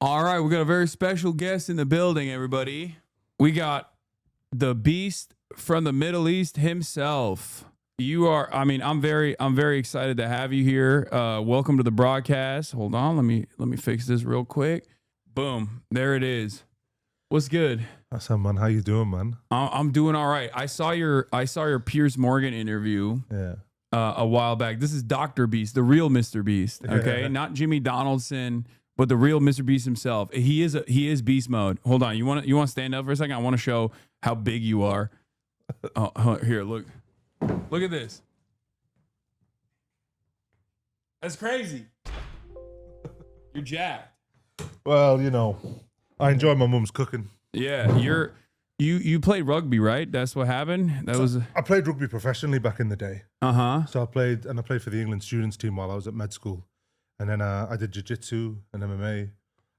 All right, we got a very special guest in the building, everybody. We got the beast from the Middle East himself. I'm very excited to have you here. Welcome to the broadcast. Hold on, let me fix this real quick. Boom, there it is. What's good? Hasan, man, how you doing, man? I'm doing all right. I saw your Piers Morgan interview. Yeah. A while back. This is Dr. Beast, the real Mr. Beast. Okay, Yeah. Not Jimmy Donaldson, but the real Mr. Beast himself. He is beast mode. Hold on, you want to stand up for a second? I want to show how big you are. Here, look at this. That's crazy. You're jacked. Well, I enjoy my mum's cooking. Yeah, you played rugby, right? That's what happened. I played rugby professionally back in the day. So I played for the England students team while I was at med school, and then I did jiu-jitsu and MMA.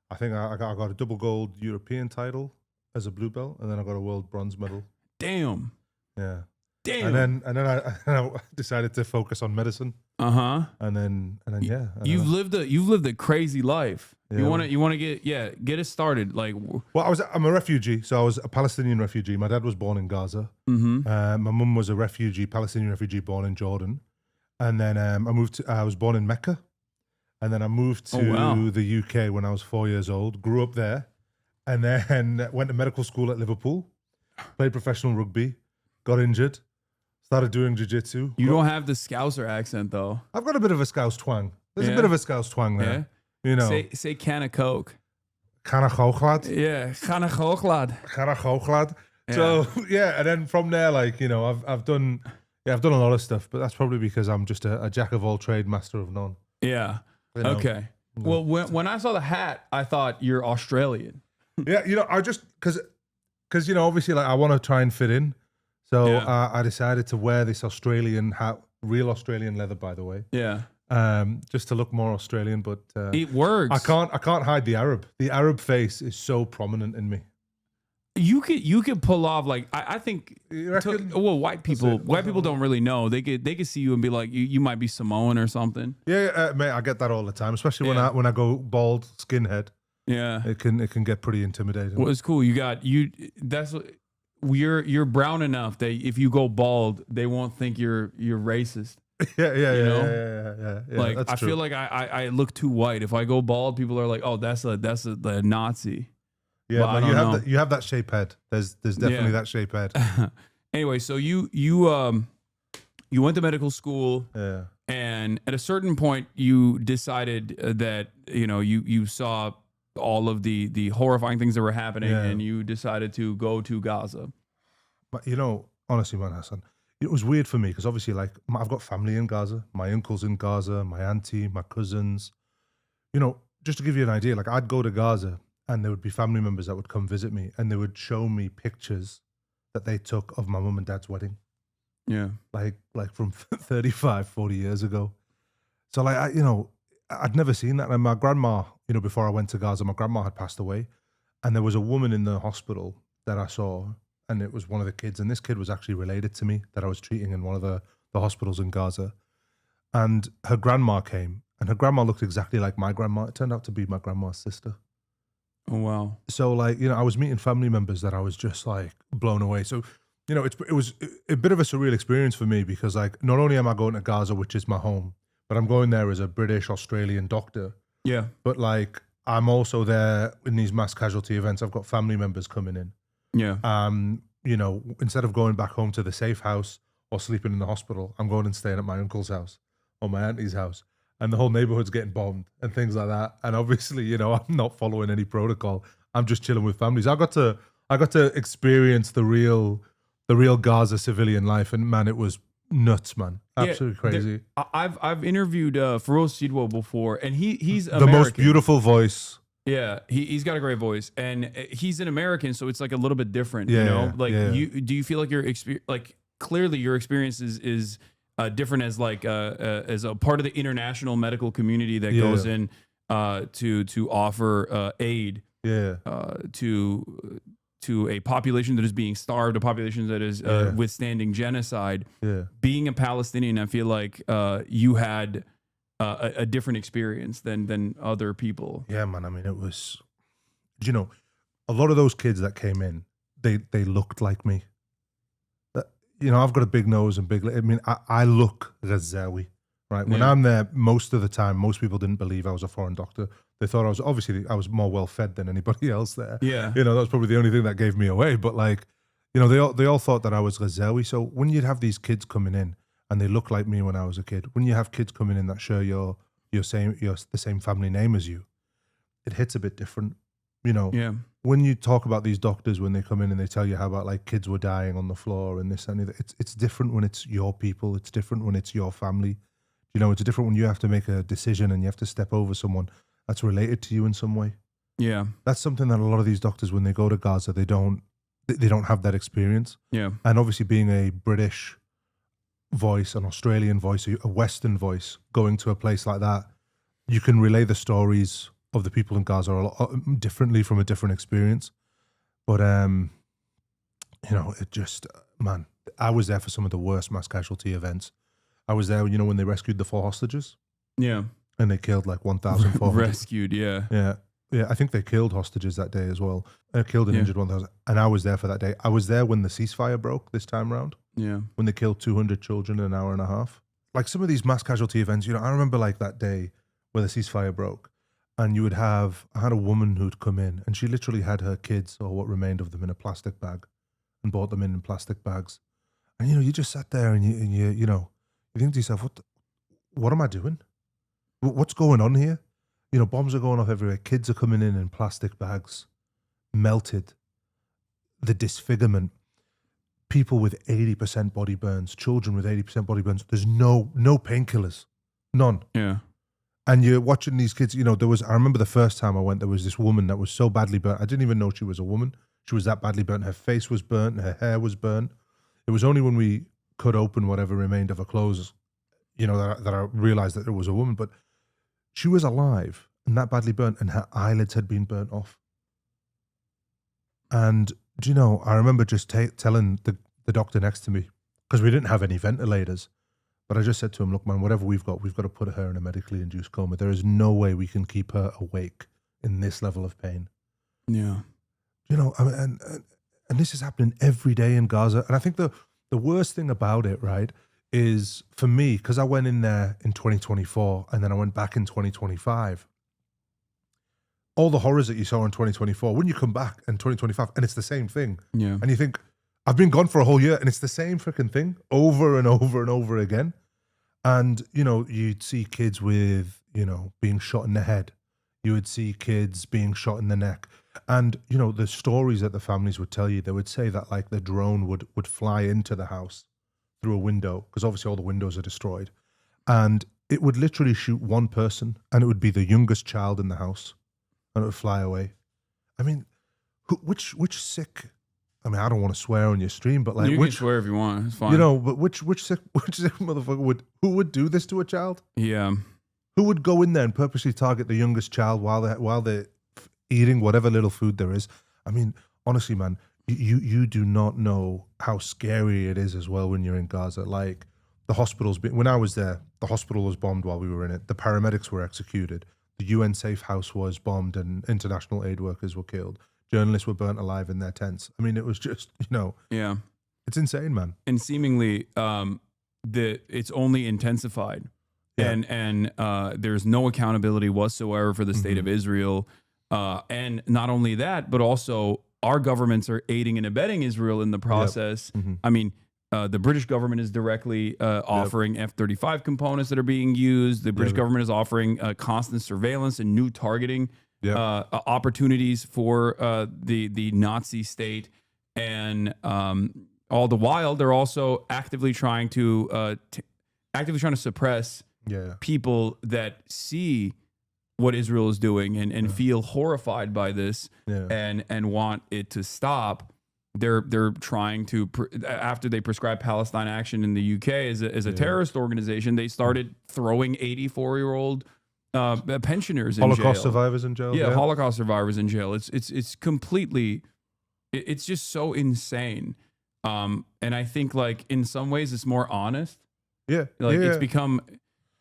I think I got a double gold European title as a blue belt, and then I got a world bronze medal. Damn. Yeah. Damn. And then I decided to focus on medicine. And then You've lived a crazy life. Yeah. You want to get us started. Like, well, I'm a refugee, so I was a Palestinian refugee. My dad was born in Gaza. My mum was a Palestinian refugee born in Jordan, and then I was born in Mecca, and then I moved to the UK when I was 4 years old. Grew up there, and then went to medical school at Liverpool. Played professional rugby, got injured, started doing jiu-jitsu. You don't have the Scouser accent though. I've got a bit of a Scouse twang. There's a bit of a Scouse twang there. Yeah. Say can of Coke. Can of Coke, lad. Yeah, can of Coke, lad. Can of Coke, lad. Yeah. So and then from there, I've done a lot of stuff, but that's probably because I'm just a jack of all trade, master of none. Yeah. Okay. Well, when I saw the hat, I thought you're Australian. Yeah, I just because obviously I want to try and fit in, so I decided to wear this Australian hat, real Australian leather, by the way. Yeah. Just to look more Australian, but it works. I can't hide the Arab. The Arab face is so prominent in me. You could pull off I think. White people don't really know. They could see you and be like, you might be Samoan or something. Yeah, mate, I get that all the time, especially when I go bald, skinhead. Yeah, it can get pretty intimidating. Well, it's cool. You're brown enough that if you go bald, they won't think you're racist. Yeah. Like I feel like I look too white. If I go bald, people are like, "Oh, that's a Nazi." Yeah, but you have that shape head. There's definitely that shape head. Anyway, so you went to medical school. Yeah. And at a certain point, you decided that you saw all of the horrifying things that were happening, and you decided to go to Gaza. But honestly, man, Hasan, it was weird for me because obviously, I've got family in Gaza. My uncle's in Gaza, my auntie, my cousins. Just to give you an idea, I'd go to Gaza and there would be family members that would come visit me, and they would show me pictures that they took of my mum and dad's wedding. Yeah, like from 35, 40 years ago. So I'd never seen that. And my grandma, before I went to Gaza, my grandma had passed away, and there was a woman in the hospital that I saw, and it was one of the kids, and this kid was actually related to me that I was treating in one of the hospitals in Gaza. And her grandma came, and her grandma looked exactly like my grandma. It turned out to be my grandma's sister. Oh, wow. So I was meeting family members that I was just blown away. So, it was a bit of a surreal experience for me because not only am I going to Gaza, which is my home, but I'm going there as a British Australian doctor. Yeah. But I'm also there in these mass casualty events. I've got family members coming in. Yeah. Instead of going back home to the safe house or sleeping in the hospital, I'm going and staying at my uncle's house or my auntie's house. And the whole neighborhood's getting bombed and things like that. And obviously, I'm not following any protocol. I'm just chilling with families. I got to experience the real Gaza civilian life, and man, it was nuts, man. Absolutely crazy. I've interviewed Feroz Sidwo before, and he's American. The most beautiful voice. Yeah, he's got a great voice, and he's an American, so it's a little bit different. Yeah, do you feel like your experience, clearly your experience is different as as a part of the international medical community that goes in to offer aid to a population that is being starved, a population that is withstanding genocide. Yeah. Being a Palestinian, I feel like you had a different experience than other people. Yeah, man. I mean, it was you know, a lot of those kids that came in, they looked like me. You know, I've got a big nose and big. I mean, I look Ghazawi, right? When I'm there, most of the time, most people didn't believe I was a foreign doctor. They thought I was more well fed than anybody else there. Yeah. You know, that's probably the only thing that gave me away. But like, you know, they all thought that I was Ghazawi. So when you'd have these kids coming in and they look like me when I was a kid, when you have kids coming in that share you're the same family name as you, it hits a bit different. You know, when you talk about these doctors, when they come in and they tell you how about like kids were dying on the floor and this and that, it's different when it's your people. It's different when it's your family. You know, it's different when you have to make a decision and you have to step over someone that's related to you in some way. Yeah. That's something that a lot of these doctors, when they go to Gaza, they don't have that experience. Yeah. And obviously being a British voice, an Australian voice, a Western voice, going to a place like that, you can relay the stories of the people in Gaza a lot differently from a different experience. But, you know, it just, man, I was there for some of the worst mass casualty events. I was there, you know, when they rescued the 4 hostages. Yeah. And they killed like 1,400. Rescued, yeah. Yeah. Yeah, I think they killed hostages that day as well. Killed and injured 1,000. And I was there for that day. I was there when the ceasefire broke this time round. Yeah. When they killed 200 children in an hour and a half. Like some of these mass casualty events, you know, I remember like that day where the ceasefire broke. And I had a woman who'd come in and she literally had her kids or what remained of them in a plastic bag and brought them in plastic bags. And, you know, you just sat there and you know, you think to yourself, what am I doing? What's going on here? You know, bombs are going off everywhere. Kids are coming in plastic bags, melted. The disfigurement. People with 80% body burns, children with 80% body burns. There's no painkillers. None. Yeah. And you're watching these kids, you know, I remember the first time I went, there was this woman that was so badly burnt. I didn't even know she was a woman. She was that badly burnt. Her face was burnt. Her hair was burnt. It was only when we cut open whatever remained of her clothes, you know, that I realized that it was a woman. But she was alive and that badly burnt and her eyelids had been burnt off. And, do you know, I remember just telling the doctor next to me, because we didn't have any ventilators, but I just said to him, look, man, whatever we've got to put her in a medically induced coma. There is no way we can keep her awake in this level of pain. Yeah. You know, I mean, and this is happening every day in Gaza. And I think the worst thing about it, right, is for me, because I went in there in 2024 and then I went back in 2025, all the horrors that you saw in 2024, when you come back in 2025 and it's the same thing. Yeah. And you think, I've been gone for a whole year and it's the same freaking thing over and over and over again. And, you know, you'd see kids with, you know, being shot in the head. You would see kids being shot in the neck. And, you know, the stories that the families would tell you, they would say that like the drone would fly into the house through a window, because obviously all the windows are destroyed. And it would literally shoot one person and it would be the youngest child in the house and it would fly away. I mean, which sick... I mean, I don't want to swear on your stream, but like, you can swear if you want. It's fine. You know, but which sick motherfucker would do this to a child? Yeah. Who would go in there and purposely target the youngest child while they're eating whatever little food there is? I mean, honestly, man, you do not know how scary it is as well when you're in Gaza. Like the hospitals, when I was there, the hospital was bombed while we were in it. The paramedics were executed. The UN safe house was bombed and international aid workers were killed. Journalists were burnt alive in their tents. I mean, it was just, you know. Yeah. It's insane, man. And seemingly, it's only intensified. Yeah. And there's no accountability whatsoever for the state of Israel. And not only that, but also our governments are aiding and abetting Israel in the process. Yep. I mean, the British government is directly offering F-35 components that are being used. The British government is offering constant surveillance and new targeting opportunities for the Nazi state, and all the while they're also actively trying to suppress people that see what Israel is doing and feel horrified by this and want it to stop. They're trying to after they prescribed Palestine Action in the UK as a terrorist organization, they started throwing 84-year-old pensioners in Holocaust jail. survivors in jail. Yeah, Holocaust survivors in jail. It's completely, it's just so insane. And I think like in some ways it's more honest. Yeah. Like it's become,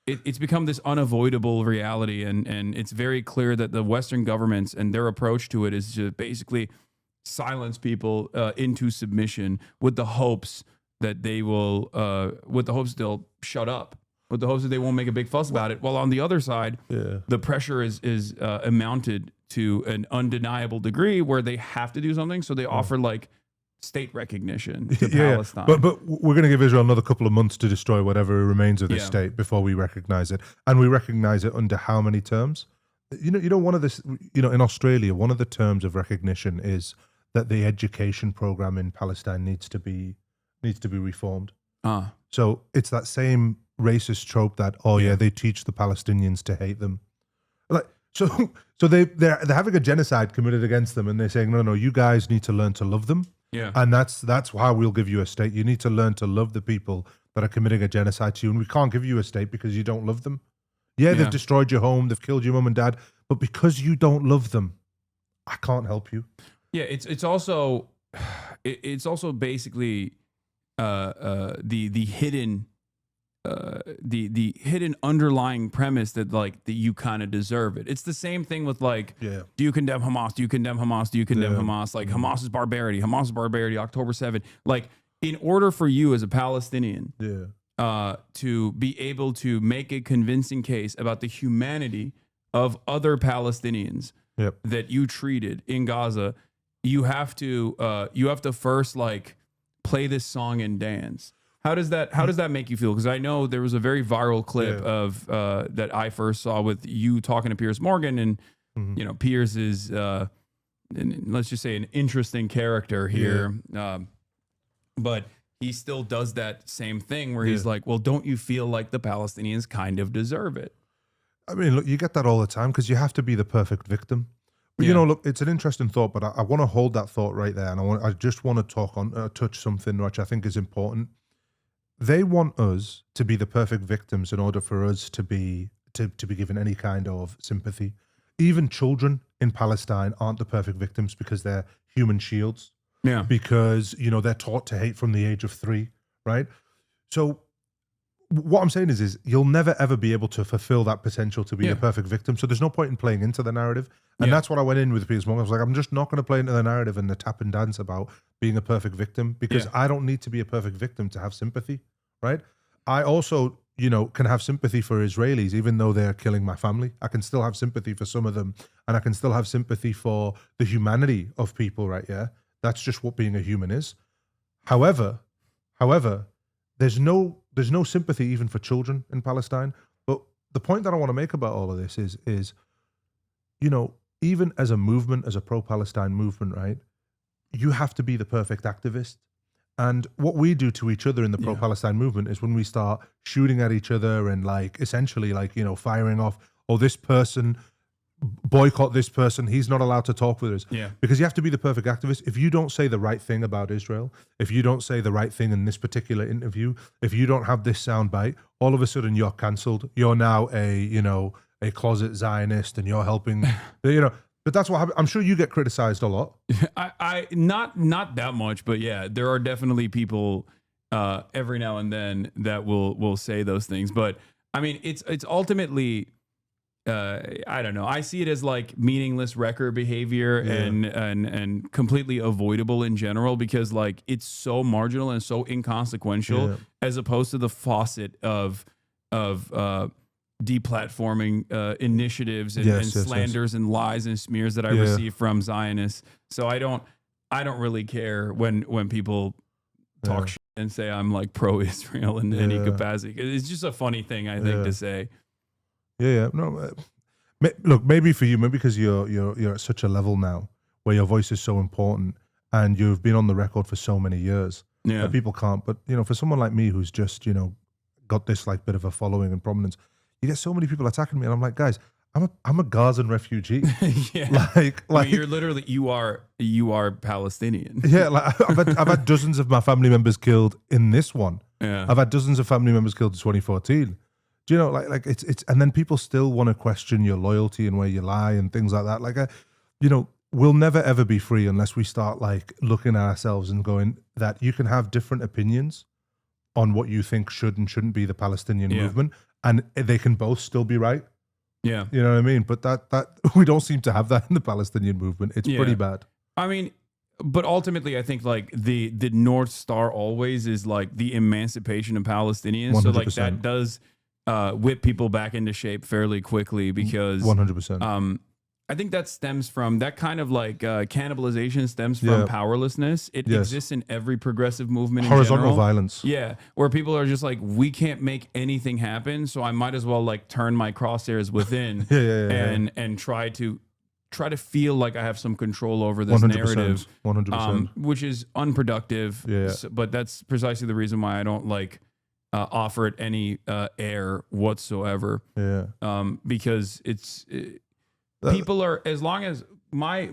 it's become this unavoidable reality, and it's very clear that the Western governments and their approach to it is to basically silence people into submission with the hopes that they will, with the hopes they'll shut up, with the hopes that they won't make a big fuss about it. While on the other side, the pressure is amounted to an undeniable degree where they have to do something. So they offer like state recognition to Palestine. But we're going to give Israel another couple of months to destroy whatever remains of this state before we recognize it. And we recognize it under how many terms? You know, one of this, you know, in Australia, one of the terms of recognition is that the education program in Palestine needs to be reformed. So it's that same racist trope that, they teach the Palestinians to hate them. Like, so they're having a genocide committed against them, and they're saying, no, you guys need to learn to love them. Yeah. And that's why we'll give you a state. You need to learn to love the people that are committing a genocide to you, and we can't give you a state because you don't love them. They've destroyed your home, they've killed your mom and dad, but because you don't love them, I can't help you. Yeah, it's also basically the hidden the hidden underlying premise that like that you kind of deserve it. It's the same thing with like, do you condemn Hamas? Do you condemn Hamas? Do you condemn Hamas? Like Hamas is barbarity. Hamas is barbarity. October 7th. Like, in order for you as a Palestinian to be able to make a convincing case about the humanity of other Palestinians that you treated in Gaza, you have to first like play this song and dance. How does that make you feel? Because I know there was a very viral clip of that I first saw with you talking to Piers Morgan, and you know, Piers is let's just say an interesting character here, but he still does that same thing where he's like, well, don't you feel like the Palestinians kind of deserve it? I mean, look, you get that all the time because you have to be the perfect victim. But you know, look, it's an interesting thought, but I want to hold that thought right there, and I just want to touch something which I think is important. They want us to be the perfect victims in order for us to be given any kind of sympathy. Even children in Palestine aren't the perfect victims because they're human shields. Yeah. Because, you know, they're taught to hate from the age of 3, right? So what I'm saying is you'll never ever be able to fulfill that potential to be the perfect victim. So there's no point in playing into the narrative. And that's what I went in with Piers Morgan. I was like, I'm just not going to play into the narrative and the tap and dance about being a perfect victim because I don't need to be a perfect victim to have sympathy, right? I also, you know, can have sympathy for Israelis, even though they're killing my family. I can still have sympathy for some of them, and I can still have sympathy for the humanity of people, right? Yeah. That's just what being a human is. However, there's no sympathy even for children in Palestine. But the point that I want to make about all of this is, you know, even as a movement, as a pro-Palestine movement, right, you have to be the perfect activist. And what we do to each other in the pro-Palestine movement is when we start shooting at each other and like essentially like, you know, firing off, oh, this person, boycott this person, he's not allowed to talk with us. Yeah. Because you have to be the perfect activist. If you don't say the right thing about Israel, if you don't say the right thing in this particular interview, if you don't have this soundbite, all of a sudden you're cancelled. You're now a closet Zionist and you're helping, you know. But that's what I'm sure you get criticized a lot. I not that much, but yeah, there are definitely people every now and then that will say those things. But I mean, it's ultimately I don't know. I see it as like meaningless wrecker behavior and completely avoidable in general because like it's so marginal and so inconsequential as opposed to the faucet of deplatforming initiatives and slanders and lies and smears that I receive from Zionists. So I don't really care when people talk shit and say I'm like pro-Israel in any capacity. It's just a funny thing I think to say. No, look, maybe for you, maybe because you're at such a level now where your voice is so important and you've been on the record for so many years that people can't. But you know, for someone like me who's just, you know, got this like bit of a following and prominence, you get so many people attacking me, and I'm like, guys, I'm a Gazan refugee. Like I mean, you're literally you are Palestinian. Like I've had dozens of my family members killed in this one. I've had dozens of family members killed in 2014. Do you know, like it's and then people still want to question your loyalty and where you lie and things like that. Like, you know, we'll never ever be free unless we start like looking at ourselves and going that you can have different opinions on what you think should and shouldn't be the Palestinian Yeah. movement, and they can both still be right. Yeah. You know what I mean? But that we don't seem to have that in the Palestinian movement. It's Yeah. pretty bad. I mean, but ultimately, I think like the North Star always is like the emancipation of Palestinians. So like 100%. that does whip people back into shape fairly quickly because 100%. I think that stems from that kind of like cannibalization stems from Yeah. powerlessness. It Yes. exists in every progressive movement. Horizontal in general. violence. Yeah, where people are just like, we can't make anything happen, so I might as well like turn my crosshairs within Yeah. and try to feel like I have some control over this narrative, 100%. which is unproductive. Yeah. But that's precisely the reason why I don't like offer it any air whatsoever. Yeah. Because it's people are, as long as my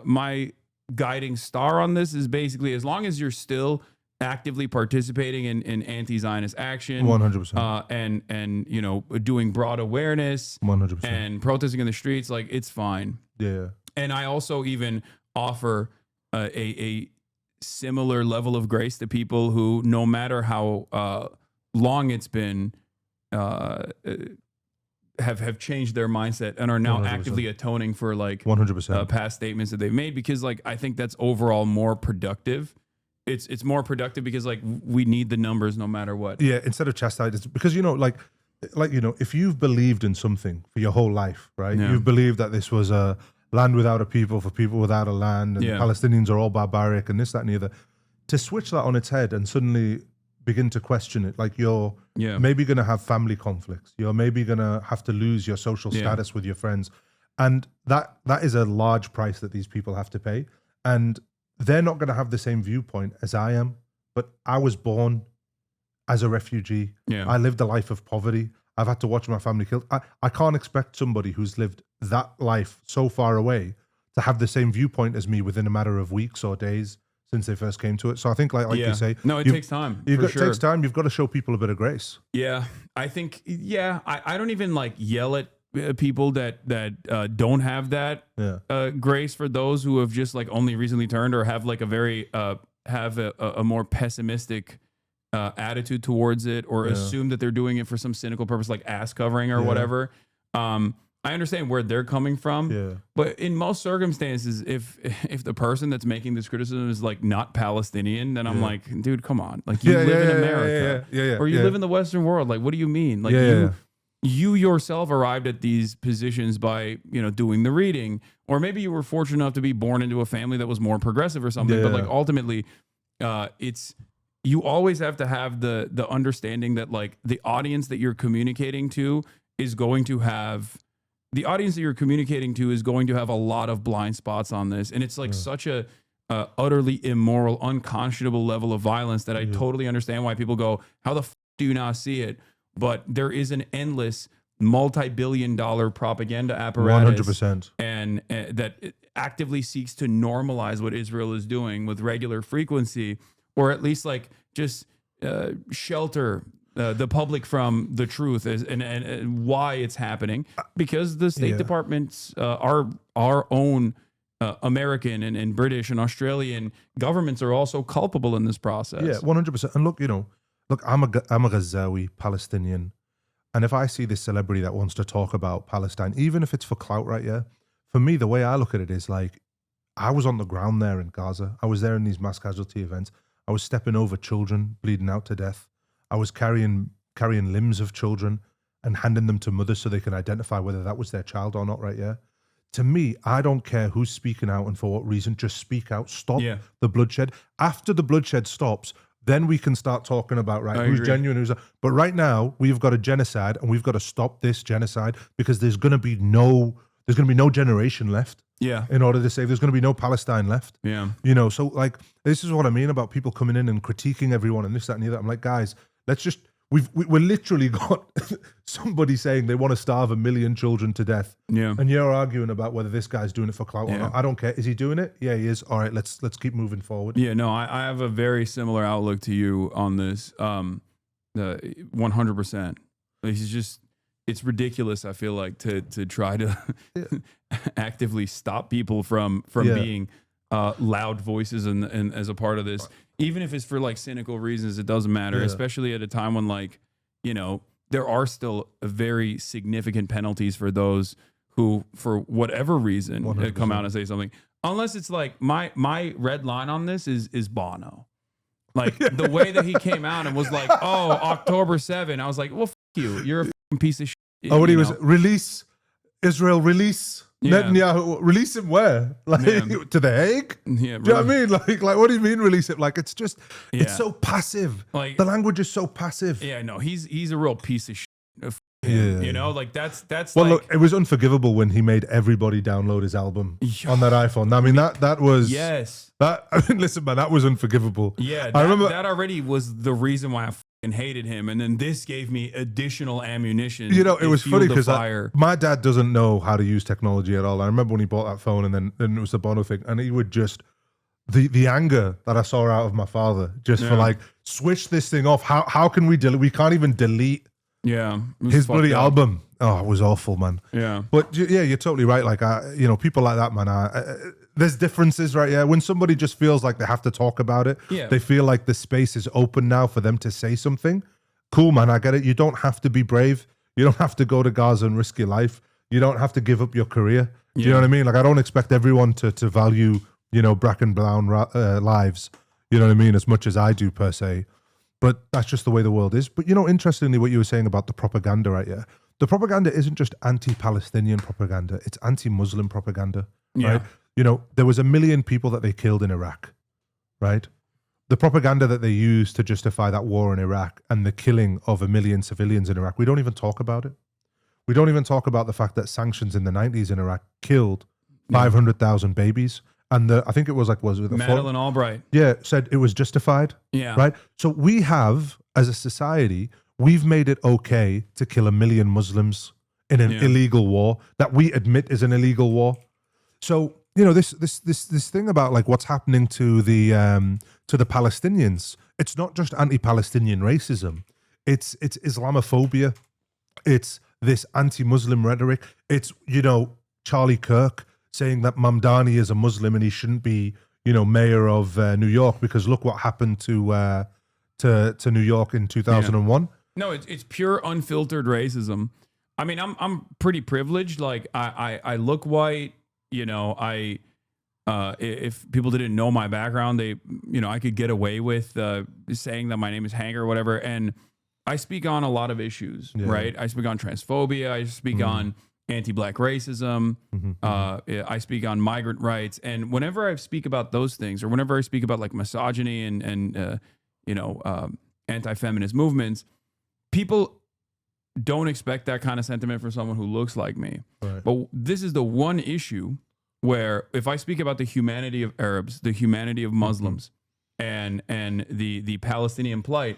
my guiding star on this is basically, as long as you're still actively participating in anti-Zionist action, 100%. and you know, doing broad awareness 100%. and protesting in the streets, like it's fine. Yeah. And I also even offer a similar level of grace to people who, no matter how long it's been, have changed their mindset and are now 100%. actively atoning for like 100%. past statements that they've made, because like I think that's overall more productive. It's more productive because like we need the numbers no matter what. Yeah, instead of chastising, because you know, like you know, if you've believed in something for your whole life, right? Yeah. You've believed that this was a land without a people for people without a land, and Yeah. Palestinians are all barbaric, and this, that, and the other. To switch that on its head and suddenly begin to question it, like you're Yeah. maybe going to have family conflicts, you're maybe going to have to lose your social Yeah. status with your friends, and that is a large price that these people have to pay, and they're not going to have the same viewpoint as I am. But I was born as a refugee. Yeah. I lived a life of poverty. I've had to watch my family killed. I can't expect somebody who's lived that life so far away to have the same viewpoint as me within a matter of weeks or days since they first came to it. So I think, like Yeah. you say, No, it you've- takes time. It For sure. takes time. You've got to show people a bit of grace. Yeah, I think. Yeah, I don't even like yell at people that don't have that Yeah. grace for those who have just like only recently turned or have like a very have a more pessimistic attitude towards it, or Yeah. assume that they're doing it for some cynical purpose like ass covering or Yeah. whatever. I understand where they're coming from, Yeah. but in most circumstances, if the person that's making this criticism is like not Palestinian, then I'm Yeah. like, dude, come on, like you live in America, Yeah. or you live in the Western world. Like, what do you mean? Like Yeah. you yourself arrived at these positions by, you know, doing the reading, or maybe you were fortunate enough to be born into a family that was more progressive or something. But Yeah. like ultimately, it's, you always have to have the understanding that like the audience that you're communicating to is going to have a lot of blind spots on this, and it's like such a utterly immoral, unconscionable level of violence that I totally understand why people go, how the do you not see it? But there is an endless multi-billion-dollar propaganda apparatus 100%. and that actively seeks to normalize what Israel is doing with regular frequency, or at least like just shelter the public from the truth and why it's happening, because the State Departments, our own American and British and Australian governments are also culpable in this process. Yeah, 100%. And look, you know, I'm a Gazawi Palestinian, and if I see this celebrity that wants to talk about Palestine, even if it's for clout, right? Yeah, for me, the way I look at it is like, I was on the ground there in Gaza. I was there in these mass casualty events. I was stepping over children bleeding out to death. I was carrying limbs of children and handing them to mothers so they can identify whether that was their child or not, right? Yeah. To me, I don't care who's speaking out and for what reason. Just speak out. Stop the bloodshed. After the bloodshed stops, then we can start talking about, right, who's genuine, who's not. But right now, we've got a genocide, and we've got to stop this genocide, because there's going to be no generation left. Yeah. In order to save, there's going to be no Palestine left. Yeah. You know, so like, this is what I mean about people coming in and critiquing everyone and this, that, and the other. I'm like, guys, let's just, we're literally got somebody saying they want to starve 1 million children to death. Yeah. And you're arguing about whether this guy's doing it for clout or not. I don't care. Is he doing it? Yeah, he is. All right, let's keep moving forward. Yeah, no, I have a very similar outlook to you on this. 100%. It's ridiculous, I feel like, to try to actively stop people from being loud voices and as a part of this. even if it's for like cynical reasons, it doesn't matter, especially at a time when like, you know, there are still very significant penalties for those who, for whatever reason, 100%. come out and say something. Unless it's like my red line on this is Bono. Like the way that he came out and was like, oh, October 7. I was like, well, f you. You're a f***ing piece of shit. Oh, what he was, release Israel, release Netanyahu, release him where? Like to the Hague? Yeah, do you know what I mean? Like what do you mean release him? Like it's just, it's so passive. Like the language is so passive. Yeah, no, he's a real piece of shit. You know, like that's well, like, look, it was unforgivable when he made everybody download his album on that iPhone. I mean, that was that. I mean, listen, man, that was unforgivable. Yeah, I remember that already was the reason why I fucking hated him, and then this gave me additional ammunition. You know, it was funny because my dad doesn't know how to use technology at all. I remember when he bought that phone, and then it was the Bono thing, and he would just the anger that I saw out of my father just for like switch this thing off. How can we delete? We can't even delete. Yeah, his bloody album. Oh, it was awful, man. Yeah, but yeah, you're totally right. Like, you know, people like that, man. There's differences, right? Yeah, when somebody just feels like they have to talk about it, they feel like the space is open now for them to say something. Cool, man. I get it. You don't have to be brave. You don't have to go to Gaza and risk your life. You don't have to give up your career. Do you know what I mean? Like, I don't expect everyone to value, you know, black and brown lives. You know what I mean? As much as I do per se. But that's just the way the world is. But, you know, interestingly, what you were saying about the propaganda, right? Yeah. The propaganda isn't just anti-Palestinian propaganda. It's anti-Muslim propaganda, right? You know, there was 1 million people that they killed in Iraq, right? The propaganda that they used to justify that war in Iraq and the killing of 1 million civilians in Iraq, we don't even talk about it. We don't even talk about the fact that sanctions in the 90s in Iraq killed 500,000 babies. And I think it was like, was it Madeleine Albright? Yeah, said it was justified. Yeah. Right. So we have, as a society, we've made it okay to kill 1 million Muslims in an illegal war that we admit is an illegal war. So, you know, this thing about like what's happening to the Palestinians, it's not just anti-Palestinian racism. It's Islamophobia. It's this anti-Muslim rhetoric. It's, you know, Charlie Kirk saying that Mamdani is a Muslim and he shouldn't be, you know, mayor of New York because look what happened to New York in 2001. No, it's pure unfiltered racism. I mean, I'm pretty privileged. Like I look white. You know, if people didn't know my background, I could get away with saying that my name is Hank or whatever. And I speak on a lot of issues, right? I speak on transphobia. I speak on anti-black racism. I speak on migrant rights. And whenever I speak about those things, or whenever I speak about like misogyny and anti-feminist movements, people don't expect that kind of sentiment from someone who looks like me. Right. But this is the one issue where if I speak about the humanity of Arabs, the humanity of Muslims, and the Palestinian plight,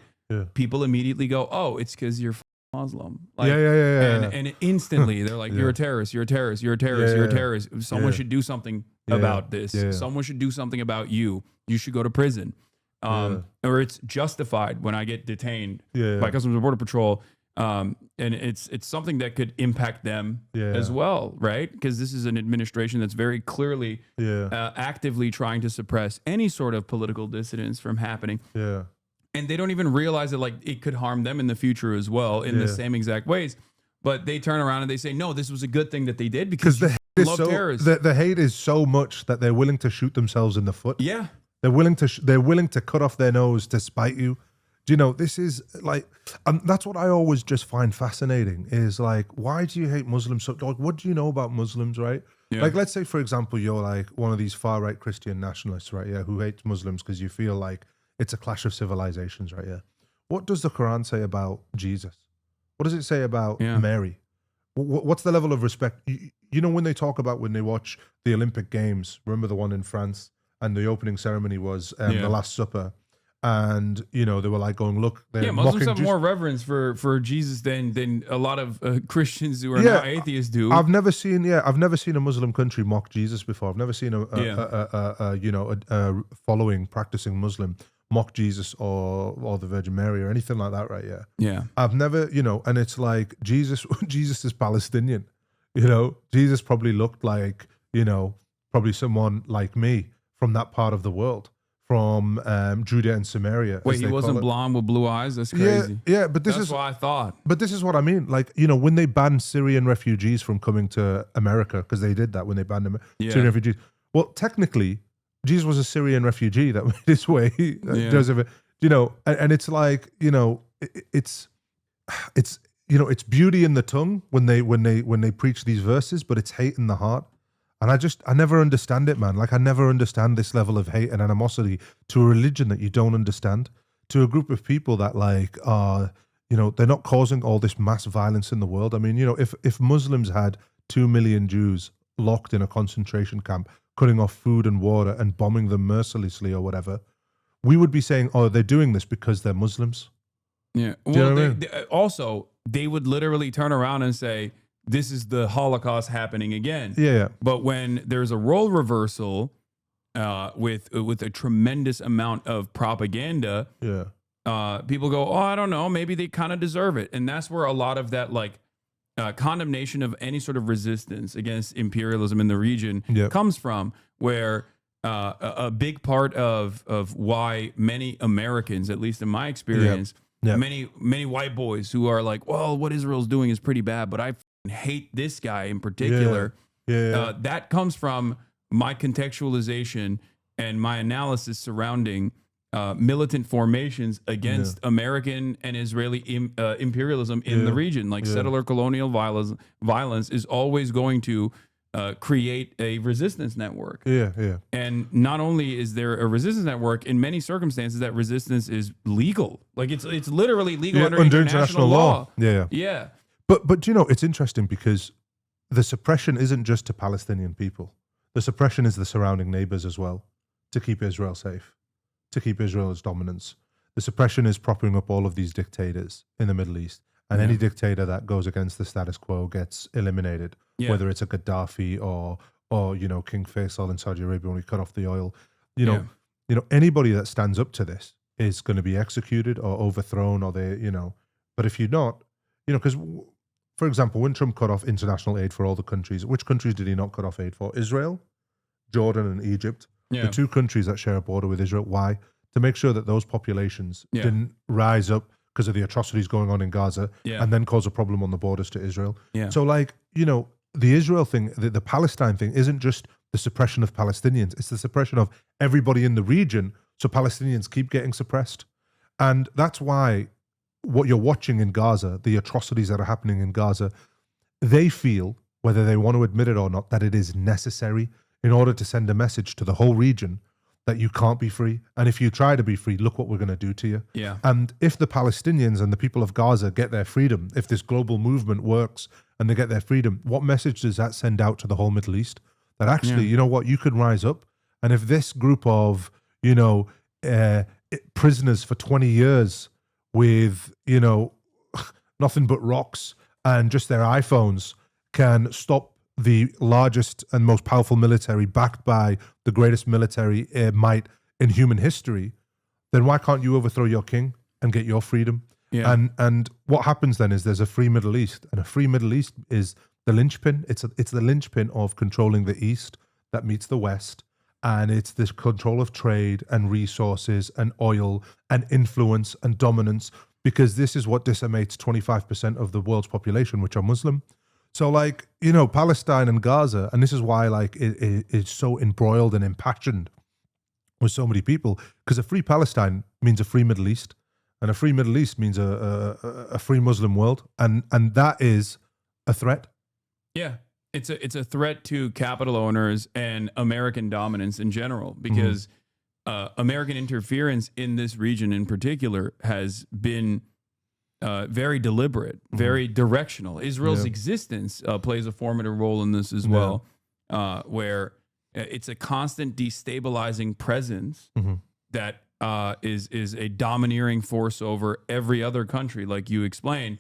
people immediately go, oh, it's because you're Muslim. Like, and instantly they're like, you're a terrorist, you're a terrorist, you're a terrorist, you're a terrorist. Someone should do something about this. Someone should do something about you. You should go to prison. Or it's justified when I get detained by Customs and Border Patrol. And it's something that could impact them as well, right? Because this is an administration that's very clearly actively trying to suppress any sort of political dissidence from happening. And they don't even realize that like it could harm them in the future as well in the same exact ways. But they turn around and they say, no, this was a good thing that they did because the hate is so much that they're willing to shoot themselves in the foot. Yeah. They're willing to cut off their nose to spite you. Do you know, this is like, that's what I always just find fascinating is like, why do you hate Muslims? So like, what do you know about Muslims, right? Like, let's say, for example, you're like one of these far right Christian nationalists, right? Yeah, who hates Muslims because you feel like it's a clash of civilizations, right? Yeah. What does the Quran say about Jesus? What does it say about Mary? What's the level of respect? You know, when they talk about when they watch the Olympic Games, remember the one in France, and the opening ceremony was the Last Supper. And, you know, they were like going, look, they're Muslims have more reverence for Jesus than a lot of Christians who are not atheists do. I've never seen a Muslim country mock Jesus before. I've never seen a following, practicing Muslim mock Jesus or the Virgin Mary or anything like that, right? Yeah. I've never, you know, and it's like Jesus is Palestinian. You know, Jesus probably looked like, you know, probably someone like me from that part of the world. from Judea and Samaria. Wait, as he they wasn't call it. blonde with blue eyes? That's Yeah, crazy. yeah, but this That's is what I thought. But this is what I mean. Like, you know, when they banned Syrian refugees from coming to America, because they did that when they banned Syrian refugees. Well, technically, Jesus was a Syrian refugee that made his way. Joseph, you know, and it's like, you know, it's you know, it's beauty in the tongue when they preach these verses, but it's hate in the heart. And I never understand it, man. Like, I never understand this level of hate and animosity to a religion that you don't understand, to a group of people that like are, you know, they're not causing all this mass violence in the world. I mean, you know, if Muslims had 2 million Jews locked in a concentration camp, cutting off food and water and bombing them mercilessly or whatever, we would be saying, oh, they're doing this because they're Muslims. Yeah. Do you know Well, what I mean? also, they would literally turn around and say, this is the Holocaust happening again. Yeah. But when there's a role reversal with a tremendous amount of propaganda, people go, oh, I don't know, maybe they kind of deserve it. And that's where a lot of that like condemnation of any sort of resistance against imperialism in the region comes from, where a big part of why many Americans, at least in my experience, many white boys who are like, well, what Israel's doing is pretty bad, but I hate this guy in particular. That comes from my contextualization and my analysis surrounding militant formations against American and Israeli imperialism in the region. Like settler colonial violence is always going to create a resistance network. And not only is there a resistance network, in many circumstances that resistance is legal. Like it's literally legal under international law. Yeah. But you know, it's interesting because the suppression isn't just to Palestinian people. The suppression is the surrounding neighbors as well, to keep Israel safe, to keep Israel's dominance. The suppression is propping up all of these dictators in the Middle East. And any dictator that goes against the status quo gets eliminated, whether it's a Gaddafi or you know, King Faisal in Saudi Arabia when we cut off the oil. You know, anybody that stands up to this is going to be executed or overthrown, or they, you know. But if you're not, you know, because for example, when Trump cut off international aid for all the countries, which countries did he not cut off aid for? Israel, Jordan, and Egypt. The two countries that share a border with Israel. Why? To make sure that those populations didn't rise up because of the atrocities going on in Gaza and then cause a problem on the borders to Israel. So like, you know, the Israel thing, the Palestine thing isn't just the suppression of Palestinians. It's the suppression of everybody in the region. So Palestinians keep getting suppressed. And that's why what you're watching in Gaza, the atrocities that are happening in Gaza, they feel, whether they want to admit it or not, that it is necessary in order to send a message to the whole region that you can't be free. And if you try to be free, look what we're going to do to you. And if the Palestinians and the people of Gaza get their freedom, if this global movement works and they get their freedom, what message does that send out to the whole Middle East? That actually, you know what, you could rise up. And if this group of, you know, prisoners for 20 years with, you know, nothing but rocks and just their iPhones can stop the largest and most powerful military backed by the greatest military might in human history, then why can't you overthrow your king and get your freedom? And what happens then is there's a free Middle East, and a free Middle East is the linchpin. It's the linchpin of controlling the East that meets the West. And it's this control of trade and resources and oil and influence and dominance, because this is what decimates 25% of the world's population, which are Muslim. So like, you know, Palestine and Gaza, and this is why like it's so embroiled and impassioned with so many people, because a free Palestine means a free Middle East, and a free Middle East means a free Muslim world, and that is a threat. It's a threat to capital owners and American dominance in general, because American interference in this region in particular has been very deliberate, very directional. Israel's existence plays a formative role in this as well, where it's a constant destabilizing presence that is a domineering force over every other country, like you explained,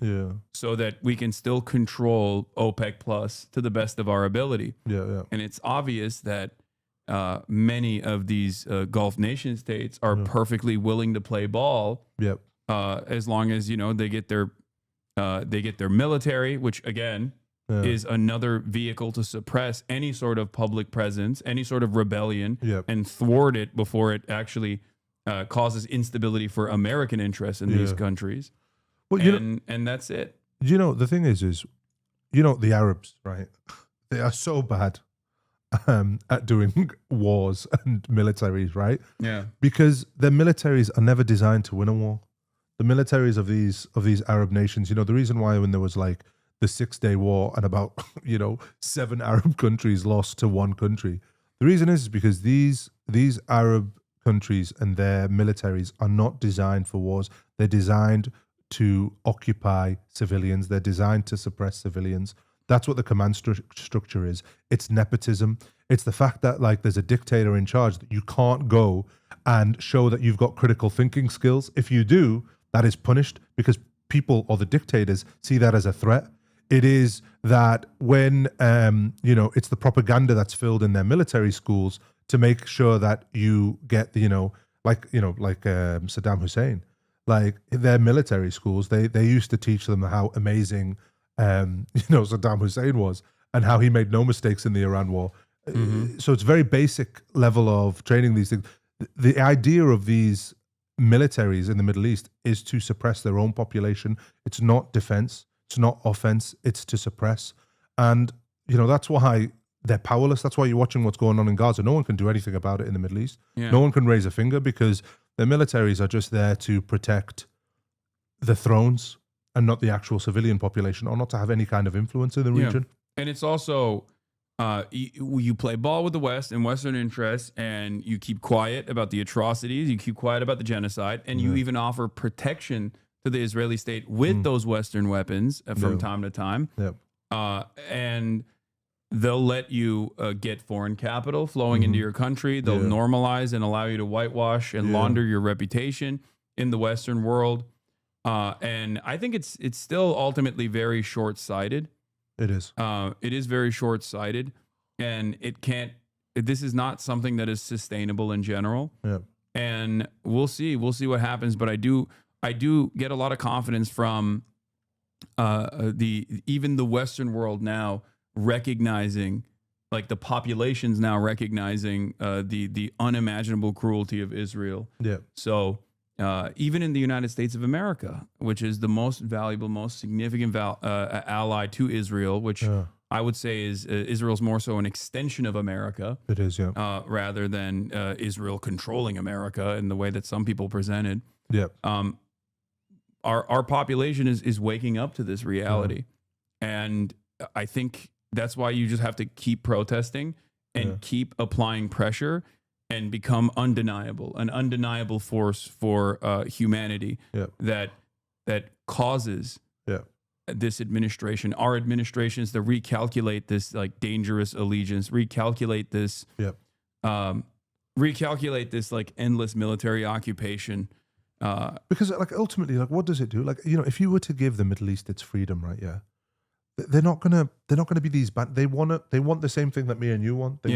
so that we can still control OPEC Plus to the best of our ability. And it's obvious that many of these Gulf nation states are perfectly willing to play ball. As long as, you know, they get their military, which again, is another vehicle to suppress any sort of public presence, any sort of rebellion, and thwart it before it actually causes instability for American interests in these countries. Well, and that's it. You know, the thing is, the Arabs, right? They are so bad at doing wars and militaries, right? Yeah. Because their militaries are never designed to win a war. The militaries of these Arab nations, the reason why when there was like the 6-day war and about 7 Arab countries lost to one country, the reason is because these Arab countries and their militaries are not designed for wars. They're designed to occupy civilians. They're designed to suppress civilians. That's what the command structure is. It's nepotism. It's the fact that like there's a dictator in charge that you can't go and show that you've got critical thinking skills. If you do, that is punished because people or the dictators see that as a threat. It is that when, it's the propaganda that's filled in their military schools to make sure that you get like Saddam Hussein, like their military schools, they used to teach them how amazing, Saddam Hussein was and how he made no mistakes in the Iran war. So it's very basic level of training these things. The idea of these militaries in the Middle East is to suppress their own population. It's not defense. It's not offense. It's to suppress. And, that's why they're powerless. That's why you're watching what's going on in Gaza. No one can do anything about it in the Middle East. Yeah. No one can raise a finger because their militaries are just there to protect the thrones and not the actual civilian population, or not to have any kind of influence in the region. And it's also, you play ball with the West and Western interests, and you keep quiet about the atrocities, you keep quiet about the genocide, and you even offer protection to the Israeli state with those Western weapons from time to time. And they'll let you get foreign capital flowing into your country. They'll normalize and allow you to whitewash and launder your reputation in the Western world. And I think it's still ultimately very short-sighted. It is. It is very short-sighted, and this is not something that is sustainable in general. And we'll see what happens. But I do get a lot of confidence from even the Western world now recognizing, like the populations now recognizing the unimaginable cruelty of Israel. So even in the United States of America, which is the most valuable, most significant ally to Israel, which I would say is Israel's more so an extension of America. It is, rather than Israel controlling America in the way that some people presented. Our population is waking up to this reality. And I think that's why you just have to keep protesting and keep applying pressure and become an undeniable force for humanity that causes this administration, our administrations, to recalculate this like dangerous allegiance, recalculate this like endless military occupation. Because like ultimately, like what does it do? Like, if you were to give the Middle East its freedom, right? They're not gonna be these bad. They want the same thing that me and you want. They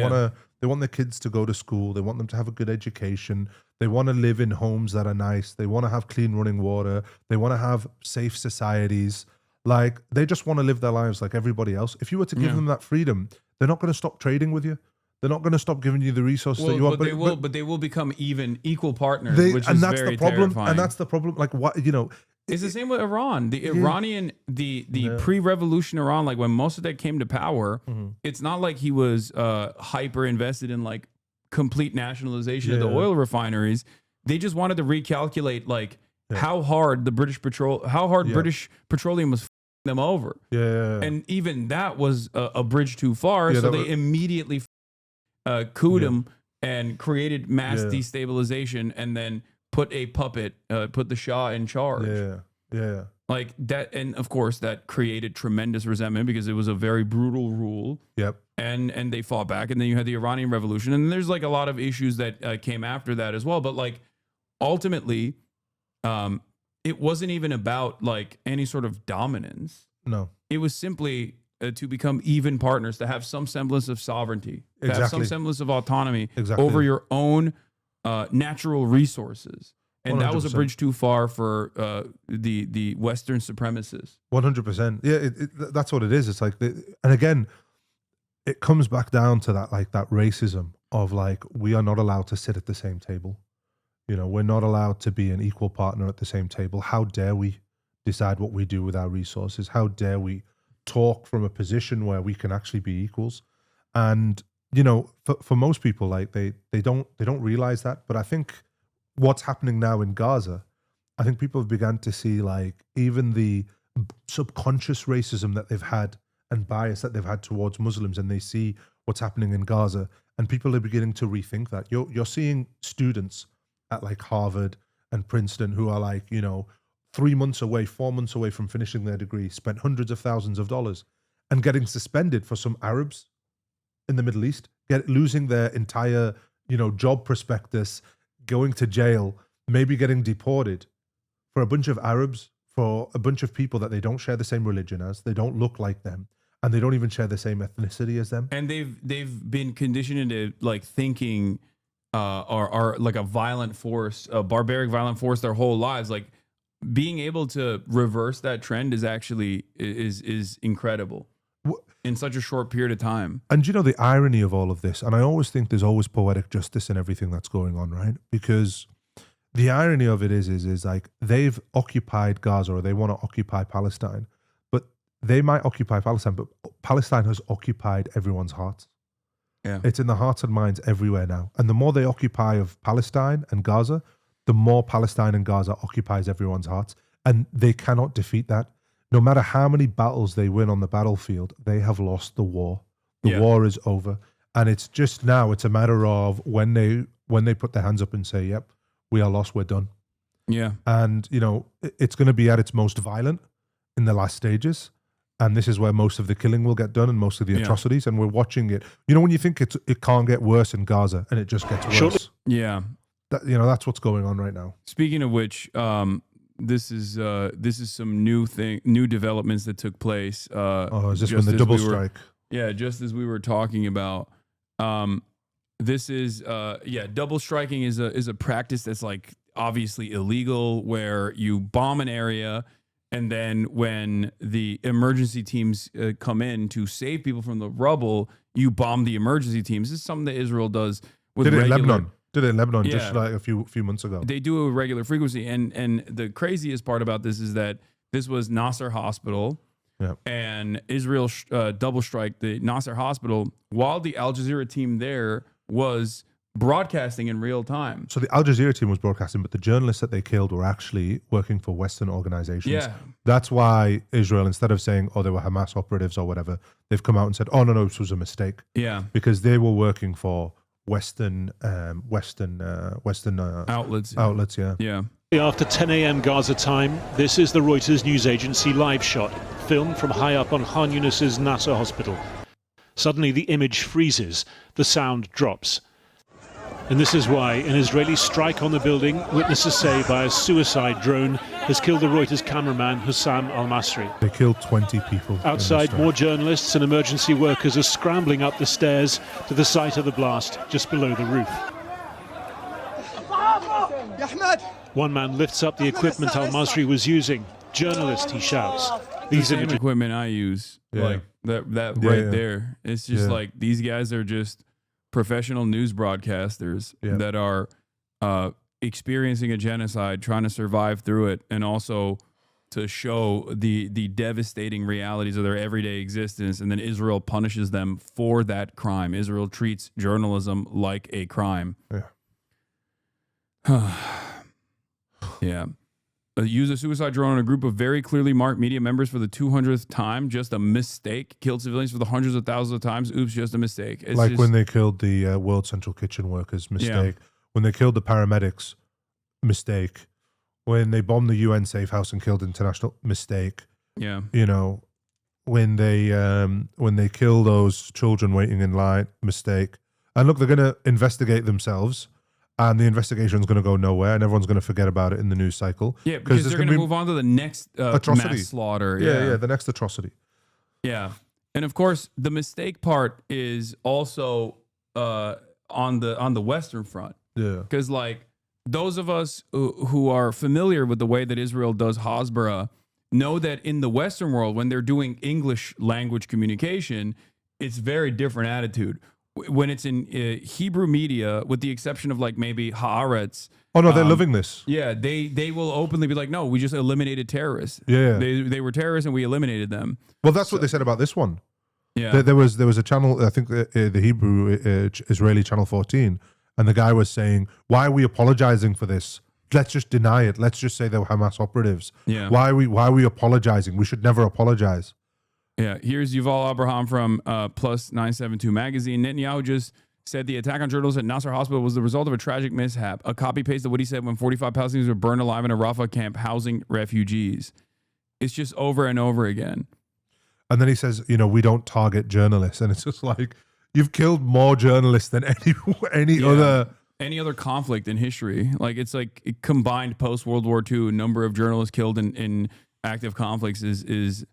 want their kids to go to school. They want them to have a good education. They want to live in homes that are nice. They want to have clean running water. They want to have safe societies. Like they just want to live their lives like everybody else. If you were to give them that freedom, they're not going to stop trading with you. They're not going to stop giving you the resources that you want. But they will become equal partners, which is very terrifying. And that's the problem. Like what it's the same with Iran. The Iranian, the pre-revolution Iran, like when Mossadegh came to power, it's not like he was hyper invested in like complete nationalization of the oil refineries. They just wanted to recalculate like how hard British petroleum was them over. And even that was a bridge too far. So they immediately couped him and created mass destabilization, and then put the Shah in charge. Like that, and of course that created tremendous resentment because it was a very brutal rule. And they fought back, and then you had the Iranian Revolution, and there's like a lot of issues that came after that as well. But like ultimately, it wasn't even about like any sort of dominance. No, it was simply to become even partners, to have some semblance of sovereignty, to have some semblance of autonomy over your own natural resources. And that was a 100%. bridge too far for the Western supremacists. 100%. Yeah, that's what it is. It's like, and again, it comes back down to that, like that racism of like, we are not allowed to sit at the same table. You know, we're not allowed to be an equal partner at the same table. How dare we decide what we do with our resources? How dare we talk from a position where we can actually be equals? And, you know, for most people, like they don't realize that. But I think what's happening now in Gaza, I think people have begun to see like even the subconscious racism that they've had and bias that they've had towards Muslims, and they see what's happening in Gaza, and people are beginning to rethink that. You're seeing students at like Harvard and Princeton who are like, you know, 3 months away, 4 months away from finishing their degree, spent hundreds of thousands of dollars and getting suspended for some Arabs in the Middle East, losing their entire, you know, job prospectus, going to jail, maybe getting deported for a bunch of Arabs, for a bunch of people that they don't share the same religion as, they don't look like them, and they don't even share the same ethnicity as them. And they've been conditioned into like thinking are like a violent force, a barbaric violent force their whole lives. Like being able to reverse that trend is actually is incredible in such a short period of time. And you know the irony of all of this, and I always think there's always poetic justice in everything that's going on, right? Because the irony of it is like they've occupied Gaza, or they want to occupy Palestine, but they might occupy Palestine, but Palestine has occupied everyone's hearts. Yeah. It's in the hearts and minds everywhere now. And the more they occupy of Palestine and Gaza, the more Palestine and Gaza occupies everyone's hearts. And they cannot defeat that. No matter how many battles they win on the battlefield, they have lost the war. The war is over. And it's just now, it's a matter of when they put their hands up and say, yep, we are lost, we're done. Yeah. And, you know, it's going to be at its most violent in the last stages. And this is where most of the killing will get done and most of the atrocities. And we're watching it. You know, when you think it can't get worse in Gaza, and it just gets worse. Yeah. You know, that's what's going on right now. Speaking of which, this is some new developments that took place. Is this when the double strike? Yeah, just as we were talking about. This is double striking is a practice that's like obviously illegal, where you bomb an area, and then when the emergency teams come in to save people from the rubble, you bomb the emergency teams. This is something that Israel does with Did it in Lebanon Yeah. just like a few months ago. They do a regular frequency, and the craziest part about this is that this was Nasser Hospital, and Israel double strike the Nasser Hospital while the Al Jazeera team there was broadcasting in real time. So the Al Jazeera team was broadcasting, but the journalists that they killed were actually working for Western organizations. Yeah. That's why Israel, instead of saying, oh, they were Hamas operatives or whatever, they've come out and said, oh, no, this was a mistake. Yeah. Because they were working for Western outlets. Outlets, yeah. Yeah. After 10 a.m. Gaza time, this is the Reuters news agency live shot, filmed from high up on Khan Yunis's Nasser hospital. Suddenly the image freezes, the sound drops. And this is why an Israeli strike on the building, witnesses say by a suicide drone, has killed the Reuters cameraman Hussam al-Masri. They killed 20 people. Outside, more journalists and emergency workers are scrambling up the stairs to the site of the blast, just below the roof. One man lifts up the equipment al-Masri was using. Journalist, he shouts. These same equipment I use, like that there. It's just like these guys are just professional news broadcasters that are experiencing a genocide, trying to survive through it, and also to show the devastating realities of their everyday existence. And then Israel punishes them for that crime. Israel treats journalism like a crime. Yeah. Use a suicide drone on a group of very clearly marked media members for the 200th time. Just a mistake. Killed civilians for the hundreds of thousands of times. Oops, just a mistake. It's like just, when they killed the World Central Kitchen workers, mistake. When they killed the paramedics, mistake. When they bombed the UN safe house and killed international, mistake. Yeah. You know, when they kill those children waiting in line, mistake. And look, they're going to investigate themselves. And the investigation is going to go nowhere, and everyone's going to forget about it in the news cycle. Yeah, because they're going to move on to the next atrocity. Mass slaughter. Yeah, the next atrocity. Yeah, and of course, the mistake part is also on the Western front. Yeah, because like those of us who are familiar with the way that Israel does Hasbara know that in the Western world, when they're doing English language communication, it's very different attitude. When it's in Hebrew media, with the exception of like maybe Haaretz. Oh no, they're loving this. Yeah, they will openly be like, no, we just eliminated terrorists. Yeah. They were terrorists and we eliminated them. Well, that's what they said about this one. Yeah. There was a channel, I think the Hebrew Israeli channel 14, and the guy was saying, why are we apologizing for this? Let's just deny it. Let's just say they were Hamas operatives. Yeah. Why are we apologizing? We should never apologize. Yeah, here's Yuval Abraham from Plus 972 magazine. Netanyahu just said the attack on journalists at Nasser Hospital was the result of a tragic mishap. A copy paste of what he said when 45 Palestinians were burned alive in a Rafah camp housing refugees. It's just over and over again. And then he says, we don't target journalists. And it's just like, you've killed more journalists than any other conflict in history. Like, it's like combined post-World War II number of journalists killed in active conflicts is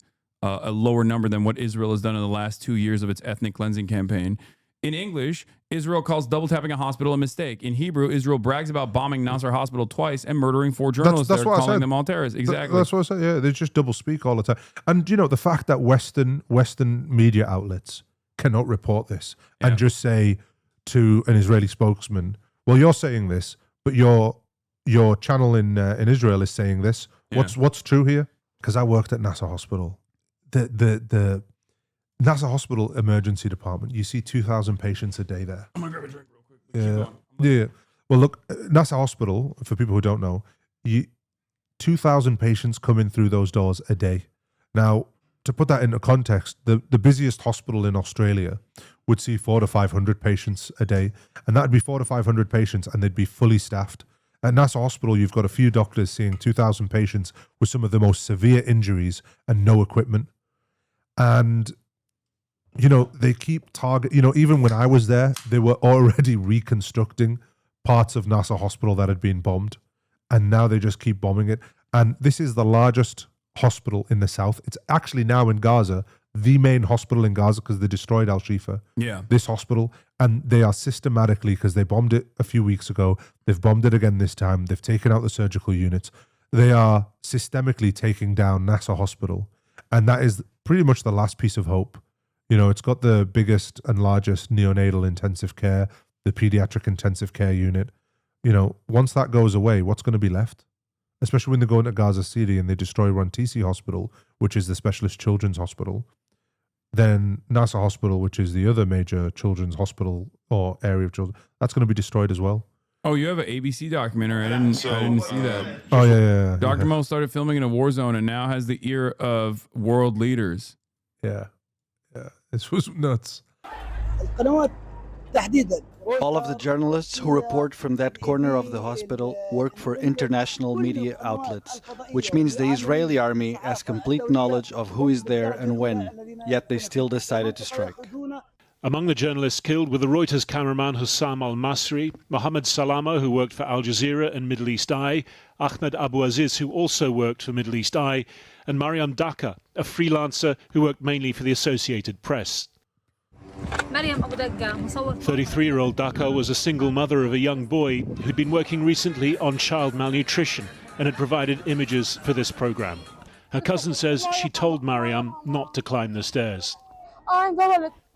a lower number than what Israel has done in the last 2 years of its ethnic cleansing campaign. In English, Israel calls double tapping a hospital a mistake. In Hebrew, Israel brags about bombing Nasser Hospital twice and murdering 4 journalists. They're calling them all terrorists. Exactly. That's what I said. Yeah, they just double speak all the time. And the fact that Western media outlets cannot report this and just say to an Israeli spokesman, "Well, you're saying this, but your channel in Israel is saying this. Yeah. What's true here?" Because I worked at Nasser Hospital. The Nasser Hospital emergency department, you see 2,000 patients a day there. I'm going to grab a drink real quick. Yeah. Well, look, Nasser Hospital, for people who don't know, 2,000 patients come in through those doors a day. Now, to put that into context, the busiest hospital in Australia would see 400 to 500 patients a day, and that'd be 400 to 500 patients, and they'd be fully staffed. At Nasser Hospital, you've got a few doctors seeing 2,000 patients with some of the most severe injuries and no equipment. And they keep even when I was there, they were already reconstructing parts of Nasser Hospital that had been bombed, and now they just keep bombing it. And this is the largest hospital in the south. It's actually now in Gaza, the main hospital in Gaza, because they destroyed Al-Shifa. Yeah. This hospital, and they are systematically, because they bombed it a few weeks ago, they've bombed it again this time, they've taken out the surgical units. They are systemically taking down Nasser Hospital, and that is pretty much the last piece of hope. It's got the biggest and largest neonatal intensive care, the pediatric intensive care unit. Once that goes away, what's going to be left? Especially when they go into Gaza City and they destroy Rantisi Hospital, which is the specialist children's hospital. Then Nasser Hospital, which is the other major children's hospital or area of children, that's going to be destroyed as well. Oh, you have an ABC documentary. I didn't see that. Oh, yeah. Dr. Mo started filming in a war zone and now has the ear of world leaders. Yeah. This was nuts. All of the journalists who report from that corner of the hospital work for international media outlets, which means the Israeli army has complete knowledge of who is there and when, yet they still decided to strike. Among the journalists killed were the Reuters cameraman Hussam al-Masri, Mohammed Salama, who worked for Al Jazeera and Middle East Eye, Ahmed Abu Aziz, who also worked for Middle East Eye, and Mariam Daka, a freelancer who worked mainly for the Associated Press. 33-year-old Daka was a single mother of a young boy who'd been working recently on child malnutrition and had provided images for this program. Her cousin says she told Mariam not to climb the stairs.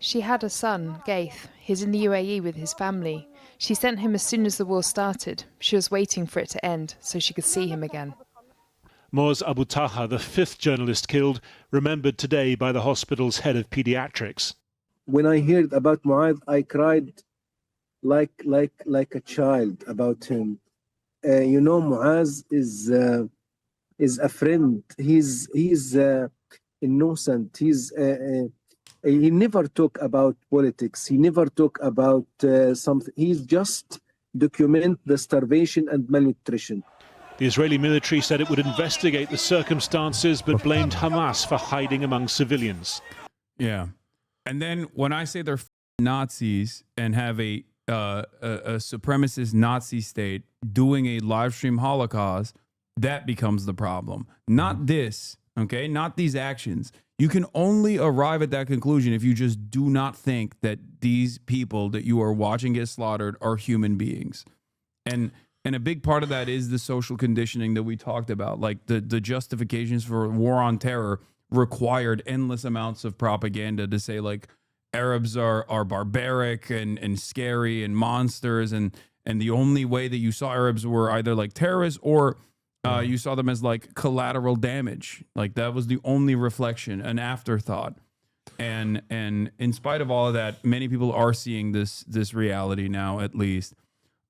She had a son, Gaith. He's in the UAE with his family. She sent him as soon as the war started. She was waiting for it to end so she could see him again. Moaz Abu Taha, the 5th journalist killed, remembered today by the hospital's head of pediatrics. When I heard about Muaz, I cried like a child about him. Muaz is a friend. He's innocent. He never talk about politics. He never talk about something. He's just document the starvation and malnutrition. The Israeli military said it would investigate the circumstances, but blamed Hamas for hiding among civilians. Yeah. And then when I say they're Nazis and have a supremacist Nazi state doing a live stream Holocaust, that becomes the problem. Not this, okay? Not these actions. You can only arrive at that conclusion if you just do not think that these people that you are watching get slaughtered are human beings. And And a big part of that is the social conditioning that we talked about. Like the justifications for war on terror required endless amounts of propaganda to say like Arabs are barbaric and scary and monsters, and the only way that you saw Arabs were either like terrorists or you saw them as like collateral damage. Like that was the only reflection, an afterthought. And in spite of all of that, many people are seeing this reality now, at least.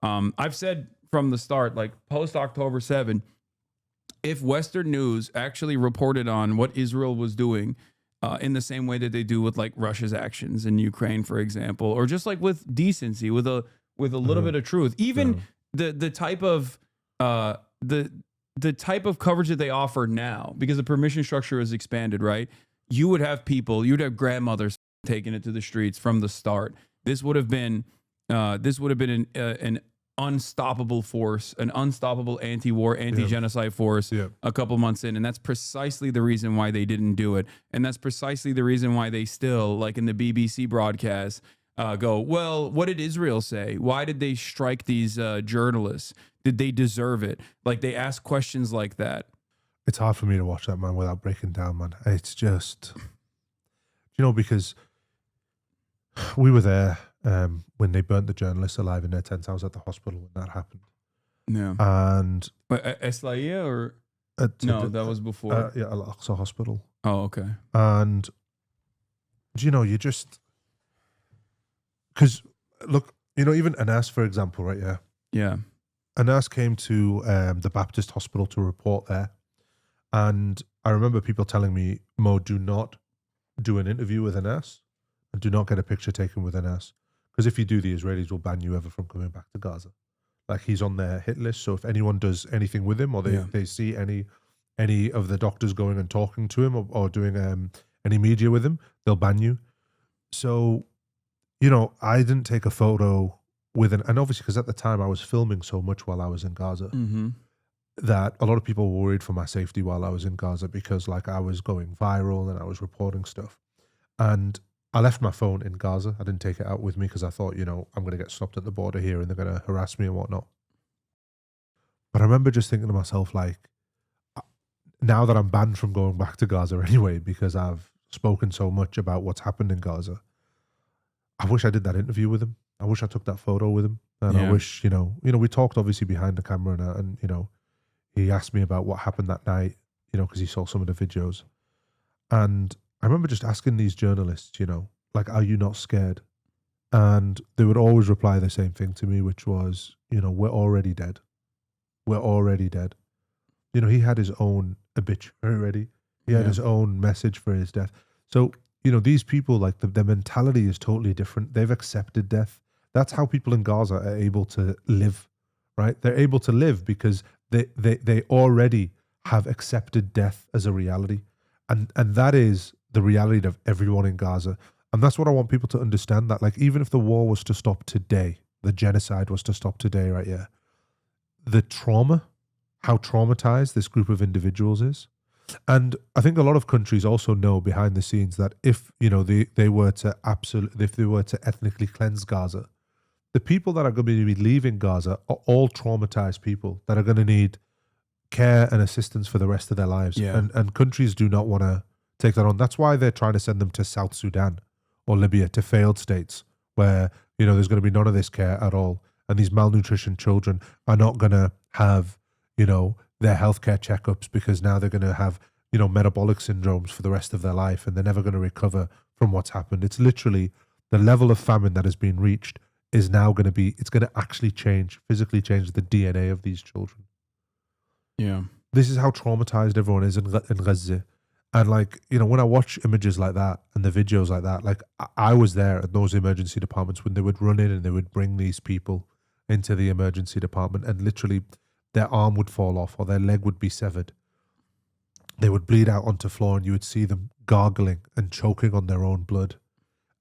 I've said from the start, like post October 7, if Western news actually reported on what Israel was doing in the same way that they do with like Russia's actions in Ukraine, for example, or just like with decency, with a little bit of truth, even the type of the type of coverage that they offer now, because the permission structure is expanded, right? You'd have grandmothers taking it to the streets from the start. This would have been an unstoppable force, an unstoppable anti-war, anti-genocide force a couple months in. And that's precisely the reason why they didn't do it. And that's precisely the reason why they still, like in the BBC broadcast, go, well, what did Israel say? Why did they strike these journalists? Did they deserve it? Like they ask questions like that. It's hard for me to watch that, man, without breaking down, man. It's just, because we were there when they burnt the journalists alive in their tents. I was at the hospital when that happened. Yeah. And Eslaia or no, that was before. Al-Aqsa Hospital. Oh, okay. And you just, because look, even Anas, for example, right? Yeah. Anas came to the Baptist hospital to report there. And I remember people telling me, Mo, do not do an interview with Anas and do not get a picture taken with Anas. Because if you do, the Israelis will ban you ever from coming back to Gaza. Like he's on their hit list. So if anyone does anything with him or they see any of the doctors going and talking to him or doing any media with him, they'll ban you. So, I didn't take a photo with and obviously because at the time I was filming so much while I was in Gaza. That a lot of people were worried for my safety while I was in Gaza because like I was going viral and I was reporting stuff. And I left my phone in Gaza. I didn't take it out with me because I thought, I'm going to get stopped at the border here and they're going to harass me and whatnot. But I remember just thinking to myself, like, now that I'm banned from going back to Gaza anyway, because I've spoken so much about what's happened in Gaza, I wish I did that interview with him. I wish I took that photo with him. And I wish, we talked obviously behind the camera and he asked me about what happened that night, because he saw some of the videos. And I remember just asking these journalists, like, are you not scared? And they would always reply the same thing to me, which was, we're already dead. We're already dead. He had his own obituary ready. He had his own message for his death. So, these people, like, their mentality is totally different. They've accepted death. That's how people in Gaza are able to live, right? They're able to live because they already have accepted death as a reality. And that is the reality of everyone in Gaza. And that's what I want people to understand, that like even if the war was to stop today, the genocide was to stop today, right? Yeah. The trauma, how traumatized this group of individuals is. And I think a lot of countries also know behind the scenes that if, they were to ethnically cleanse Gaza, the people that are going to be leaving Gaza are all traumatized people that are going to need care and assistance for the rest of their lives. Yeah. And countries do not want to take that on. That's why they're trying to send them to South Sudan or Libya, to failed states where, there's going to be none of this care at all. And these malnutrition children are not going to have, their healthcare checkups because now they're going to have, metabolic syndromes for the rest of their life and they're never going to recover from what's happened. It's literally the level of famine that has been reached is now going to be, it's going to actually physically change the DNA of these children. Yeah. This is how traumatized everyone is in Gaza. And like, when I watch images like that and the videos like that, like I was there at those emergency departments when they would run in and they would bring these people into the emergency department and literally their arm would fall off or their leg would be severed. They would bleed out onto the floor and you would see them gargling and choking on their own blood.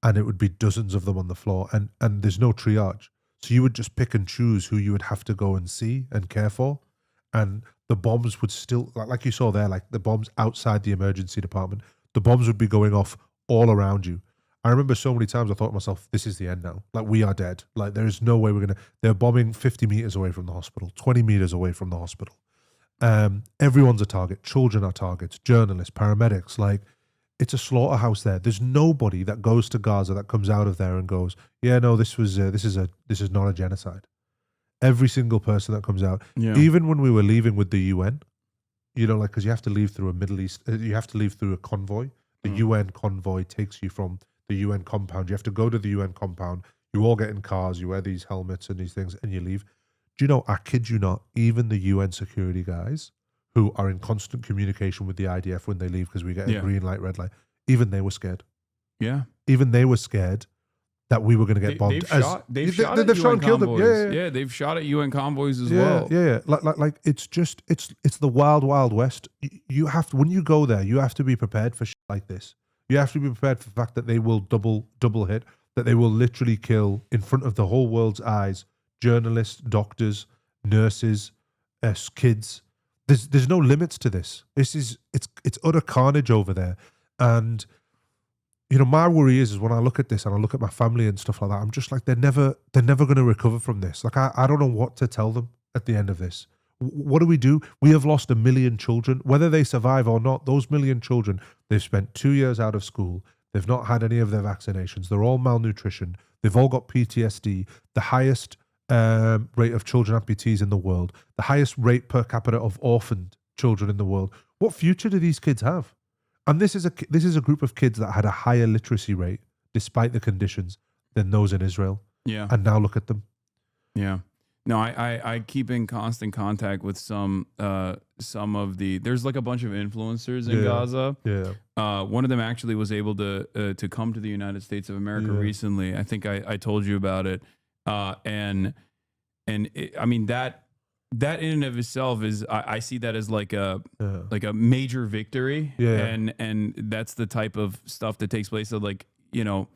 And it would be dozens of them on the floor and there's no triage. So you would just pick and choose who you would have to go and see and care for. And the bombs would still, like you saw there, like the bombs outside the emergency department, the bombs would be going off all around you. I remember so many times I thought to myself, this is the end now. Like, we are dead. Like, there is no way we're going to... They're bombing 50 meters away from the hospital, 20 meters away from the hospital. Everyone's a target. Children are targets. Journalists, paramedics. Like, it's a slaughterhouse there. There's nobody that goes to Gaza that comes out of there and goes, yeah, no, this is not a genocide. Every single person that comes out, even when we were leaving with the UN, you know, like, because you have to leave through a Middle East, you have to leave through a convoy. The UN convoy takes you from the UN compound. You have to go to the UN compound. You all get in cars. You wear these helmets and these things, and you leave. Do you know, I kid you not, even the UN security guys who are in constant communication with the IDF when they leave, because we get a green light, red light, even they were scared. Yeah. Even they were scared that we were going to get bombed. They've shot at UN convoys. Yeah, they've shot at UN convoys as well. Yeah. Like it's the wild, wild west. You have to, when you go there, you have to be prepared for shit like this. You have to be prepared for the fact that they will double hit, that they will literally kill in front of the whole world's eyes, journalists, doctors, nurses, kids. There's no limits to this. It's utter carnage over there. And you know, my worry is when I look at this and I look at my family and stuff like that, I'm just like, they're never going to recover from this. Like, I don't know what to tell them at the end of this. What do? We have lost 1 million children. Whether they survive or not, those 1 million children, they've spent 2 years out of school. They've not had any of their vaccinations. They're all malnutrition. They've all got PTSD, the highest rate of children amputees in the world, the highest rate per capita of orphaned children in the world. What future do these kids have? And this is a group of kids that had a higher literacy rate, despite the conditions, than those in Israel. Yeah. And now look at them. Yeah. No, I keep in constant contact with some of the... There's like a bunch of influencers in Gaza. Yeah. One of them actually was able to come to the United States of America recently. I think I told you about it. And I mean, that in and of itself is, I see that as like a major victory. And that's the type of stuff that takes place that, like, you know,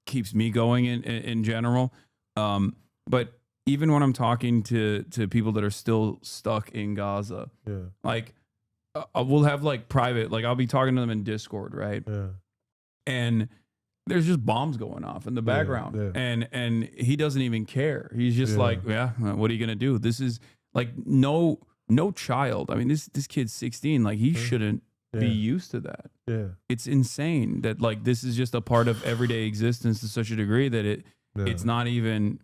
keeps me going in general. But even when I'm talking to people that are still stuck in Gaza, like we'll have like private, like I'll be talking to them in Discord, right? And there's just bombs going off in the background, and he doesn't even care. He's just like, what are you gonna do? This is like no child. I mean, this kid's 16. Like, he shouldn't be used to that. It's insane that, like, this is just a part of everyday existence to such a degree that it's not even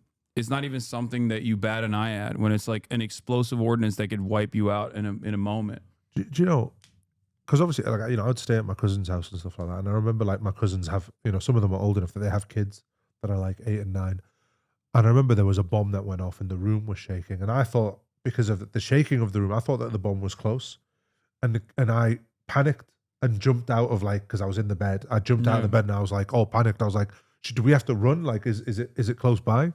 something that you bat an eye at, when it's like an explosive ordinance that could wipe you out in a moment. Do you know? Because obviously, like, you know, I'd stay at my cousin's house and stuff like that, and I remember, like, my cousins have, you know, some of them are old enough that they have kids that are like 8 and 9, and I remember there was a bomb that went off and the room was shaking, and I thought, because of the shaking of the room, I thought that the bomb was close, and I panicked and jumped out of, like, because I was in the bed, I jumped out of the bed and I was like, all panicked. I was like, do we have to run? Like, is it close by?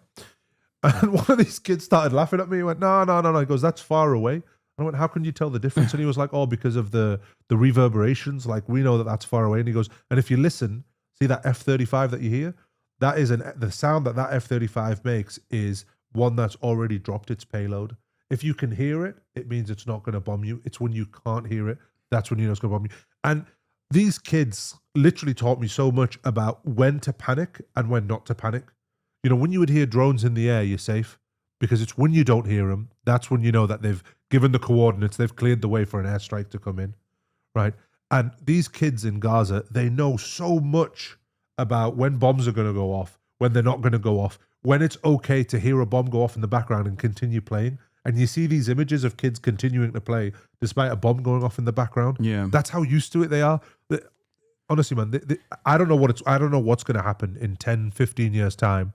And one of these kids started laughing at me. He went, no. He goes, that's far away. I went, how can you tell the difference? And he was like, oh, because of the reverberations. Like, we know that that's far away. And he goes, and if you listen, see that F-35 that you hear? That is the sound that F-35 makes is one that's already dropped its payload. If you can hear it, it means it's not going to bomb you. It's when you can't hear it, that's when you know it's going to bomb you. And these kids literally taught me so much about when to panic and when not to panic. You know, when you would hear drones in the air, you're safe, because it's when you don't hear them, that's when you know that they've given the coordinates, they've cleared the way for an airstrike to come in, right? And these kids in Gaza, they know so much about when bombs are going to go off, when they're not going to go off, when it's okay to hear a bomb go off in the background and continue playing. And you see these images of kids continuing to play despite a bomb going off in the background. Yeah, that's how used to it they are. Honestly, man, I don't know what's going to happen in 10, 15 years' time.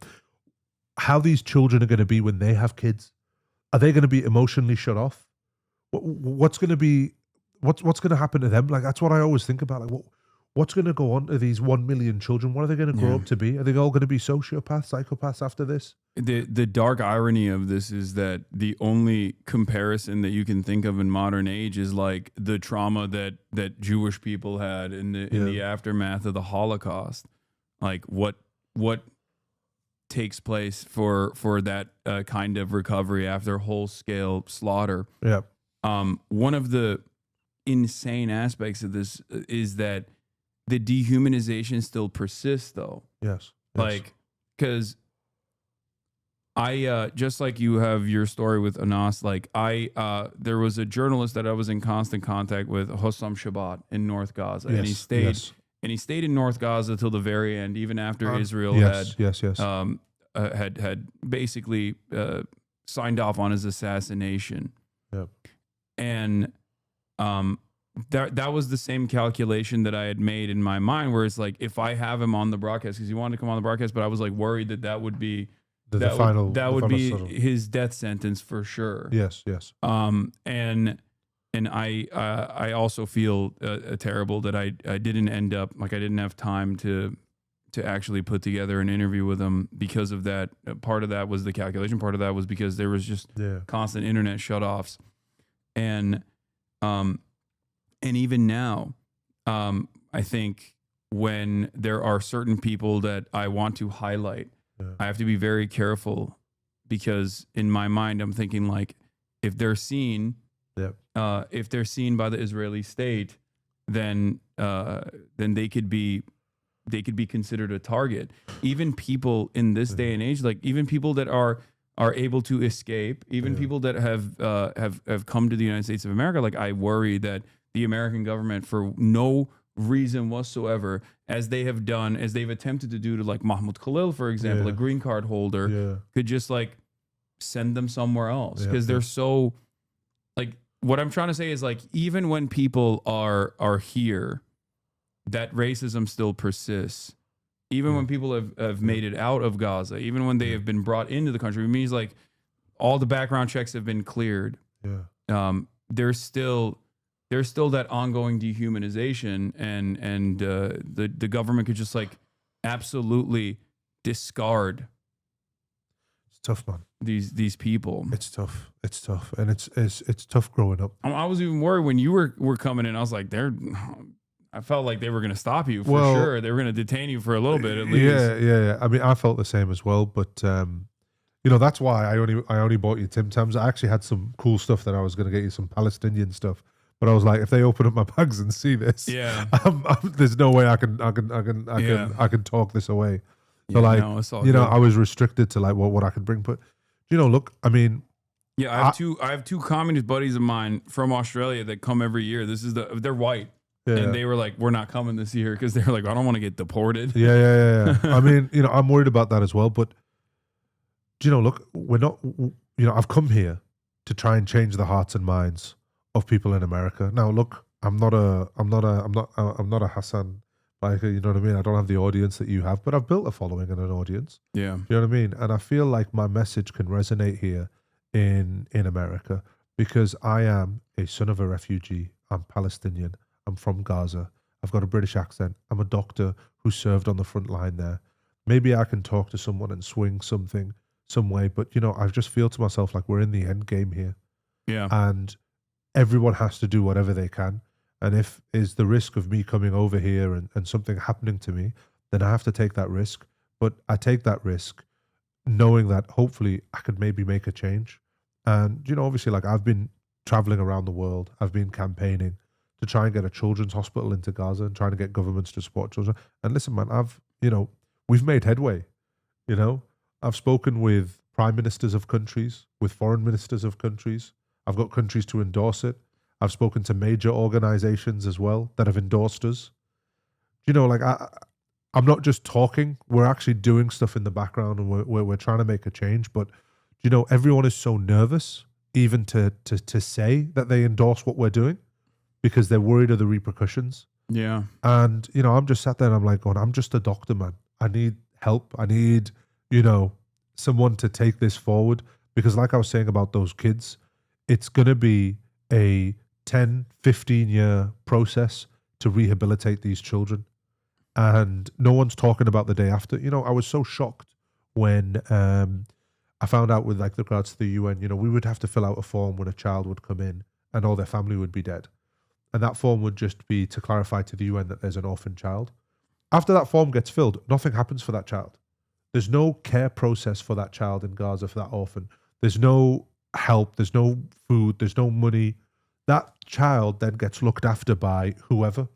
How these children are going to be when they have kids? Are they going to be emotionally shut off? What's going to happen to them? Like, that's what I always think about. Like, what's going to go on to these 1 million children? What are they going to grow up to be? Are they all going to be sociopaths, psychopaths after this? The dark irony of this is that the only comparison that you can think of in modern age is like the trauma that Jewish people had in the aftermath of the Holocaust. Like what takes place for that kind of recovery after whole scale slaughter. Yeah. One of the insane aspects of this is that the dehumanization still persists, though. Yes. Like, because I just like you have your story with Anas. Like there was a journalist that I was in constant contact with, Hossam Shabat, in North Gaza, and he stayed. And he stayed in North Gaza till the very end, even after Israel had basically signed off on his assassination. Yep. And that was the same calculation that I had made in my mind, where it's like, if I have him on the broadcast, because he wanted to come on the broadcast, but I was like worried that would be that would be his death sentence for sure. Yes. And I also feel terrible that I didn't end up, like, I didn't have time to actually put together an interview with him because of that. Part of that was the calculation. Part of that was because there was just constant internet shutoffs. And even now, I think when there are certain people that I want to highlight, I have to be very careful, because in my mind, I'm thinking, like, if they're seen by the Israeli state, then they could be considered a target. Even people in this day and age, like even people that are able to escape, even people that have come to the United States of America, like, I worry that the American government, for no reason whatsoever, as they've attempted to do to, like, Mahmoud Khalil, for example, a green card holder, could just, like, send them somewhere else, because they're so, like, what I'm trying to say is, like, even when people are here, that racism still persists. Even when people have made it out of Gaza, even when they have been brought into the country, it means, like, all the background checks have been cleared. There's still that ongoing dehumanization, and the government could just, like, absolutely discard. It's tough, man. These people. It's tough, and it's tough growing up. I was even worried when you were coming in. I was like, I felt like they were going to stop you for sure. They were going to detain you for a little bit at least. Yeah. I mean, I felt the same as well, but that's why I only bought you Tim Tams. I actually had some cool stuff that I was going to get you, some Palestinian stuff, but I was like, if they open up my bags and see this, there's no way I can talk this away. So I was restricted to, like, what I could bring. But look, I mean, I have two communist buddies of mine from Australia that come every year. They're white. And they were like, we're not coming this year, because they're like, I don't want to get deported. Yeah. I mean, I'm worried about that as well. But, look, we're not, I've come here to try and change the hearts and minds of people in America. Now, look, I'm not a Hassan, like, you know what I mean? I don't have the audience that you have, but I've built a following and an audience. Yeah. You know what I mean? And I feel like my message can resonate here in America, because I am a son of a refugee. I'm Palestinian. I'm from Gaza. I've got a British accent. I'm a doctor who served on the front line there. Maybe I can talk to someone and swing something some way, but I just feel to myself like we're in the end game here. Yeah. And everyone has to do whatever they can. And if is the risk of me coming over here and something happening to me, then I have to take that risk. But I take that risk knowing that hopefully I could maybe make a change. And, obviously, like, I've been traveling around the world. I've been campaigning to try and get a children's hospital into Gaza and trying to get governments to support children. And listen, man, we've made headway. I've spoken with prime ministers of countries, with foreign ministers of countries. I've got countries to endorse it. I've spoken to major organizations as well that have endorsed us. I'm not just talking. We're actually doing stuff in the background, and we're trying to make a change. But, everyone is so nervous even to say that they endorse what we're doing, because they're worried of the repercussions. Yeah. And, I'm just sat there and I'm like, I'm just a doctor, man. I need help. I need, someone to take this forward. Because like I was saying about those kids, it's going to be a 10, 15-year process to rehabilitate these children. And no one's talking about the day after. I was so shocked when I found out with, like, regards to the UN, we would have to fill out a form when a child would come in and all their family would be dead. And that form would just be to clarify to the UN that there's an orphan child. After that form gets filled, nothing happens for that child. There's no care process for that child in Gaza, for that orphan. There's no help. There's no food. There's no money. That child then gets looked after by whoever.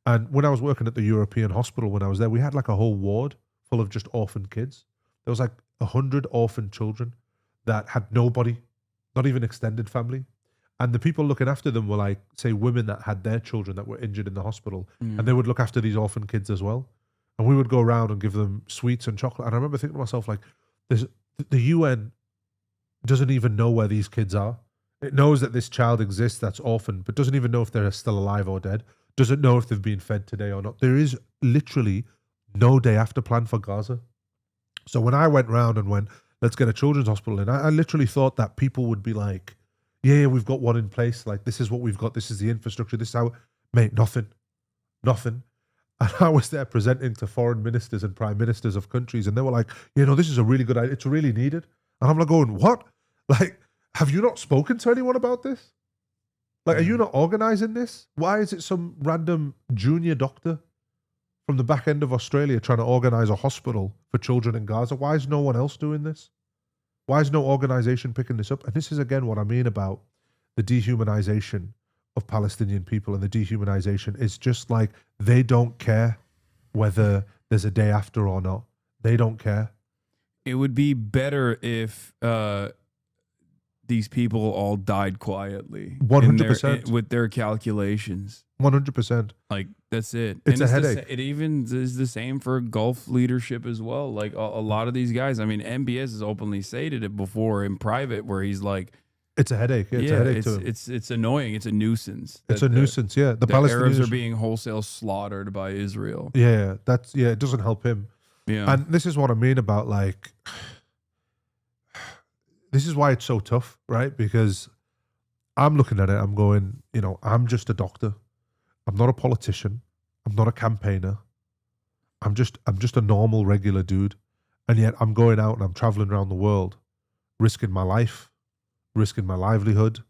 And when I was working at the European hospital, when I was there, we had like a whole ward full of just orphan kids. There was like 100 orphan children that had nobody, not even extended family. And the people looking after them were like, say, women that had their children that were injured in the hospital. And they would look after these orphan kids as well. And we would go around and give them sweets and chocolate. And I remember thinking to myself, like, the UN doesn't even know where these kids are. It knows that this child exists that's orphaned, but doesn't even know if they're still alive or dead. Doesn't know if they've been fed today or not. There is literally no day after plan for Gaza. So when I went round and went, let's get a children's hospital in, I literally thought that people would be like, yeah, we've got one in place. Like, this is what we've got. This is the infrastructure. This is how, mate, nothing. And I was there presenting to foreign ministers and prime ministers of countries, and they were like, this is a really good idea. It's really needed. And I'm like going, what? Like, have you not spoken to anyone about this? Like, are you not organizing this? Why is it some random junior doctor from the back end of Australia trying to organize a hospital for children in Gaza? Why is no one else doing this? Why is no organization picking this up? And this is, again, what I mean about the dehumanization of Palestinian people, and the dehumanization is just like, they don't care whether there's a day after or not. They don't care. It would be better if these people all died quietly. 100%. With their calculations. 100%. Like, that's it. It's and a headache. It even is the same for Gulf leadership as well. Like, a lot of these guys, I mean, MBS has openly stated it before in private, where he's like, it's a headache. It's a headache to him. It's annoying. It's a nuisance. It's a nuisance, yeah. The Arabs Palestinians are being wholesale slaughtered by Israel. Yeah, it doesn't help him. Yeah. And this is what I mean about, like, this is why it's so tough, right? Because I'm looking at it, I'm going, I'm just a doctor. I'm not a politician. I'm not a campaigner. I'm just a normal, regular dude. And yet I'm going out and I'm traveling around the world, risking my life, risking my livelihood,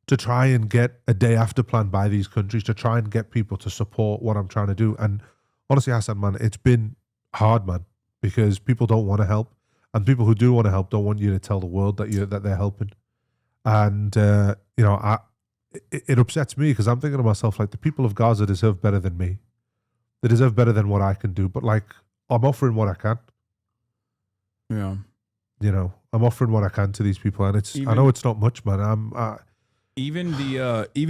to try and get a day after plan by these countries, to try and get people to support what I'm trying to do. And honestly, Hasan, man, it's been hard, man, because people don't want to help. And people who do want to help don't want you to tell the world that they're helping. And, it upsets me, because I'm thinking to myself, like, the people of Gaza deserve better than me. They deserve better than what I can do. But, like, I'm offering what I can. Yeah. I'm offering what I can to these people. And I know it's not much, man. Even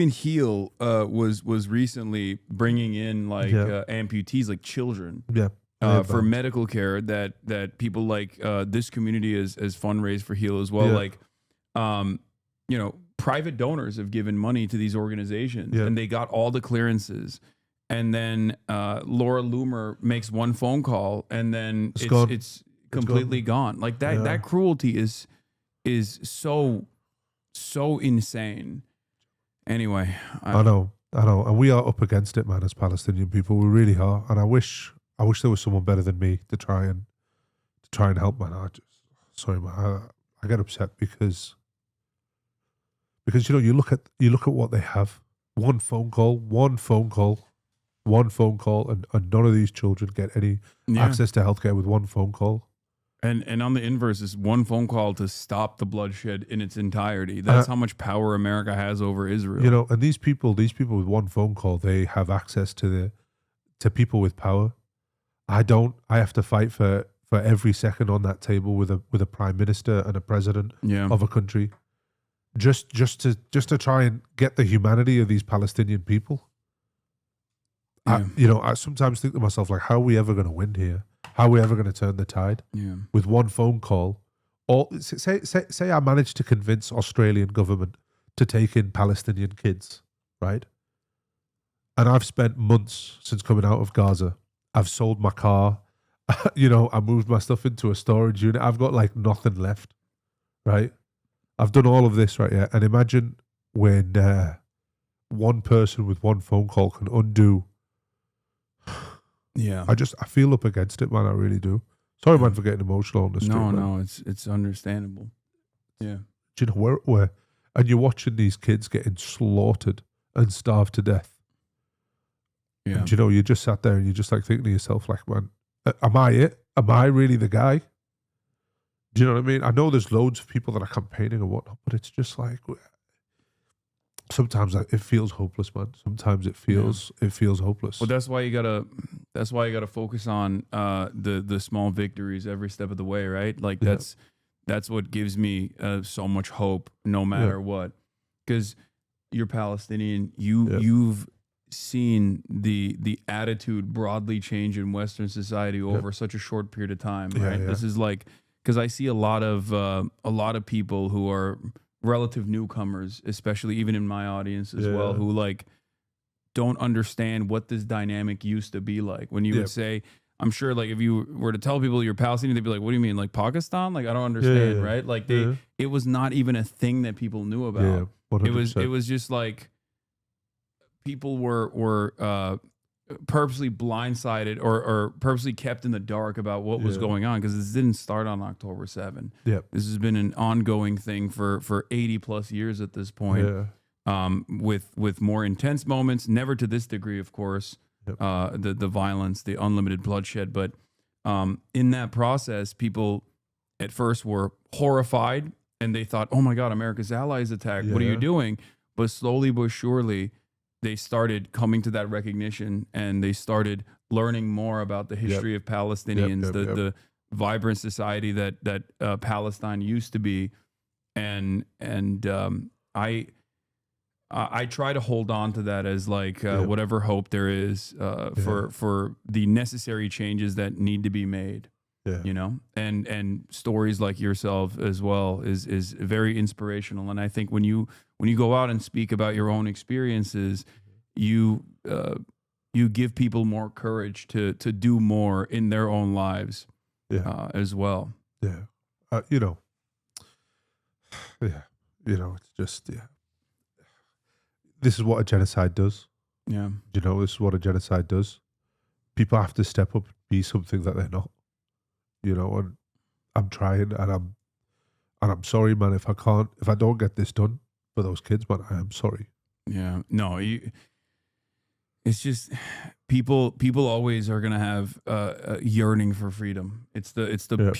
Heal was recently bringing in amputees, like children. Yeah. For medical care that people like this community has fundraised for Heal as well. Yeah. Like, private donors have given money to these organizations, and they got all the clearances. And then Laura Loomer makes one phone call, and then it's completely gone. Like that. That cruelty is so insane. Anyway, I know, and we are up against it, man. As Palestinian people, we really are. And I wish there was someone better than me to try and help, man. Sorry, man. I get upset because you look at what they have. One phone call, and none of these children get any access to healthcare with one phone call. And on the inverse, is one phone call to stop the bloodshed in its entirety. That's how much power America has over Israel. And these people with one phone call, they have access to people with power. I don't. I have to fight for every second on that table with a prime minister and a president of a country, just to try and get the humanity of these Palestinian people. I sometimes think to myself, like, how are we ever going to win here? How are we ever going to turn the tide? Yeah. With one phone call, or say I managed to convince Australian government to take in Palestinian kids, right? And I've spent months since coming out of Gaza. I've sold my car. I moved my stuff into a storage unit. I've got like nothing left, right? I've done all of this, right? Yeah. And imagine when one person with one phone call can undo. Yeah. I feel up against it, man. I really do. Sorry, man, for getting emotional on this. No, it's understandable. Yeah. Do you know where? And you're watching these kids getting slaughtered and starved to death. Yeah. And you just sat there and you just like thinking to yourself, like, man, am I it? Am I really the guy? Do you know what I mean? I know there's loads of people that are campaigning and whatnot, but it's just like, sometimes it feels hopeless, man. Sometimes it feels hopeless. Well, that's why you gotta focus on the small victories every step of the way, right? Like that's what gives me so much hope, no matter what. Because you're Palestinian, you've seen the attitude broadly change in Western society over such a short period of time, right? This is like, because I see a lot of people who are relative newcomers, especially even in my audience as well, who like don't understand what this dynamic used to be like. When you would say, I'm sure like if you were to tell people you're Palestinian, they'd be like, what do you mean? Like Pakistan? Like, I don't understand, right? Like it was not even a thing that people knew about. It was just like people were purposely blindsided or purposely kept in the dark about what was going on, because this didn't start on October 7. This has been an ongoing thing for 80 plus years at this point, with more intense moments, never to this degree, of course, the violence, the unlimited bloodshed. But in that process, people at first were horrified and they thought, oh my God, America's allies attacked. What are you doing? But slowly but surely, they started coming to that recognition, and they started learning more about the history of Palestinians, the vibrant society that Palestine used to be, and I try to hold on to that as like whatever hope there is for the necessary changes that need to be made. You know, and stories like yourself as well is very inspirational. And I think when you go out and speak about your own experiences, you give people more courage to do more in their own lives as well. You know, it's just this is what a genocide does. You know, this is what a genocide does. People have to step up and be something that they're not. You know, and I'm trying, and I'm sorry, man, if I don't get this done for those kids, man, I am sorry. No, it's just people always are gonna have a yearning for freedom. It's the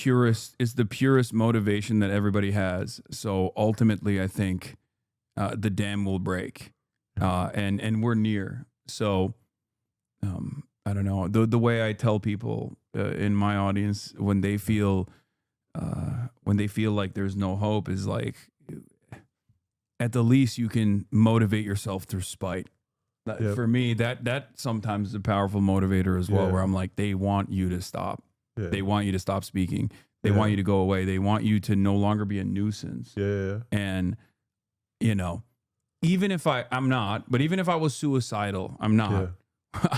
purest motivation that everybody has. So ultimately, I think the dam will break, and we're near. So I don't know, the way I tell people in my audience when they feel like there's no hope is like, at the least you can motivate yourself through spite. For me, that sometimes is a powerful motivator as well, where I'm like, they want you to stop. They want you to stop speaking. They want you to go away. They want you to no longer be a nuisance. And, you know, even if I'm not, but even if I was suicidal, I'm not.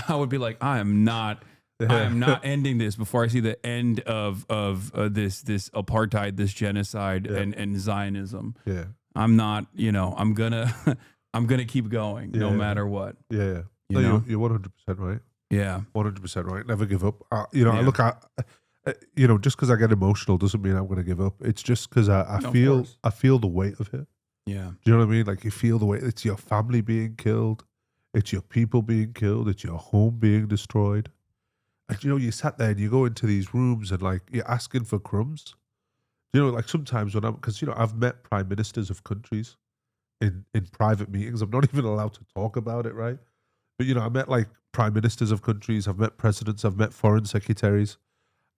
I would be like, I am not ending this before I see the end of this apartheid, this genocide, and Zionism. I'm not, you know, I'm gonna keep going no matter what. You're 100% right. 100% right. Never give up. You know, look, you know, just because I get emotional doesn't mean I'm going to give up. It's just because I feel the weight of it. Do you know what I mean? Like, you feel the weight. It's your family being killed. It's your people being killed. It's your home being destroyed. And, you know, you sat there and you go into these rooms and, like, you're asking for crumbs. You know, like, sometimes because, you know, I've met prime ministers of countries in private meetings. I'm not even allowed to talk about it, right? But, you know, I met, like, prime ministers of countries. I've met presidents. I've met foreign secretaries.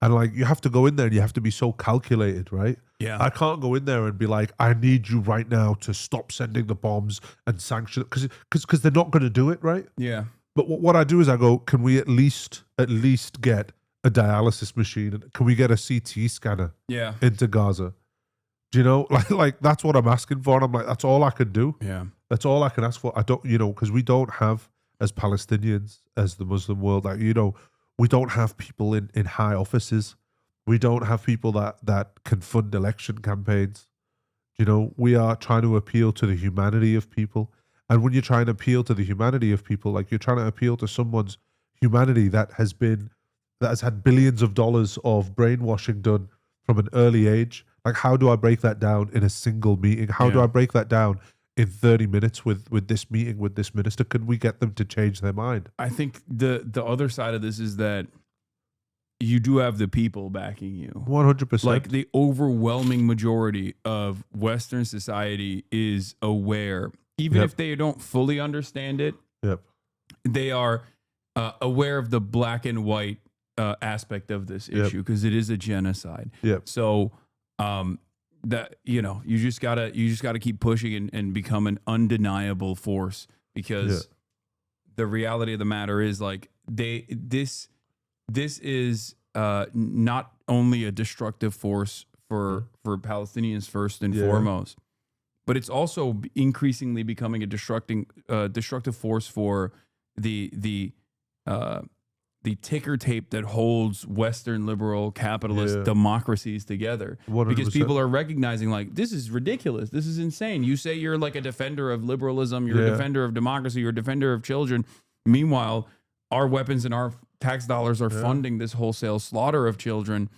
And, like, you have to go in there and you have to be so calculated, right? I can't go in there and be like, I need you right now to stop sending the bombs and sanction, because they're not going to do it, right? But what I do is I go, can we at least get a dialysis machine? Can we get a CT scanner into Gaza? Do you know, like that's what I'm asking for. And I'm like, that's all I can do. That's all I can ask for. I don't, you know, because we don't have, as Palestinians, as the Muslim world, like, you know, we don't have people in high offices. We don't have people that can fund election campaigns. You know, we are trying to appeal to the humanity of people. And when you're trying to appeal to the humanity of people, like, you're trying to appeal to someone's humanity that has had billions of dollars of brainwashing done from an early age. Like, how do I break that down in a single meeting? How do I break that down in 30 minutes with this meeting with this minister? Can we get them to change their mind? I think the other side of this is that you do have the people backing you. 100%. Like, the overwhelming majority of Western society is aware even if they don't fully understand it, they are aware of the black and white aspect of this issue, because it is a genocide. So that, you know, you just gotta keep pushing and become an undeniable force, because the reality of the matter is, like, this is not only a destructive force for Palestinians first and foremost, but it's also increasingly becoming a destructive force for the ticker tape that holds Western liberal capitalist democracies together. 100%. Because people are recognizing, like, this is ridiculous. This is insane. You say you're like a defender of liberalism, you're a defender of democracy, you're a defender of children. Meanwhile, our weapons and our tax dollars are funding this wholesale slaughter of children.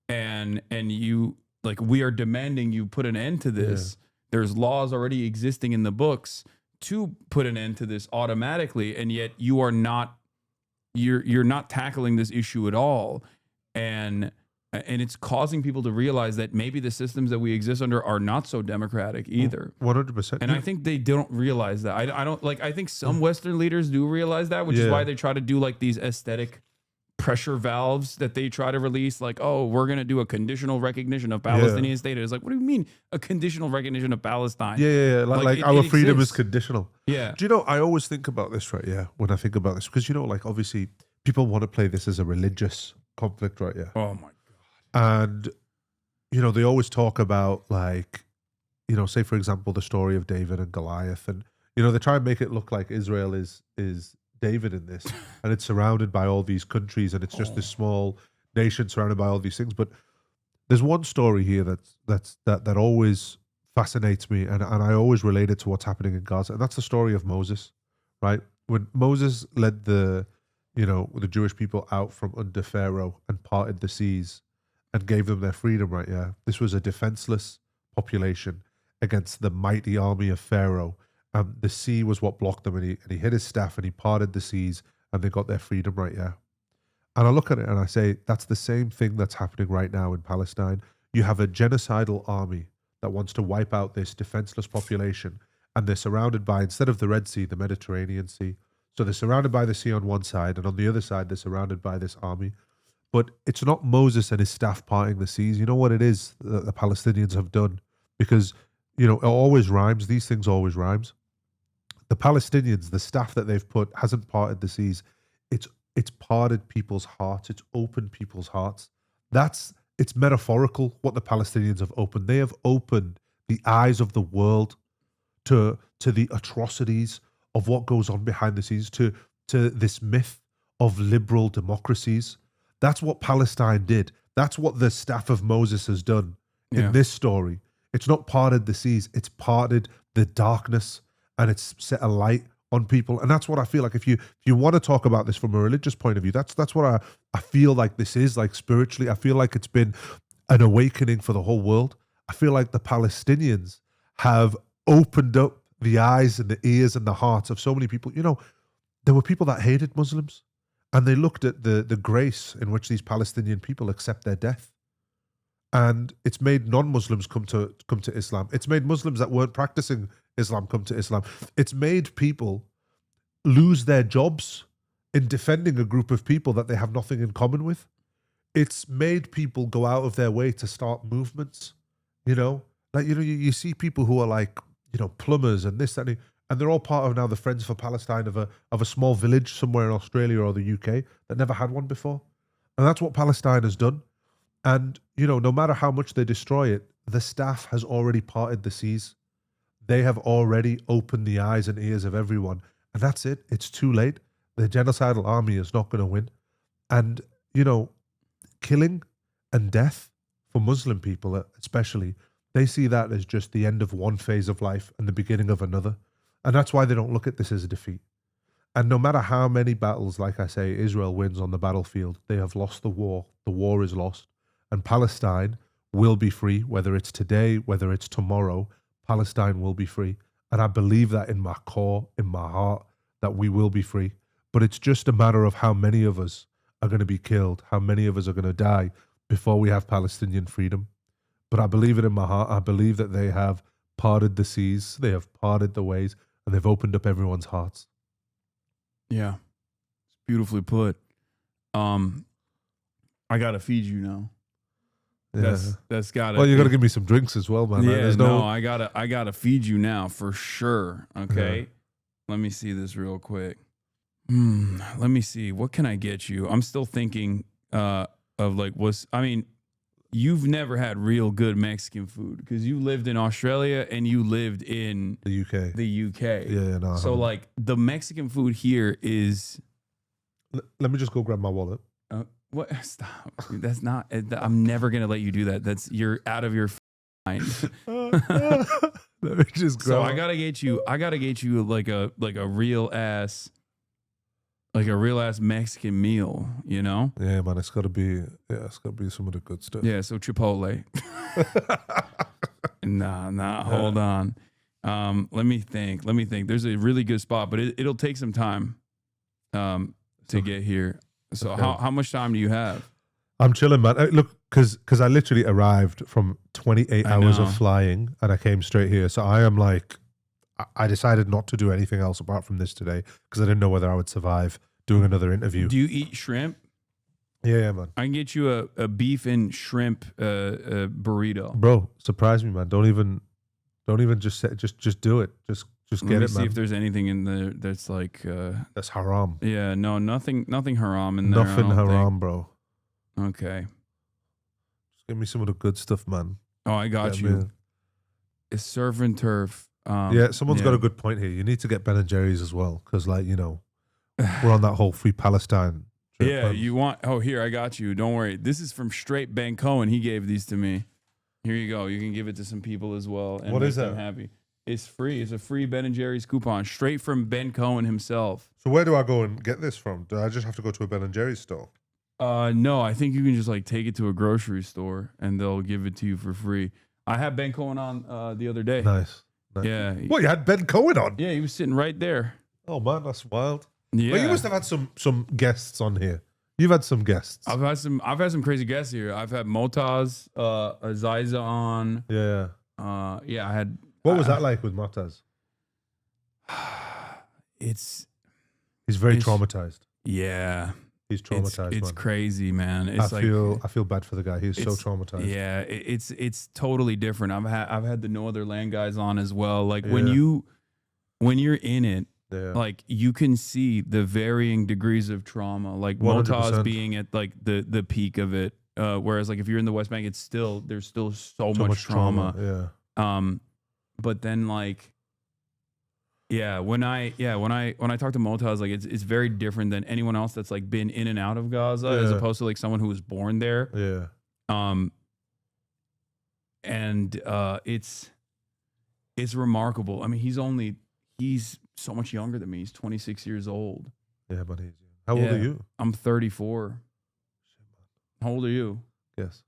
And you, like, we are demanding you put an end to this. There's laws already existing in the books to put an end to this automatically, and yet you are not. You're not tackling this issue at all, and it's causing people to realize that maybe the systems that we exist under are not so democratic either. 100%. And I think they don't realize that. I don't like. I think some Western leaders do realize that, which is why they try to do like these aesthetic pressure valves that they try to release, like, oh, we're going to do a conditional recognition of Palestinian state. It's like, what do you mean a conditional recognition of Palestine? Like our freedom is conditional. Do you know, I always think about this, right? When I think about this, because, you know, like, obviously people want to play this as a religious conflict, right? Oh my God. And, you know, they always talk about, like, you know, say, for example, the story of David and Goliath, and, you know, they try and make it look like Israel is David in this, and it's surrounded by all these countries, and it's just this small nation surrounded by all these things. But there's one story here that always fascinates me, and I always relate it to what's happening in Gaza, and that's the story of Moses, right? When Moses led the Jewish people out from under Pharaoh and parted the seas and gave them their freedom, right? This was a defenseless population against the mighty army of Pharaoh. The sea was what blocked them, and he hit his staff and he parted the seas, and they got their freedom, right? And I look at it and I say, that's the same thing that's happening right now in Palestine. You have a genocidal army that wants to wipe out this defenseless population, and they're surrounded by, instead of the Red Sea, the Mediterranean Sea. So they're surrounded by the sea on one side, and on the other side, they're surrounded by this army. But it's not Moses and his staff parting the seas. You know what it is that the Palestinians have done? Because, you know, it always rhymes. These things always rhymes. The Palestinians, the staff that they've put, hasn't parted the seas. It's parted people's hearts. It's opened people's hearts. It's metaphorical what the Palestinians have opened. They have opened the eyes of the world to the atrocities of what goes on behind the scenes, to this myth of liberal democracies. That's what Palestine did. That's what the staff of Moses has done in this story. It's not parted the seas. It's parted the darkness, and it's set a light on people. And that's what I feel like, if you want to talk about this from a religious point of view, that's what I feel like this is, like, spiritually. I feel like it's been an awakening for the whole world. I feel like the Palestinians have opened up the eyes and the ears and the hearts of so many people. You know, there were people that hated Muslims, and they looked at the grace in which these Palestinian people accept their death. And it's made non-Muslims come to Islam. It's made Muslims that weren't practicing Islam come to Islam. It's made people lose their jobs in defending a group of people that they have nothing in common with. It's made people go out of their way to start movements. You know, like, you know, you see people who are like, you know, plumbers and this, that, and they're all part of now the Friends for Palestine of a small village somewhere in Australia or the UK that never had one before. And that's what Palestine has done. And, you know, no matter how much they destroy it, the staff has already parted the seas. They have already opened the eyes and ears of everyone. And that's it. It's too late. The genocidal army is not going to win. And, you know, killing and death for Muslim people especially, they see that as just the end of one phase of life and the beginning of another. And that's why they don't look at this as a defeat. And no matter how many battles, like I say, Israel wins on the battlefield, they have lost the war. The war is lost. And Palestine will be free, whether it's today, whether it's tomorrow. Palestine will be free. And I believe that in my core, in my heart, that we will be free. But it's just a matter of how many of us are going to be killed, how many of us are going to die before we have Palestinian freedom. But I believe it in my heart. I believe that they have parted the seas, they have parted the ways, and they've opened up everyone's hearts. Yeah. It's beautifully put. I gotta feed you now. Yeah. That's gotta. Well, you got to give me some drinks as well, man. Yeah, There's no, I gotta feed you now for sure. Okay, Yeah. Let me see this real quick. Let me see. What can I get you? I'm still thinking of like you've never had real good Mexican food because you lived in Australia and you lived in the UK. the UK. Yeah, no. I So haven't. like the Mexican food here is Let me just go grab my wallet. what? Stop. That's not. I'm never gonna let you do that. You're out of your mind. Let me just grab. So I gotta get you like a real ass Mexican meal, you know? Yeah, man. It's got to be some of the good stuff. Yeah. So Chipotle. Nah. Hold on. Let me think. There's a really good spot, but it'll take some time to get here. So Okay. how much time do you have? I'm chilling, man. Look, because I literally arrived from 28 I hours know. of flying and I came straight here. So I am like, I decided not to do anything else apart from this today because I didn't know whether I would survive doing another interview. Do you eat shrimp? Yeah, man. I can get you a beef and shrimp burrito. Bro, surprise me, man. Don't even just say, just do it. Just Let get me it, see man. if there's anything in there that's like That's haram. yeah, no, nothing haram in there. I Nothing don't haram, bro. think. Okay. Just give me some of the good stuff, man. Oh, I got Get you. me- It's surf and turf. yeah, someone's got a good point here. You need to get Ben and Jerry's as well because, like, we're on that whole free Palestine trip. Yeah, you want? Oh, here I got you. Don't worry. This is from straight Ben Cohen. He gave these to me. Here you go. You can give it to some people as well. And What make is them that? happy. It's free. It's a free Ben and Jerry's coupon, straight from Ben Cohen himself. So where do I go and get this from? Do I just have to go to a Ben and Jerry's store? No, I think you can just like take it to a grocery store and they'll give it to you for free. I had Ben Cohen on the other day. Nice. Yeah. What, you had Ben Cohen on? Yeah, he was sitting right there. Oh man, that's wild. Yeah. But you must have had some guests on here. You've had some guests. I've had some crazy guests here. I've had Motaz, Aziza on. Yeah. Yeah, I had. What was that like with Motaz? It's He's very It's- traumatized. yeah. He's traumatized. It's man. crazy, man. It's I feel bad for the guy. He's so it's- traumatized. Yeah, it's totally different. I've had the No Other Land guys on as well. Like when Yeah. you're in it, Yeah. like you can see the varying degrees of trauma. Like Motaz 100%. being at like the peak of it, whereas like if you're in the West Bank, there's still so much trauma. Yeah. But then like, when I talk to Motaz, like it's very different than anyone else that's like been in and out of Gaza, as Yeah. opposed to like someone who was born there. Yeah. And it's remarkable. I mean, he's so much younger than me. He's 26 years old. Yeah, but he's. How old Yeah. are you? I'm 34. How old are you? Yes.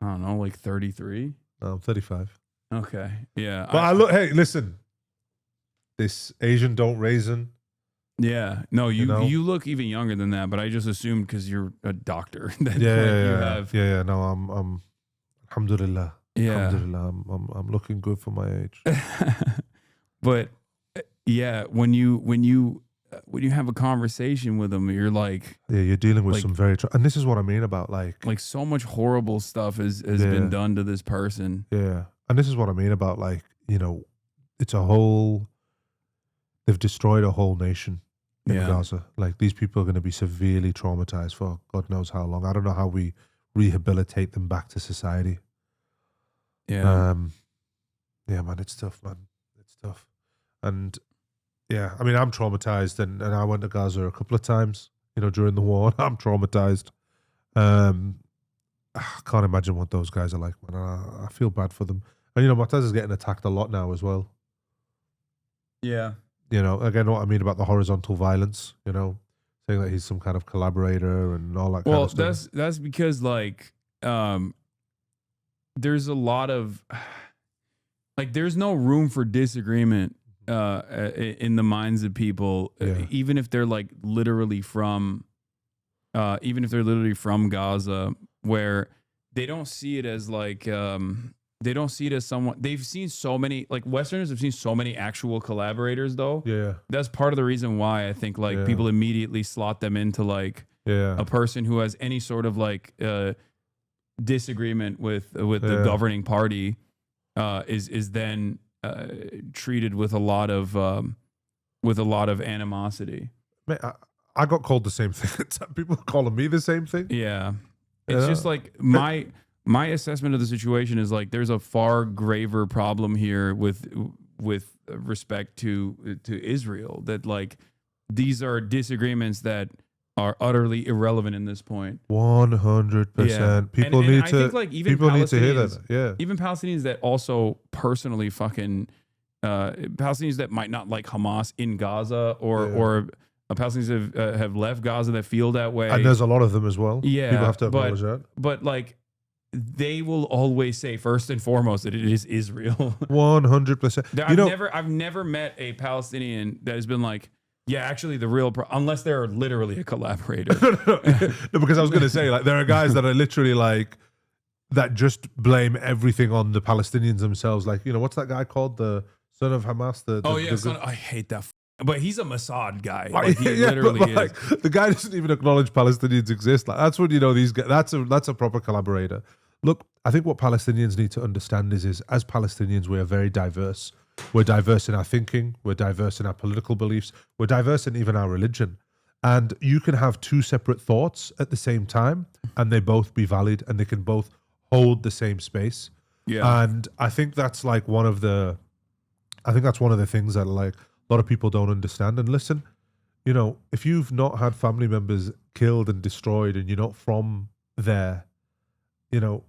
I don't know, like 33. No, I'm 35. Okay. Yeah. But I look. Hey, listen. This Asian don't raisin. Yeah. No, you know? you look even younger than that, but I just assumed because you're a doctor that Yeah, like, yeah, you yeah. have. Yeah. No, I'm. Alhamdulillah. Yeah. Alhamdulillah. I'm looking good for my age. But yeah, when you have a conversation with them, you're like Yeah, you're dealing with Like- some very. And this is what I mean about like. so much horrible stuff has Yeah. been done to this person. Yeah, and this is what I mean about like it's a whole. They've destroyed a whole nation in Yeah. Gaza. Like these people are going to be severely traumatized for God knows how long. I don't know how we rehabilitate them back to society. Yeah. Yeah, man, it's tough, man. It's tough. And yeah, I mean, I'm traumatized and I went to Gaza a couple of times, during the war. I'm traumatized. I can't imagine what those guys are like, man. I feel bad for them. And, Motaz is getting attacked a lot now as well. Yeah. Again, what I mean about the horizontal violence, saying that he's some kind of collaborator and all that kind Well, of stuff. that's because like there's a lot of like there's no room for disagreement in the minds of people, Yeah. even if they're like literally from Gaza, where they don't see it as like they don't see it as someone. They've seen so many, like Westerners have seen so many actual collaborators though. Yeah. That's part of the reason why I think like people immediately slot them into like a person who has any sort of like disagreement with the governing party is then treated with a lot of animosity. Man, I got called the same thing. People calling me the same thing. Yeah. It's just like my assessment of the situation is like there's a far graver problem here with respect to Israel, that like these are disagreements that are utterly irrelevant in this point. 100%. People and need I to think like even people need to hear that. Yeah. Even Palestinians that also personally fucking Palestinians that might not like Hamas in Gaza or Palestinians have left Gaza that feel that way. And there's a lot of them as well. Yeah. People have to acknowledge that. But like they will always say first and foremost that it is Israel. 100%. I've never met a Palestinian that has been like, yeah, actually the real unless they're literally a collaborator. No, because I was going to say like there are guys that are literally like that just blame everything on the Palestinians themselves. Like, you know, what's that guy called? The son of Hamas? I hate that. But he's a Mossad guy. Like, he literally is. Like, the guy doesn't even acknowledge Palestinians exist. Like, that's when you know these guys. That's a proper collaborator. Look, I think what Palestinians need to understand is as Palestinians, we are very diverse. We're diverse in our thinking. We're diverse in our political beliefs. We're diverse in even our religion. And you can have two separate thoughts at the same time, and they both be valid, and they can both hold the same space. Yeah. And I think that's like one of the things that like a lot of people don't understand. And listen, you know, if you've not had family members killed and destroyed and you're not from there, you know,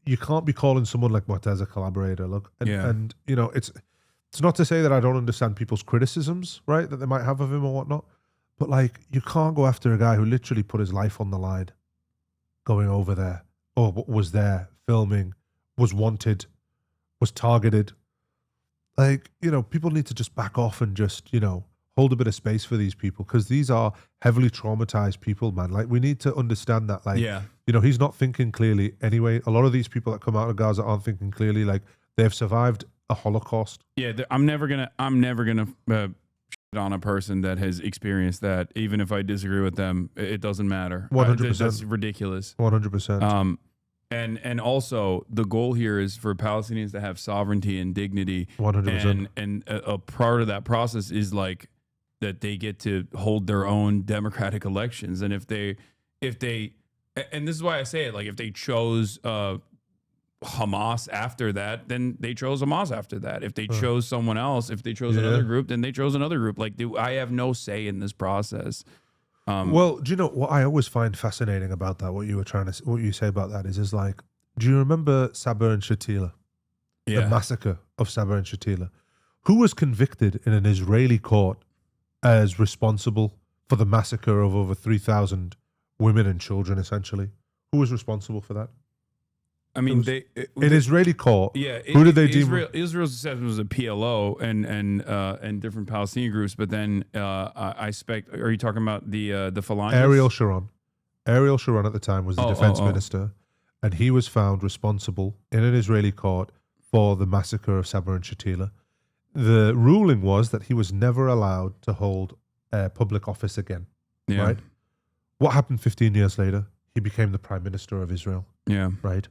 you can't be calling someone like Mu'taz a collaborator. Look, and you know, it's not to say that I don't understand people's criticisms, right, that they might have of him or whatnot, but like you can't go after a guy who literally put his life on the line going over there, or was there filming, was wanted, was targeted. Like, you know, people need to just back off and just, you know, hold a bit of space for these people, because these are heavily traumatized people, man. Like, we need to understand that, like, you know, he's not thinking clearly anyway. A lot of these people that come out of Gaza aren't thinking clearly. Like, they've survived a Holocaust. Yeah, I'm never gonna shit on a person that has experienced that, even if I disagree with them. It doesn't matter. 100%. That's ridiculous. 100%. And also the goal here is for Palestinians to have sovereignty and dignity. 100%. And a part of that process is like that they get to hold their own democratic elections. And if they, and this is why I say it, like if they chose Hamas after that, then they chose Hamas after that. If they chose someone else, if they chose another group, then they chose another group. Like, I have no say in this process. Well, do you know what I always find fascinating about that? What you say about that is like, do you remember Sabra and Shatila? The massacre of Sabra and Shatila. Who was convicted in an Israeli court as responsible for the massacre of over 3,000 women and children, essentially? Who was responsible for that? I mean, in Israeli court. Yeah, who did they deem? Israel said it was a PLO and different Palestinian groups, but then I expect. Are you talking about the Phalanges? Ariel Sharon at the time was the defense minister, and he was found responsible in an Israeli court for the massacre of Sabra and Shatila. The ruling was that he was never allowed to hold public office again. Yeah. Right. What happened 15 years later? He became the prime minister of Israel. Yeah. Right.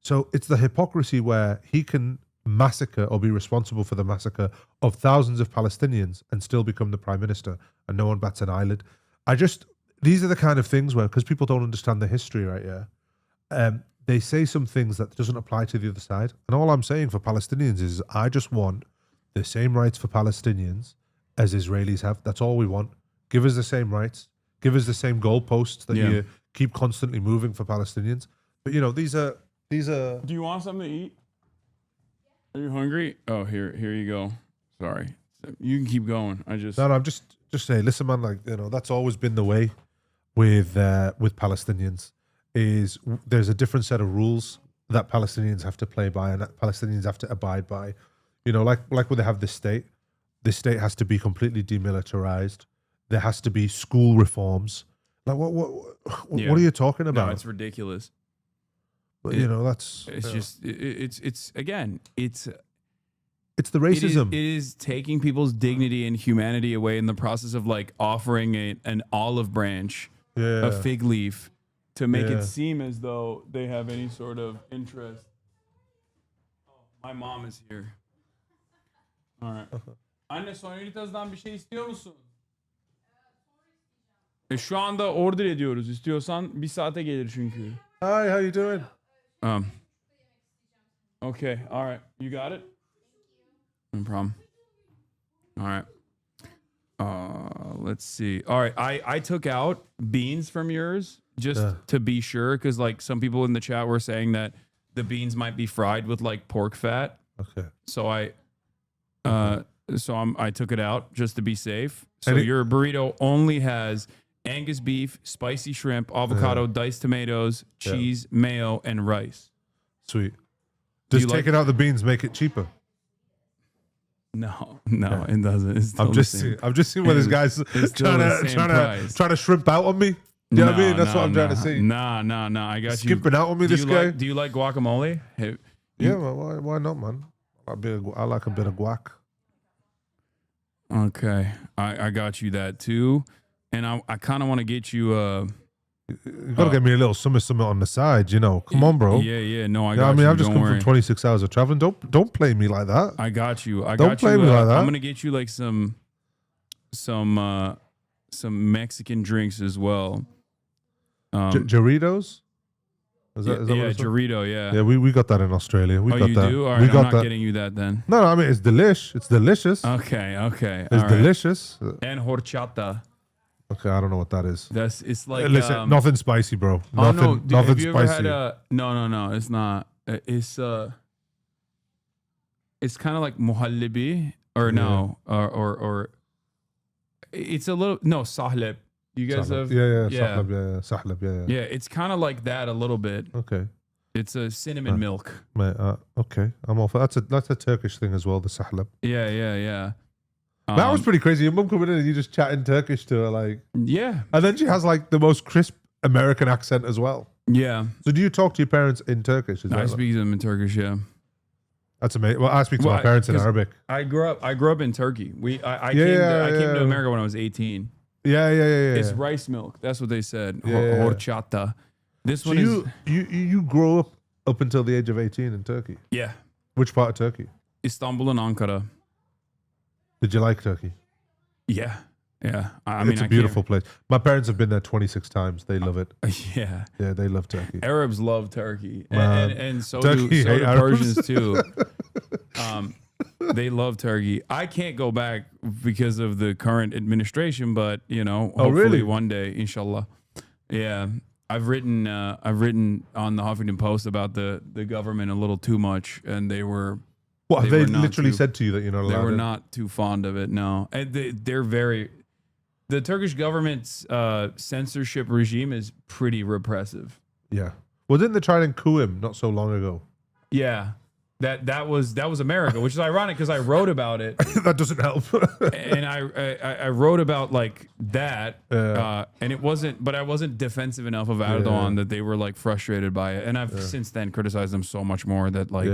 So it's the hypocrisy where he can massacre or be responsible for the massacre of thousands of Palestinians and still become the prime minister, and no one bats an eyelid. These are the kind of things where, because people don't understand the history, right? Yeah. They say some things that doesn't apply to the other side. And all I'm saying for Palestinians is I just want the same rights for Palestinians as Israelis have. That's all we want. Give us the same rights. Give us the same goalposts that you keep constantly moving for Palestinians. But, you know, these are... Do you want something to eat? Are you hungry? Oh, here you go. Sorry. You can keep going. No, I'm just saying, listen, man, like, you know, that's always been the way with Palestinians, is there's a different set of rules that Palestinians have to play by and that Palestinians have to abide by. You know, like when they have this state has to be completely demilitarized. There has to be school reforms. Like, what are you talking about? No, it's ridiculous. But you know, that's it's just it's again it's the racism. It is taking people's dignity and humanity away in the process of like offering an olive branch, a fig leaf, to make it seem as though they have any sort of interest. Oh, my mom is here. All right. Anne Soneritas'dan bir şey istiyor musun? Şu anda order ediyoruz. İstiyorsan bir saate gelir çünkü. Hi, how you doing? Okay, all right. You got it? No problem. All right. Let's see. All right, I took out beans from yours just to be sure, because like some people in the chat were saying that the beans might be fried with like pork fat. Okay. So I took it out just to be safe. So your burrito only has Angus beef, spicy shrimp, avocado, diced tomatoes, cheese, mayo, and rice. Sweet. Does taking out the beans make it cheaper? No, it doesn't. It's still I'm just seeing where this guy's trying to shrimp out on me. You know what I mean? That's what I'm trying to see. Nah. I got you. Skipping out on me, this guy. Do you like guacamole? Yeah, well, why not, man? I like a bit of guac. Okay, I got you that too, and I kind of want to get you you gotta get me a little something on the side, you know. Come on, bro. Yeah. No, I got you. I mean, I've just come from 26 hours of traveling. Don't play me like that. I got you. Don't play me like that. I'm gonna get you like some Mexican drinks as well. Doritos? Is that Dorito, Yeah, we got that in Australia. We got you that. do? All right, I'm not getting you that then. No, I mean, it's delish. It's delicious. Okay. It's delicious. And horchata. Okay, I don't know what that is. It's like listen, nothing spicy, bro. Nothing have you spicy. Ever had no, it's not. It's kind of like muhallibi or it's a little sahleb. You guys have sahleb, yeah. It's kind of like that a little bit. Okay. It's a cinnamon milk. Okay, I'm off. That's a Turkish thing as well. The sahleb. Yeah. That was pretty crazy. Your mum coming in and you just chatting Turkish to her, like, yeah. And then she has like the most crisp American accent as well. Yeah. So do you talk to your parents in Turkish? I speak to them in Turkish. Yeah. That's amazing. Well, I speak to my parents in Arabic. I grew up in Turkey. I came to America when I was 18. Yeah. It's rice milk. That's what they said. Horchata. This one is you grow up until the age of 18 in Turkey. Yeah. Which part of Turkey? Istanbul and Ankara. Did you like Turkey? Yeah. I mean, it's a beautiful place. My parents have been there 26 times. They love it. Yeah, they love Turkey. Arabs love Turkey, and so do Arabs. Persians too. They love Turkey. I can't go back because of the current administration, but hopefully really? One day, inshallah. Yeah, I've written on the Huffington Post about the government a little too much, and they were. What have they literally said to you that you're not allowed? They were not too fond of it. No, and they're very. The Turkish government's censorship regime is pretty repressive. Yeah. Well, didn't they try and coup him not so long ago? Yeah, that was America, which is ironic because I wrote about it. That doesn't help. And I wrote about like that, and it wasn't. But I wasn't defensive enough of Erdogan that they were like frustrated by it, and I've since then criticized them so much more that like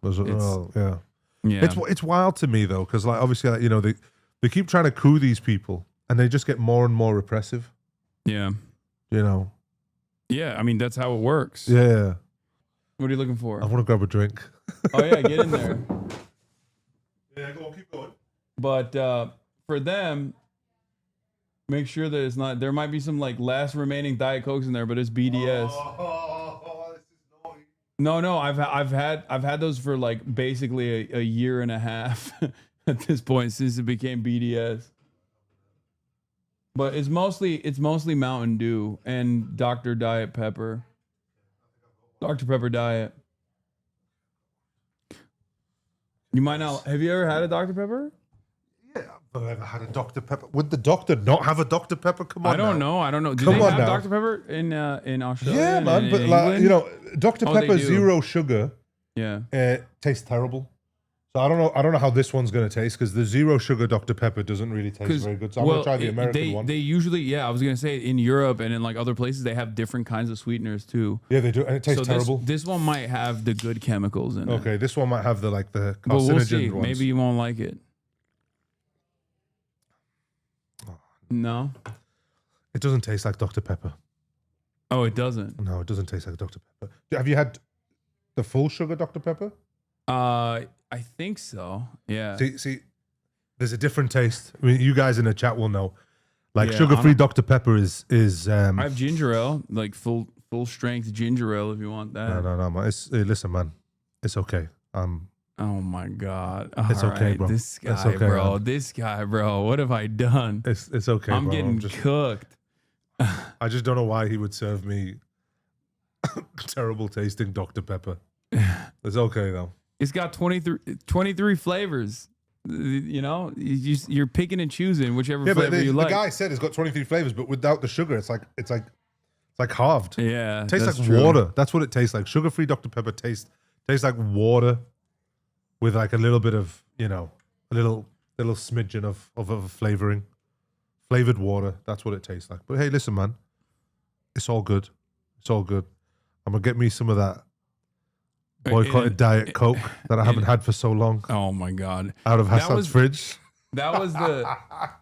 It's wild to me though, because like obviously like, they keep trying to coup these people, and they just get more and more repressive. Yeah. Yeah, I mean that's how it works. Yeah. What are you looking for? I want to grab a drink. Oh yeah, get in there. Yeah, go on, keep going. But for them, make sure that it's not. There might be some like last remaining Diet Cokes in there, but it's BDS. This is naughty. No, I've had those for like basically a year and a half at this point since it became BDS. But it's mostly Mountain Dew and Dr. Diet Pepper. Dr. Pepper Diet. You might not. Have you ever had a Dr. Pepper? Yeah, I've never had a Dr. Pepper. Would the doctor not have a Dr. Pepper? Come on, I don't know. Do Come they on have now. Dr. Pepper in Australia? Yeah, man. In But like, England? Dr. Pepper they do. zero sugar. Yeah. Tastes terrible. So I don't know how this one's gonna taste because the zero sugar Dr Pepper doesn't really taste very good. So I'm gonna try the American one. They usually, I was gonna say in Europe and in like other places they have different kinds of sweeteners too. Yeah, they do, and it tastes terrible. This one might have the good chemicals in it. Okay, this one might have the carcinogen But we'll see. ones. Maybe you won't like it. No, it doesn't taste like Dr Pepper. Oh, it doesn't. No, it doesn't taste like Dr Pepper. Have you had the full sugar Dr Pepper? I think so. Yeah. See, there's a different taste. I mean, you guys in the chat will know. Like Yeah, sugar-free Dr Pepper is. I have ginger ale, like full strength ginger ale, if you want that. No, man. Listen, man, it's okay. Oh my God! It's All okay, right. bro. This guy, It's okay, bro. man. This guy, bro. What have I done? It's okay. I'm bro. getting cooked. I just don't know why he would serve me terrible tasting Dr Pepper. It's okay though. It's got 23 flavors. You know, you're picking and choosing whichever flavor you like. The guy said it's got 23 flavors, but without the sugar, it's like halved. Yeah, it tastes like true. water. That's what it tastes like. Sugar-free Dr Pepper tastes like water with like a little bit of, a little smidgen of flavoring. Flavored water. That's what it tastes like. But hey, listen, man, it's all good. It's all good. I'm gonna get me some of that boycotted Diet Coke that I haven't had for so long. Oh my God! Out of Hassan's fridge. That was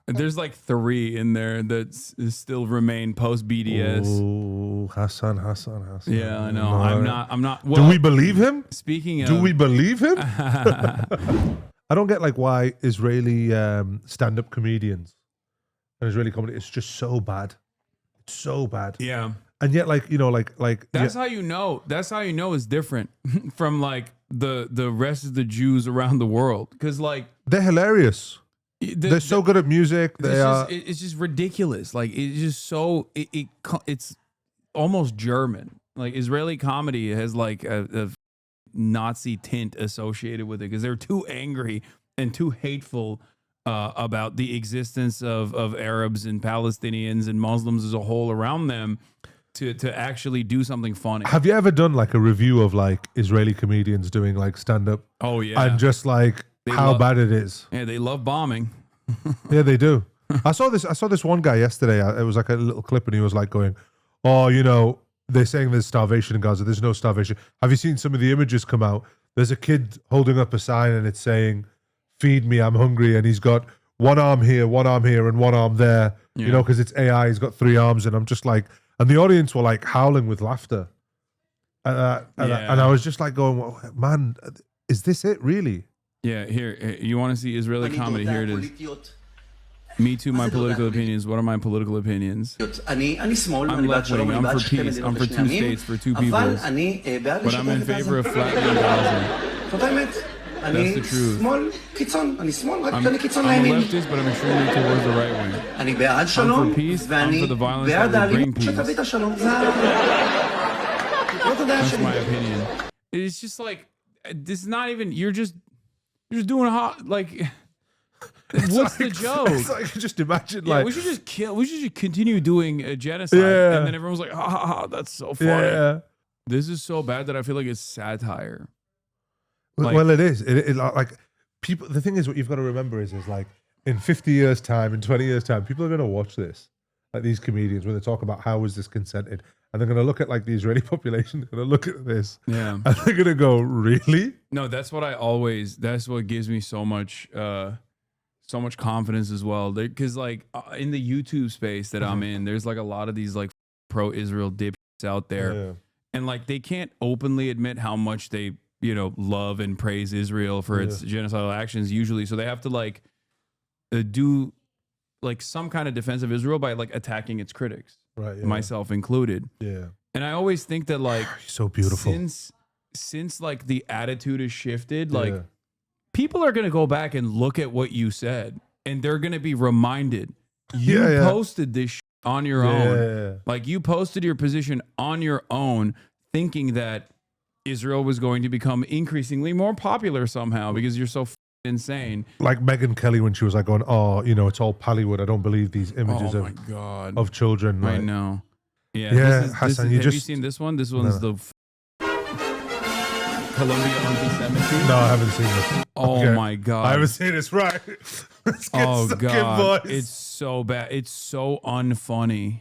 there's like 3 in there that still remain post BDS. Oh, Hassan. Yeah, I know. I'm not. Well, do we believe him? Speaking of, do we believe him? I don't get like why Israeli stand-up comedians and Israeli comedy is just so bad. It's so bad. Yeah. And yet, like that's how you know. That's how you know it's different from like the rest of the Jews around the world, because like they're hilarious. They're so good at music. It's just ridiculous. Like it's just so it's almost German. Like Israeli comedy has like a Nazi tint associated with it because they're too angry and too hateful about the existence of Arabs and Palestinians and Muslims as a whole around them to actually do something funny. Have you ever done like a review of like Israeli comedians doing like stand up? Oh yeah, and just like how bad it is. Yeah, they love bombing. Yeah, they do. I saw this one guy yesterday. It was like a little clip, and he was like going, "Oh, they're saying there's starvation in Gaza. There's no starvation. Have you seen some of the images come out? There's a kid holding up a sign, and it's saying, 'Feed me, I'm hungry,' and he's got one arm here, and one arm there. Yeah. Because it's AI. He's got 3 arms, and I'm just like, and the audience were like howling with laughter, and I was just like going, well, man, is this it really? Yeah, here, you want to see Israeli comedy? Here it is. Me too, my political opinions. What are my political opinions? I'm left-wing. I'm for peace. I'm for 2 states, for 2 peoples. But I'm in favor of flattening Gaza. That's the truth. I'm a leftist, but I'm extremely towards the right wing. I'm for peace. I'm for the violence that will bring peace. That's my opinion. It's just like, this is not even, you're just doing hot, like, what's the joke? It's like, just imagine, yeah, like, we should just continue doing a genocide. Yeah. And then everyone's like, that's so funny. yeah. This is so bad that I feel like it's satire. Well, it is. It like people. The thing is, what you've got to remember is like in 50 years' time, in 20 years' time, people are going to watch this, like these comedians, when they talk about how was this consented, and they're going to look at like the Israeli population. They're going to look at this, Yeah. and they're going to go, "Really?" No, that's what that's what gives me so much confidence as well. Because like in the YouTube space that I'm in, there's like a lot of these like pro-Israel dipshits out there, Yeah. and like they can't openly admit how much they love and praise Israel for its genocidal actions usually. So they have to like do like some kind of defense of Israel by like attacking its critics, Right. Yeah. myself included. Yeah. And I always think that like So beautiful. since like the attitude has shifted, like Yeah. people are going to go back and look at what you said and they're going to be reminded you posted this shit on your own. Yeah. Like you posted your position on your own thinking that Israel was going to become increasingly more popular somehow because you're so insane. Like Megyn Kelly when she was like going, "Oh, it's all Pallywood. I don't believe these images Oh my God. of children." I Like, know. Yeah. Yeah, This Hassan, have you you just- seen this one? This one's the Colombia anti-Semitism? No, I haven't seen this. Oh my God. I haven't seen this. Right. Let's get Oh stuck in, God. boys. It's so bad. It's so unfunny.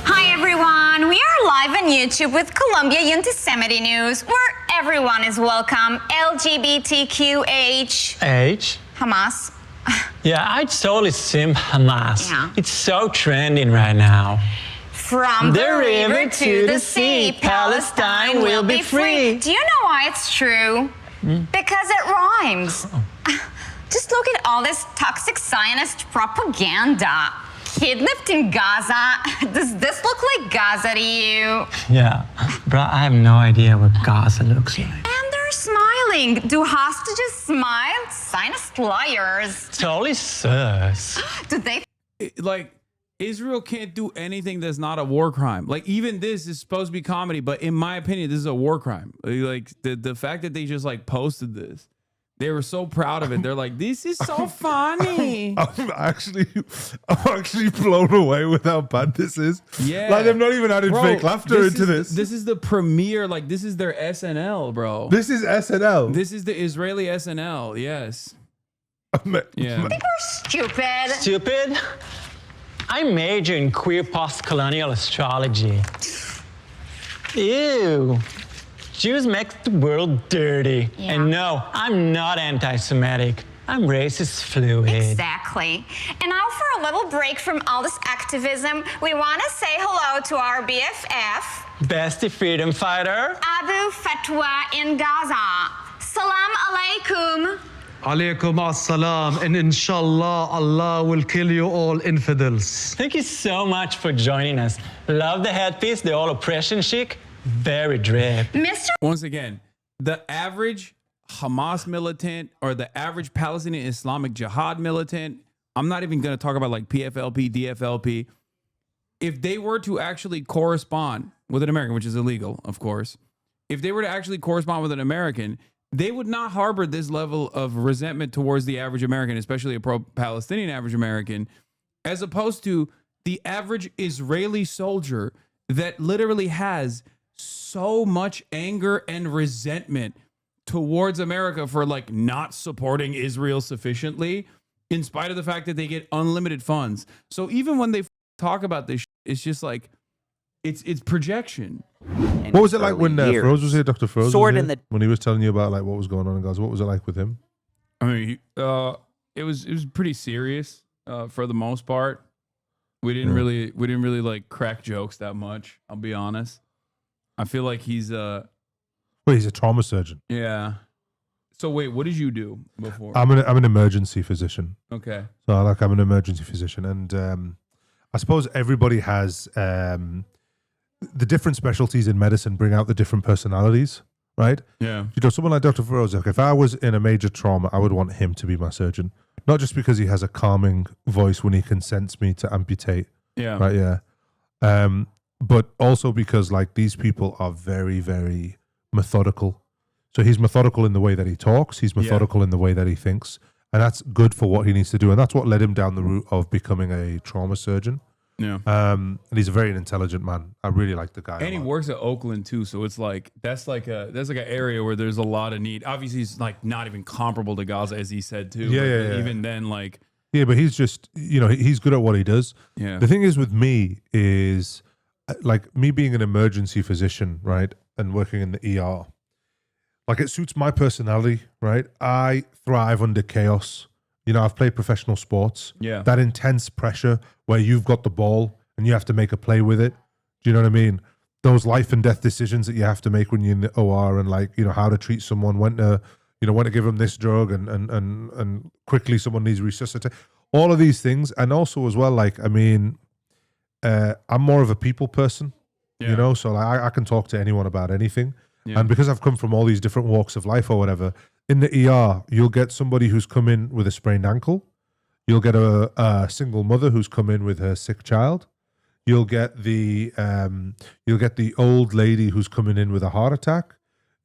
Hi everyone, we are live on YouTube with Colombia Anti-Semitic News, where everyone is welcome. LGBTQH. H? Hamas. Yeah, I totally sim Hamas. Yeah. It's so trending right now. From the river to the sea, Palestine will be free. Do you know why it's true? Because it rhymes. Just look at all this toxic Zionist propaganda. Kidnapped in Gaza. Does this look like Gaza to you? Yeah, bro, I have no idea what Gaza looks like. And they're smiling. Do hostages smile? Zionist liars. Totally sus. Do they Like, Israel can't do anything that's not a war crime. Like, even this is supposed to be comedy, but in my opinion, this is a war crime. Like, the fact that they just like posted this, they were so proud of it. They're like, this is so funny. I'm actually blown away with how bad this is. Yeah. Like, they've not even added Bro, fake laughter into this. This is the premiere. Like, this is their SNL, bro. This is SNL. This is the Israeli SNL. Yes. Yeah. think we're stupid? Stupid? I major in queer post-colonial astrology. Ew. Jews make the world dirty. Yeah. And no, I'm not anti-Semitic. I'm racist fluid. Exactly. And now for a little break from all this activism, we want to say hello to our BFF, Bestie freedom fighter. Abu Fatwa in Gaza. Salam alaikum. Alaikum as-salam, and inshallah, Allah will kill you all infidels. Thank you so much for joining us. Love the headpiece, the all oppression chic. Very drip. Mr. Once again, the average Hamas militant or the average Palestinian Islamic Jihad militant, I'm not even going to talk about like PFLP, DFLP. If they were to actually correspond with an American, which is illegal, of course, if they were to actually correspond with an American, they would not harbor this level of resentment towards the average American, especially a pro-Palestinian average American, as opposed to the average Israeli soldier that literally has so much anger and resentment towards America for like not supporting Israel sufficiently, in spite of the fact that they get unlimited funds. So even when they talk about this, it's just like, it's projection. What was it like when Froze was here, Dr. Froze? Sword was in here? the- When he was telling you about like what was going on in Gaza, what was it like with him? I mean, it was pretty serious for the most part. We didn't really like crack jokes that much. I'll be honest. I feel like he's Well, he's a trauma surgeon. yeah. So wait, what did you do before? I'm an emergency physician. Okay. So I'm an emergency physician, and I suppose everybody has the different specialties in medicine bring out the different personalities, right? Yeah. You know, someone like Dr. Feroz, if I was in a major trauma, I would want him to be my surgeon, not just because he has a calming voice when he consents me to amputate, Yeah. right? Yeah, but also because like these people are very, very methodical. So he's methodical in the way that he talks. He's methodical in the way that he thinks. And that's good for what he needs to do. And that's what led him down the route of becoming a trauma surgeon. Yeah. And he's a very intelligent man. I really like the guy. And he works at Oakland too, so it's like that's like an area where there's a lot of need. Obviously, he's like not even comparable to Gaza, as he said too. Yeah, but yeah. Even then, like Yeah, but he's just, you know, he's good at what he does. Yeah. The thing is with me is like me being an emergency physician, right? And working in the ER, like it suits my personality, right? I thrive under chaos. You know, I've played professional sports. Yeah. That intense pressure where you've got the ball and you have to make a play with it. Do you know what I mean? Those life and death decisions that you have to make when you're in the OR and like, you know, how to treat someone, when to give them this drug and quickly someone needs resuscitate. All of these things. And also as well, like, I mean, I'm more of a people person, you know, so like I can talk to anyone about anything. Yeah. And because I've come from all these different walks of life or whatever, in the ER, you'll get somebody who's come in with a sprained ankle. You'll get a single mother who's come in with her sick child. You'll get the old lady who's coming in with a heart attack.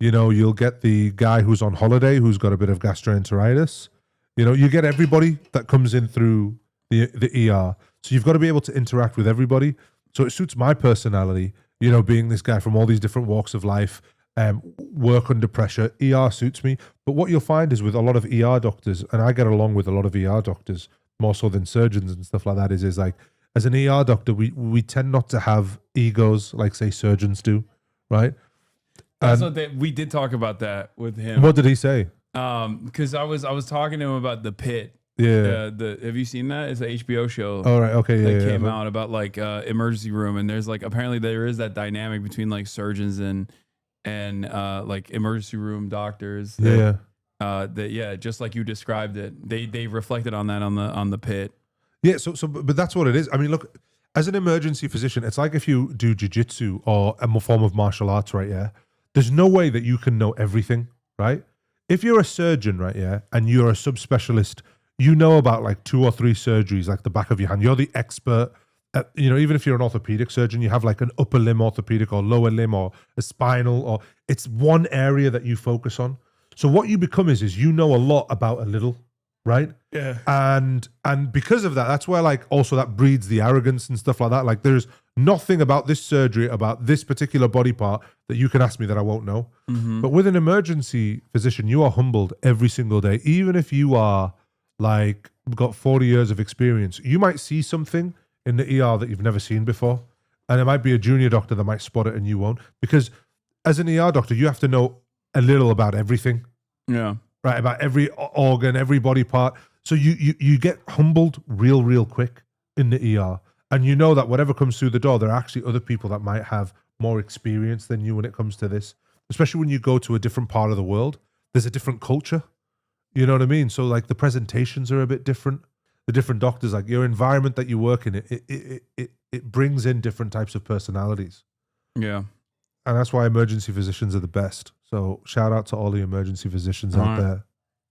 You know, you'll get the guy who's on holiday who's got a bit of gastroenteritis. You know, you get everybody that comes in through the ER. So you've got to be able to interact with everybody. So it suits my personality. you know, being this guy from all these different walks of life, work under pressure. ER suits me. But what you'll find is with a lot of ER doctors, and I get along with a lot of ER doctors more so than surgeons and stuff like that, is like, as an ER doctor, we tend not to have egos like, say, surgeons do, right? That's what we did talk about that with him. What did he say? Because I was talking to him about The Pit. Yeah. Have you seen that? It's an HBO show. All right. Okay. That Yeah. came out about like emergency room, and there's like apparently there is that dynamic between like surgeons and like emergency room doctors. Yeah. Just like you described it, they reflected on that on the Pit. Yeah. But that's what it is. I mean, look, as an emergency physician, it's like if you do jiu-jitsu or a form of martial arts, right? Yeah. There's no way that you can know everything, right? If you're a surgeon, right? Yeah, and you're a subspecialist, you know about like 2 or 3 surgeries, like the back of your hand. You're the expert. You know, even if you're an orthopedic surgeon, you have like an upper limb orthopedic or lower limb or a spinal, or it's one area that you focus on. So what you become is you know a lot about a little, right? Yeah. And because of that, that's where like also that breeds the arrogance and stuff like that. Like there's nothing about this surgery, about this particular body part that you can ask me that I won't know. But with an emergency physician, you are humbled every single day. Even if you are like got 40 years of experience, you might see something in the ER that you've never seen before. And it might be a junior doctor that might spot it and you won't. Because as an ER doctor, you have to know a little about everything. Yeah. Right, about every organ, every body part. So you get humbled real quick in the ER. And you know that whatever comes through the door, there are actually other people that might have more experience than you when it comes to this. Especially when you go to a different part of the world. There's a different culture. You know what I mean? So like the presentations are a bit different. The different doctors, like your environment that you work in, it brings in different types of personalities. Yeah. And that's why emergency physicians are the best. So shout out to all the emergency physicians out there.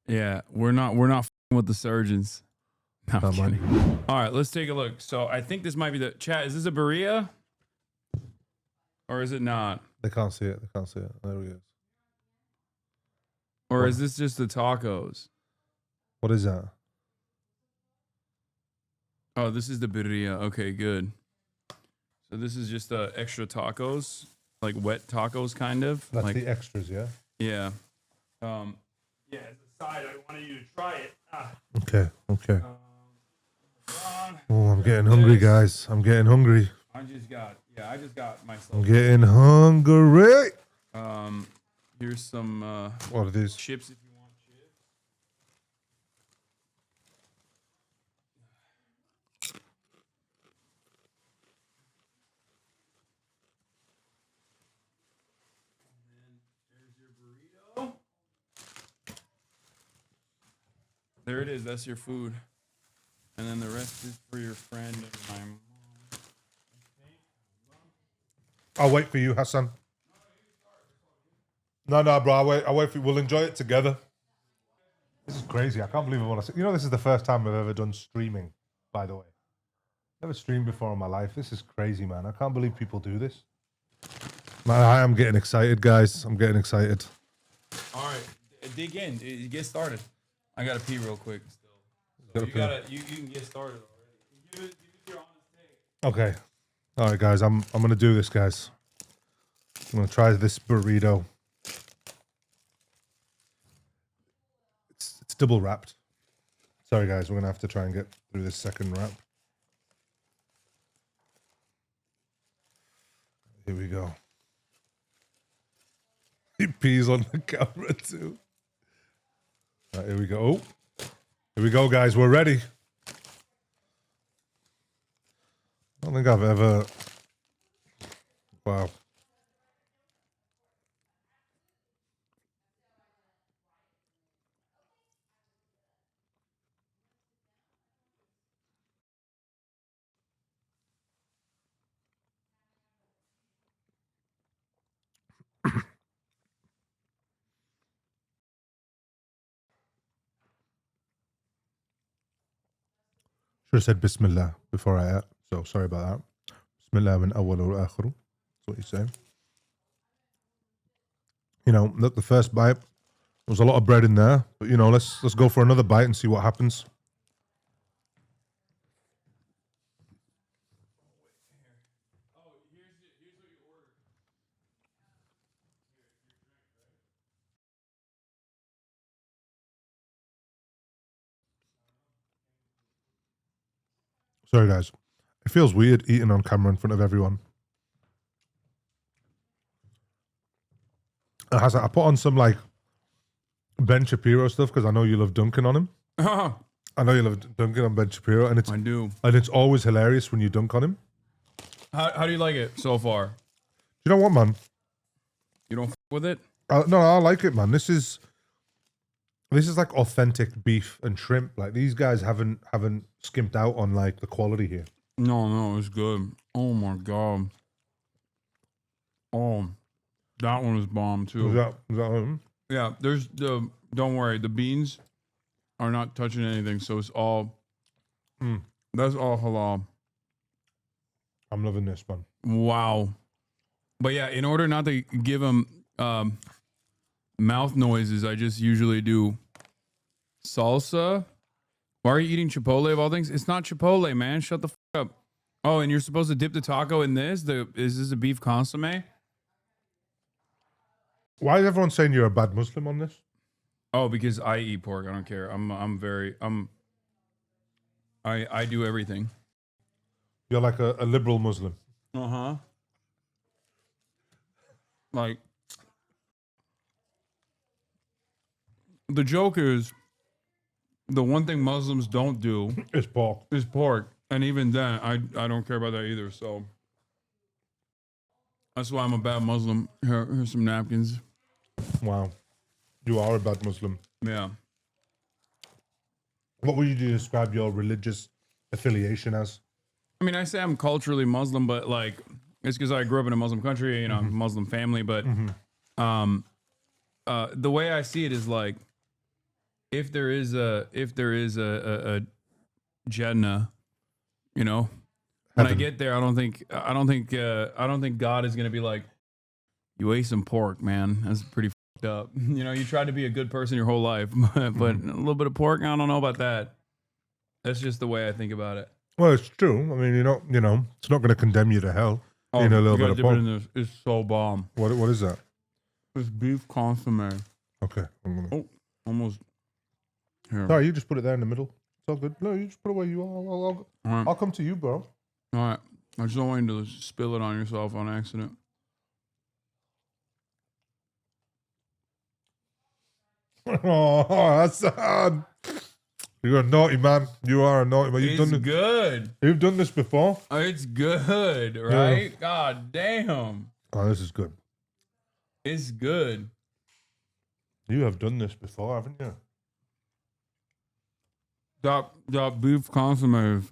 Yeah, we're not f***ing with the surgeons. No, I'm Not mine. kidding. All right, let's take a look. So I think this might be the chat. Is this a burrito? Or is it not? They can't see it. There we go. Or is this just the tacos? What is that? Oh, this is the birria. Okay, good. So this is just extra tacos, like wet tacos, kind of. That's like the extras, yeah? yeah. Yeah, as a side, I wanted you to try it. Okay. Oh, I'm getting hungry, guys. I'm getting hungry. I just got myself. I'm getting hungry. Here's some What are these? chips if you want chips. There it is. That's your food. And then the rest is for your friend and my mom. I'll wait for you, Hassan. No, bro. I'll wait for you. We'll enjoy it together. This is crazy. I can't believe I want to. You know, this is the first time I've ever done streaming, by the way. Never streamed before in my life. This is crazy, man. I can't believe people do this. Man, I am getting excited, guys. I'm getting excited. All right. Dig in. Get started. I got to pee real quick still. So you can get started already. Give it your honest take. Okay. All right, guys. I'm gonna do this, guys. I'm gonna try this burrito. It's double wrapped. Sorry, guys. We're gonna have to try and get through this second wrap. Here we go. He pees on the camera too. All right, here we go. Here we go, guys. We're ready. I don't think I've ever... Wow. Should have said Bismillah before I ate, so sorry about that. Bismillah min awwal wa akhiru. That's what you say. You know, look, the first bite, there was a lot of bread in there, but you know, let's go for another bite and see what happens. Here's what you ordered. Sorry, guys. It feels weird eating on camera in front of everyone. I put on some like Ben Shapiro stuff because I know you love dunking on him. I know you love dunking on Ben Shapiro, and I do. And it's always hilarious when you dunk on him. How do you like it so far? You know what, man? You don't f with it? No, I like it, man. This is like authentic beef and shrimp. Like these guys haven't skimped out on like the quality here. No, it's good. Oh my god. Oh, that one is bomb too. Is that one? Yeah, there's the. Don't worry, the beans are not touching anything, so it's all. That's all halal. I'm loving this, man. Wow. But yeah, in order not to give them mouth noises, I just usually do salsa. Why are you eating Chipotle of all things? It's not Chipotle, man. Shut the f up. Oh, and you're supposed to dip the taco in this? Is this a beef consomme? Why is everyone saying you're a bad Muslim on this? Oh, because I eat pork. I don't care. I do everything. You're like a liberal Muslim. Uh-huh. Like, the joke is, the one thing Muslims don't do is pork. And even then, I don't care about that either, so. That's why I'm a bad Muslim. Here's some napkins. Wow. You are a bad Muslim. Yeah. What would you describe your religious affiliation as? I mean, I say I'm culturally Muslim, but like, it's because I grew up in a Muslim country, you know, Muslim family, but the way I see it is like, if there is a Jannah, you know, when I get there, I don't think God is gonna be like, you ate some pork, man. That's pretty fucked up. You know, you tried to be a good person your whole life, but a little bit of pork, I don't know about that. That's just the way I think about it. Well, it's true. I mean, you know, it's not going to condemn you to hell. Oh, a little bit of pork. It's so bomb. What is that? It's beef consomme. Okay. Oh, almost. Here. Sorry, you just put it there in the middle. It's all good. No, you just put it where you are. I'll come to you, bro. All right. I just don't want you to spill it on yourself on accident. Oh, Hassan. You're a naughty man. You are a naughty man. It's good. You've done this before. Oh, it's good, right? Yeah. God damn. Oh, this is good. It's good. You have done this before, haven't you? That beef consomme is,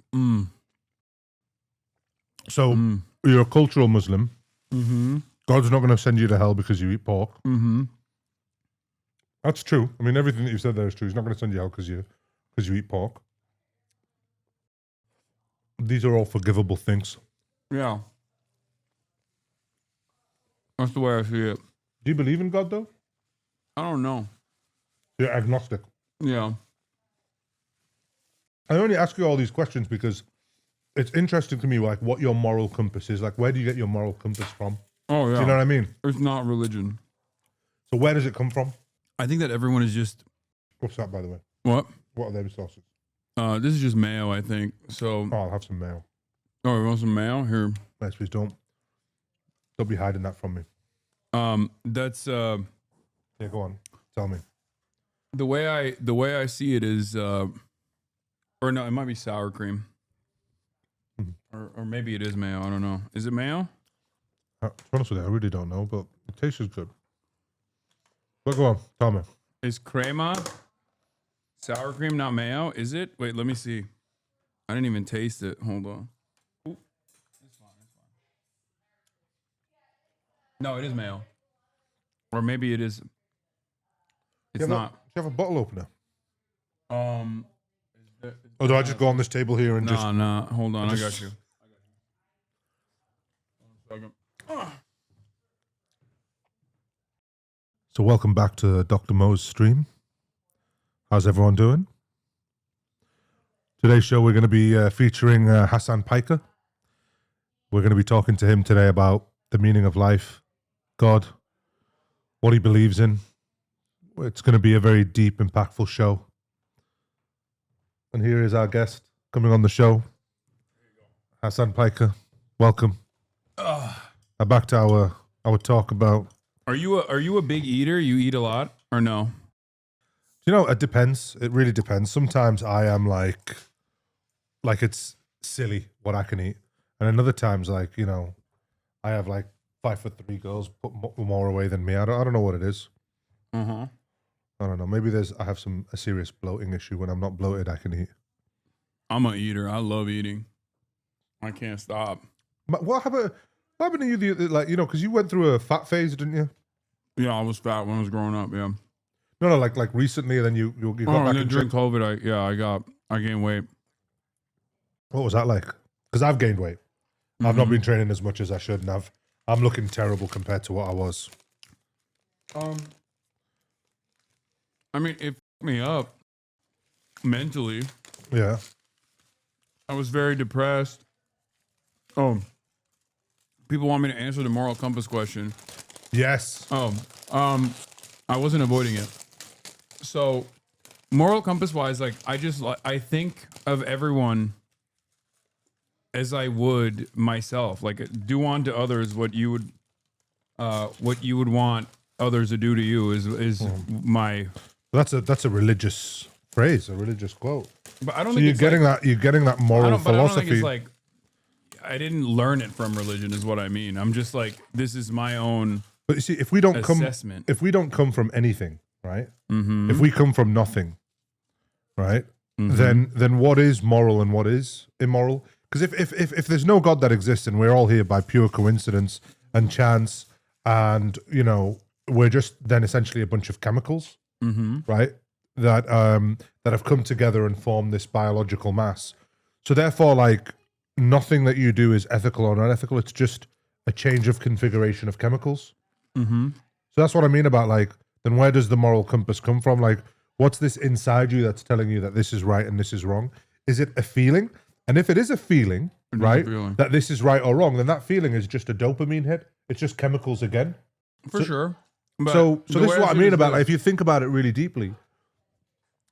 So, you're a cultural Muslim. Mm-hmm. God's not going to send you to hell because you eat pork. Mm-hmm. That's true. I mean, everything that you said there is true. He's not going to send you hell because you eat pork. These are all forgivable things. Yeah. That's the way I see it. Do you believe in God, though? I don't know. You're agnostic. Yeah. I only ask you all these questions because it's interesting to me, like, what your moral compass is. Like, where do you get your moral compass from? Oh, yeah. Do you know what I mean? It's not religion. So where does it come from? I think that everyone is just... What's that, by the way? What? What are their sauces? This is just mayo, I think. So... Oh, I'll have some mayo. Oh, you want some mayo? Here. Nice, please don't. Don't be hiding that from me. That's... Yeah, go on. Tell me. The way I see it is... or no, it might be sour cream. Or maybe it is mayo. I don't know. Is it mayo? To be honest with you, I really don't know, but it tastes good. But go on, tell me. Is crema sour cream, not mayo? Is it? Wait, let me see. I didn't even taste it. Hold on. Ooh. It's fine. No, it is mayo. Or maybe it is. It's not. Do you have a bottle opener? Or do I just go on this table here and just... No. Hold on. I got you. 1 second. So welcome back to Dr. Mo's stream. How's everyone doing? Today's show, we're going to be featuring Hassan Piker. We're going to be talking to him today about the meaning of life, God, what he believes in. It's going to be a very deep, impactful show. And here is our guest coming on the show. Hassan Piker, welcome. Back to our talk about. Are you a big eater? You eat a lot or no? You know, it depends. It really depends. Sometimes I am like it's silly what I can eat, and then other times, like, you know, I have like 5'3" girls put more away than me. I don't know what it is. Uh-huh. I don't know. Maybe I have a serious bloating issue. When I'm not bloated, I can eat. I'm a eater. I love eating. I can't stop. But what happened to you? Like, you know, because you went through a fat phase, didn't you? Yeah, I was fat when I was growing up. Yeah. No, like recently, and then you got back into during COVID. I gained weight. What was that like? Because I've gained weight. I've not been training as much as I should, and I'm looking terrible compared to what I was. I mean, it fucked me up mentally. Yeah. I was very depressed. Oh, people want me to answer the moral compass question. Yes. I wasn't avoiding it. So, moral compass wise, like I think of everyone as I would myself. Like, do unto others what you would want others to do to you is my. That's a religious phrase, a religious quote. But I don't So think you're getting that moral philosophy. I don't think it's like I didn't learn it from religion, is what I mean. I'm just like, this is my own. But you see, if we don't assessment. come from anything, right? Mm-hmm. If we come from nothing, right? Mm-hmm. Then what is moral and what is immoral? Because if there's no God that exists and we're all here by pure coincidence and chance, and you know we're just then essentially a bunch of chemicals, right? That have come together and formed this biological mass. So therefore, like, nothing that you do is ethical or unethical. It's just a change of configuration of chemicals. Mm-hmm. So that's what I mean about, like, then where does the moral compass come from? Like, what's this inside you that's telling you that this is right and this is wrong? Is it a feeling? And if it is a feeling, right, that this is right or wrong, then that feeling is just a dopamine hit. It's just chemicals again. For sure. But so this is what I mean about, like, if you think about it really deeply,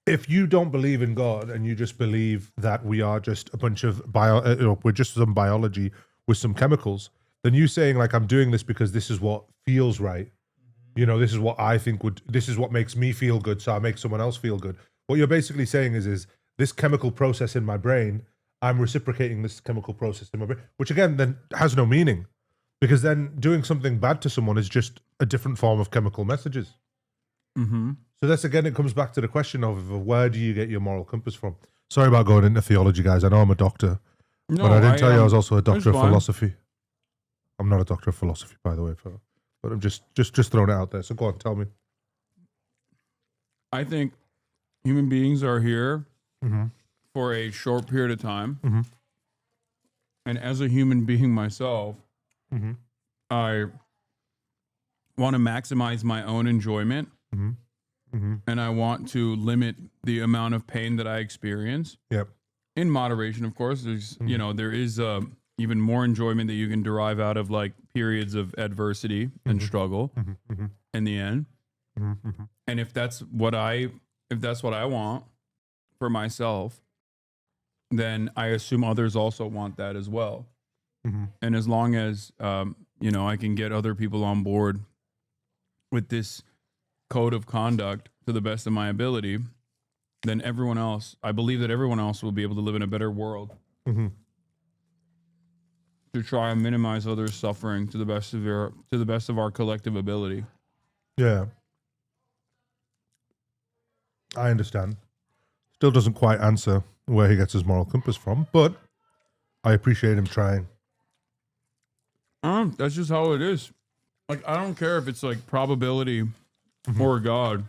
if you don't believe in God and you just believe that we are just a bunch of we're just some biology with some chemicals, then you saying, like, I'm doing this because this is what feels right. You know, this is what I think this is what makes me feel good, so I make someone else feel good. What you're basically saying is this chemical process in my brain, I'm reciprocating this chemical process in my brain, which again then has no meaning, because then doing something bad to someone is just a different form of chemical messages. Mm-hmm. So that's, again, it comes back to the question of where do you get your moral compass from? Sorry about going into theology, guys. I know I'm a doctor, but I didn't tell you I was also a doctor of philosophy. I'm not a doctor of philosophy, by the way, but I'm just throwing it out there. So go on, tell me. I think human beings are here for a short period of time. And as a human being myself, I want to maximize my own enjoyment. And I want to limit the amount of pain that I experience. Yep. In moderation, of course. There's, you know, there is even more enjoyment that you can derive out of, like, periods of adversity and struggle in the end. And if that's what I want for myself, then I assume others also want that as well. And as long as, you know, I can get other people on board with this code of conduct to the best of my ability, then I believe that everyone else will be able to live in a better world. To try and minimize others' suffering to the best of our collective ability. Yeah. I understand. Still doesn't quite answer where he gets his moral compass from, but I appreciate him trying. That's just how it is. Like, I don't care if it's like probability or God.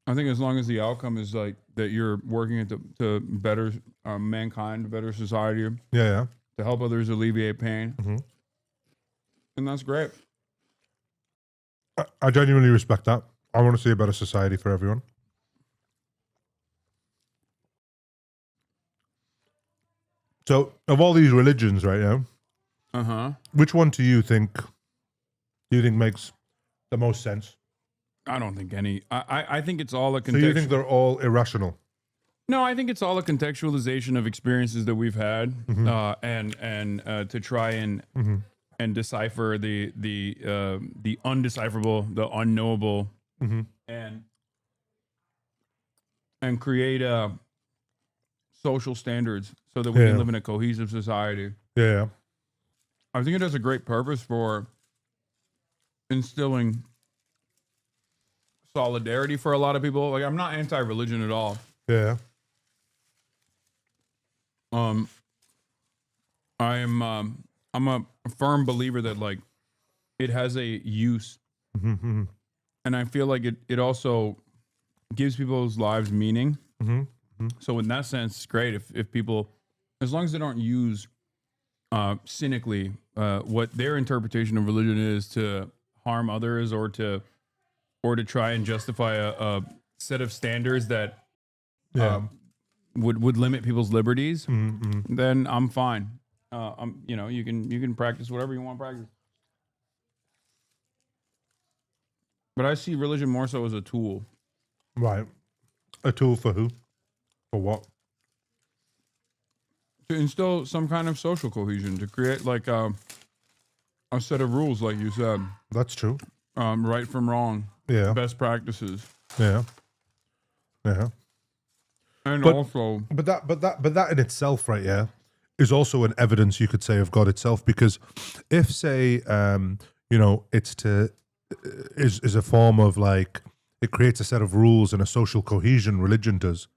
I think as long as the outcome is like that you're working to better mankind, better society. Yeah. To help others alleviate pain. And that's great. I genuinely respect that. I want to see a better society for everyone. So, of all these religions right now, which one do you think makes the most sense? I don't think any. I think it's all a contextual. So you think they're all irrational? No, I think it's all a contextualization of experiences that we've had, and to try and decipher the undecipherable, the unknowable, and create social standards so that we can live in a cohesive society. Yeah. I think it has a great purpose for instilling solidarity for a lot of people. Like, I'm not anti-religion at all. Yeah. I'm a firm believer that, like, it has a use, and I feel like it also gives people's lives meaning. So in that sense, it's great if people, as long as they don't use cynically what their interpretation of religion is to harm others or to try and justify a set of standards that would limit people's liberties, then I'm fine. You can practice whatever you want to practice. But I see religion more so as a tool. Right. A tool for who? For what? To instill some kind of social cohesion, to create like a set of rules, like you said. That's true. Right from wrong. Yeah. Best practices. Yeah. Yeah. And But that in itself, right? Yeah, is also an evidence, you could say, of God itself. Because if, say, is a form of, like, it creates a set of rules and a social cohesion, religion does.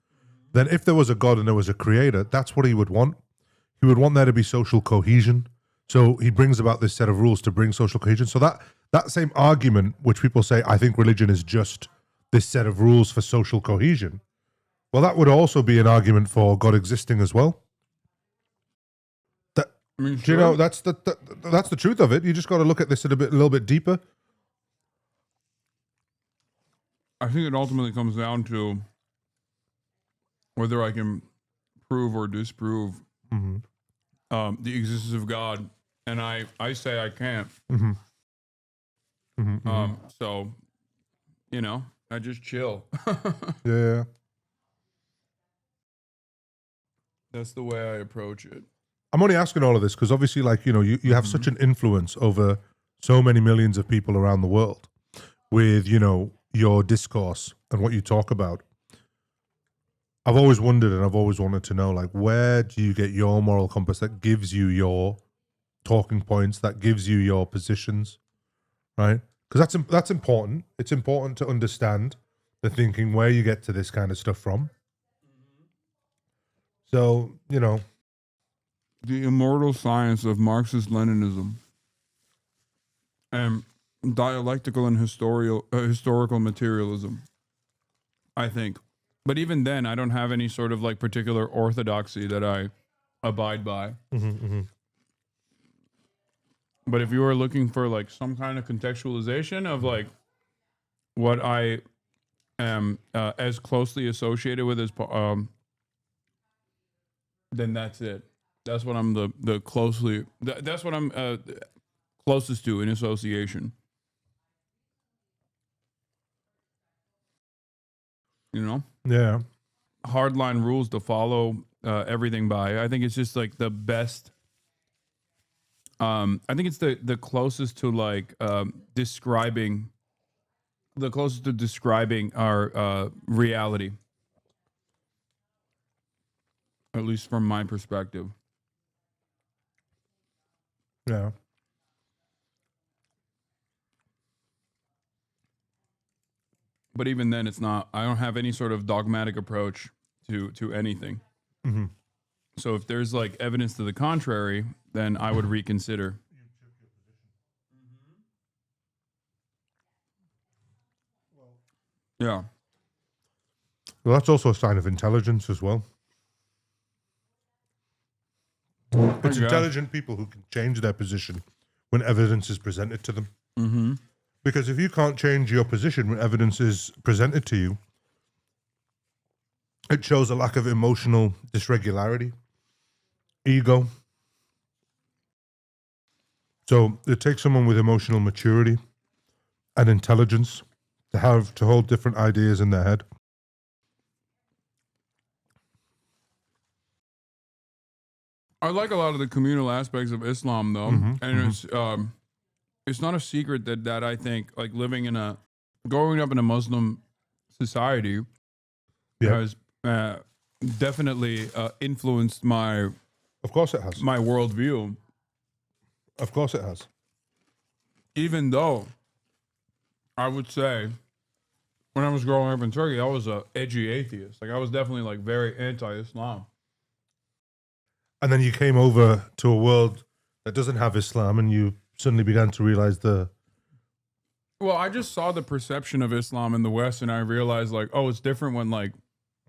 Then if there was a God and there was a creator, that's what he would want. He would want there to be social cohesion. So he brings about this set of rules to bring social cohesion. So that same argument, which people say, I think religion is just this set of rules for social cohesion. Well, that would also be an argument for God existing as well. Do you know, that's the truth of it. You just got to look at this a little bit deeper. I think it ultimately comes down to whether I can prove or disprove the existence of God, and I say I can't. So, I just chill. Yeah. That's the way I approach it. I'm only asking all of this because obviously, like, you have such an influence over so many millions of people around the world with, your discourse and what you talk about. I've always wondered and I've always wanted to know, like, where do you get your moral compass that gives you your talking points, that gives you your positions, right? Because that's important. It's important to understand the thinking, where you get to this kind of stuff from. So, The immortal science of Marxist-Leninism and dialectical and historical materialism, I think. But even then, I don't have any sort of, like, particular orthodoxy that I abide by. But if you are looking for, like, some kind of contextualization of, like, what I am as closely associated with as then that's it. That's what I'm that's what I'm closest to in association. Yeah. Hardline rules to follow everything by. I think it's just, like, the best. I think it's the closest to, like, describing our reality. At least from my perspective. Yeah. But even then, it's not. I don't have any sort of dogmatic approach to anything. So if there's, like, evidence to the contrary, then I would reconsider. Yeah. Well, that's also a sign of intelligence as well. It's intelligent people who can change their position when evidence is presented to them. Because if you can't change your position when evidence is presented to you, it shows a lack of emotional dysregularity, ego. So it takes someone with emotional maturity and intelligence to hold different ideas in their head. I like a lot of the communal aspects of Islam, though, and it's not a secret that I think like growing up in a Muslim society has definitely influenced my. Of course, it has. My worldview. Of course, it has. Even though I would say when I was growing up in Turkey, I was a edgy atheist. Like I was definitely like very anti-Islam. And then you came over to a world that doesn't have Islam, and you suddenly began to realize Well, I just saw the perception of Islam in the West, and I realized like, oh, it's different when like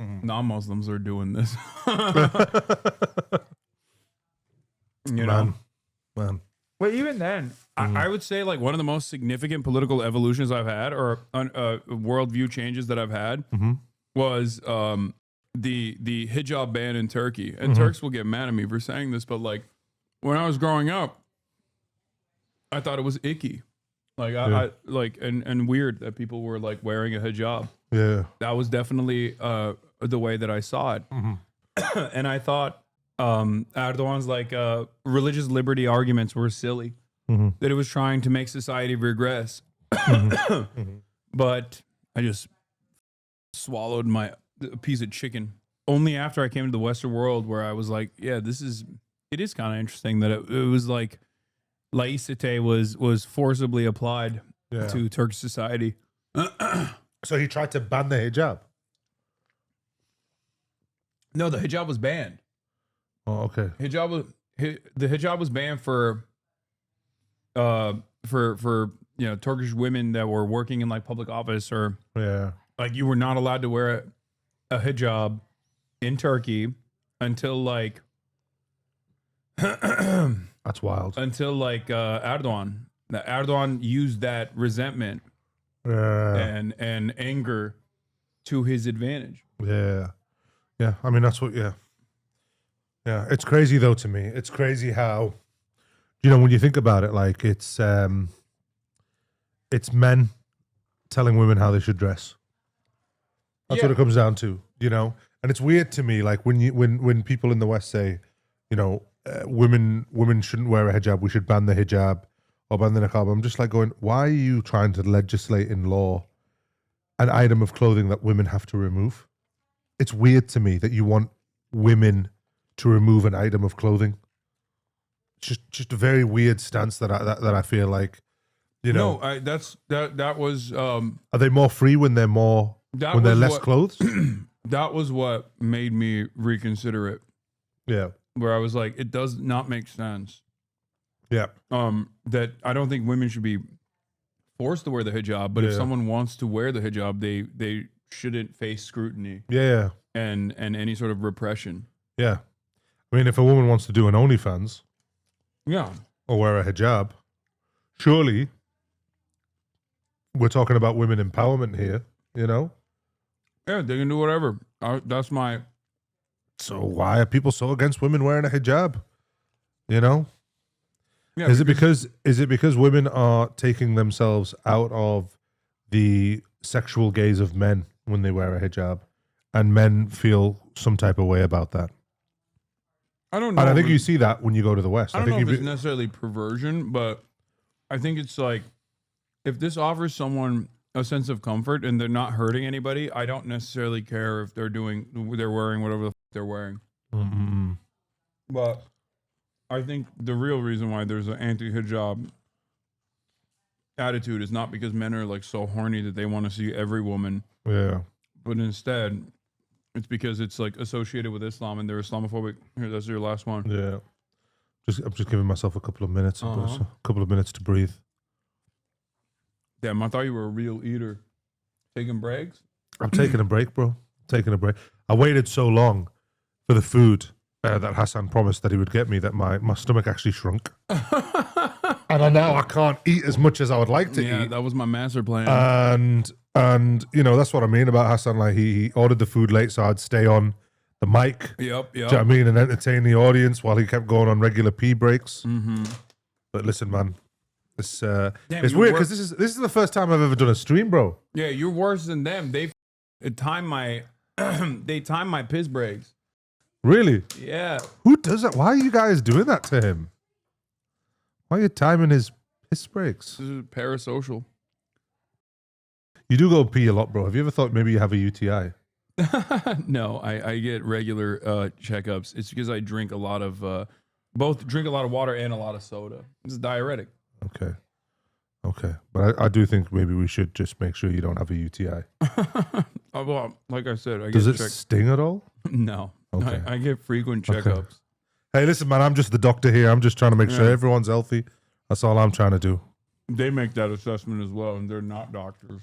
non-Muslims are doing this. You know, man. But even then, I would say like one of the most significant political evolutions I've had, or worldview changes that I've had, was the hijab ban in Turkey. And Turks will get mad at me for saying this, but like when I was growing up, I thought it was icky, like I like and weird that people were like wearing a hijab. Yeah, that was definitely the way that I saw it, and I thought Erdogan's like religious liberty arguments were silly, that it was trying to make society regress. But I just swallowed my piece of chicken. Only after I came to the Western world where I was like, yeah, it is kind of interesting that it was like laicite was forcibly applied to Turkish society. So he tried to ban the hijab? No, the hijab was banned. Oh, okay. The hijab was banned for Turkish women that were working in like public office, or like you were not allowed to wear a hijab in Turkey until like that's wild. Until like Erdogan used that resentment and anger to his advantage. Yeah. I mean, that's what. Yeah. It's crazy though to me. It's crazy how, when you think about it, like it's men telling women how they should dress. That's what it comes down to, And it's weird to me, like when people in the West say, women shouldn't wear a hijab, we should ban the hijab or ban the niqab. I'm just like going, why are you trying to legislate in law an item of clothing that women have to remove? It's weird to me that you want women to remove an item of clothing. It's just a very weird stance that I feel like, No, that was. Are they more free when they're less clothed? That was what made me reconsider it. Yeah. Where I was like, it does not make sense. Yeah. That I don't think women should be forced to wear the hijab, but if someone wants to wear the hijab, they shouldn't face scrutiny. Yeah. And any sort of repression. Yeah. I mean, if a woman wants to do an OnlyFans, or wear a hijab, surely we're talking about women empowerment here, Yeah, they can do whatever. That's my. So why are people so against women wearing a hijab? Yeah, is it because women are taking themselves out of the sexual gaze of men when they wear a hijab, and men feel some type of way about that? I don't know. And I think you see that when you go to the West. I don't know if it's necessarily perversion, but I think it's like if this offers someone a sense of comfort and they're not hurting anybody, I don't necessarily care if they're wearing whatever the they're wearing. But I think the real reason why there's an anti-hijab attitude is not because men are like so horny that they want to see every woman. Yeah. But instead, it's because it's like associated with Islam and they're Islamophobic. Here, that's your last one. Yeah. I'm just giving myself a couple of minutes. A couple of minutes to breathe. Damn, I thought you were a real eater. Taking breaks? I'm taking a break, bro. Taking a break. I waited so long for the food that Hasan promised that he would get me that my stomach actually shrunk. And now I can't eat as much as I would like to eat. Yeah, that was my master plan. And that's what I mean about Hasan. Like he ordered the food late, so I'd stay on the mic. Yep. Do you know what I mean? And entertain the audience while he kept going on regular pee breaks. But listen, man. It's weird because this is the first time I've ever done a stream, bro. Yeah, you're worse than them. They timed my piss breaks. Really? Yeah. Who does that? Why are you guys doing that to him? Why are you timing his piss breaks? This is parasocial. You do go pee a lot, bro. Have you ever thought maybe you have a UTI? No, I get regular checkups. It's because I drink a lot of drink a lot of water and a lot of soda. It's diuretic. Okay. But I do think maybe we should just make sure you don't have a UTI. Well, like I said, Does it sting at all? No. Okay. I get frequent checkups. Okay. Hey, listen, man, I'm just the doctor here. I'm just trying to make sure everyone's healthy. That's all I'm trying to do. They make that assessment as well, and they're not doctors.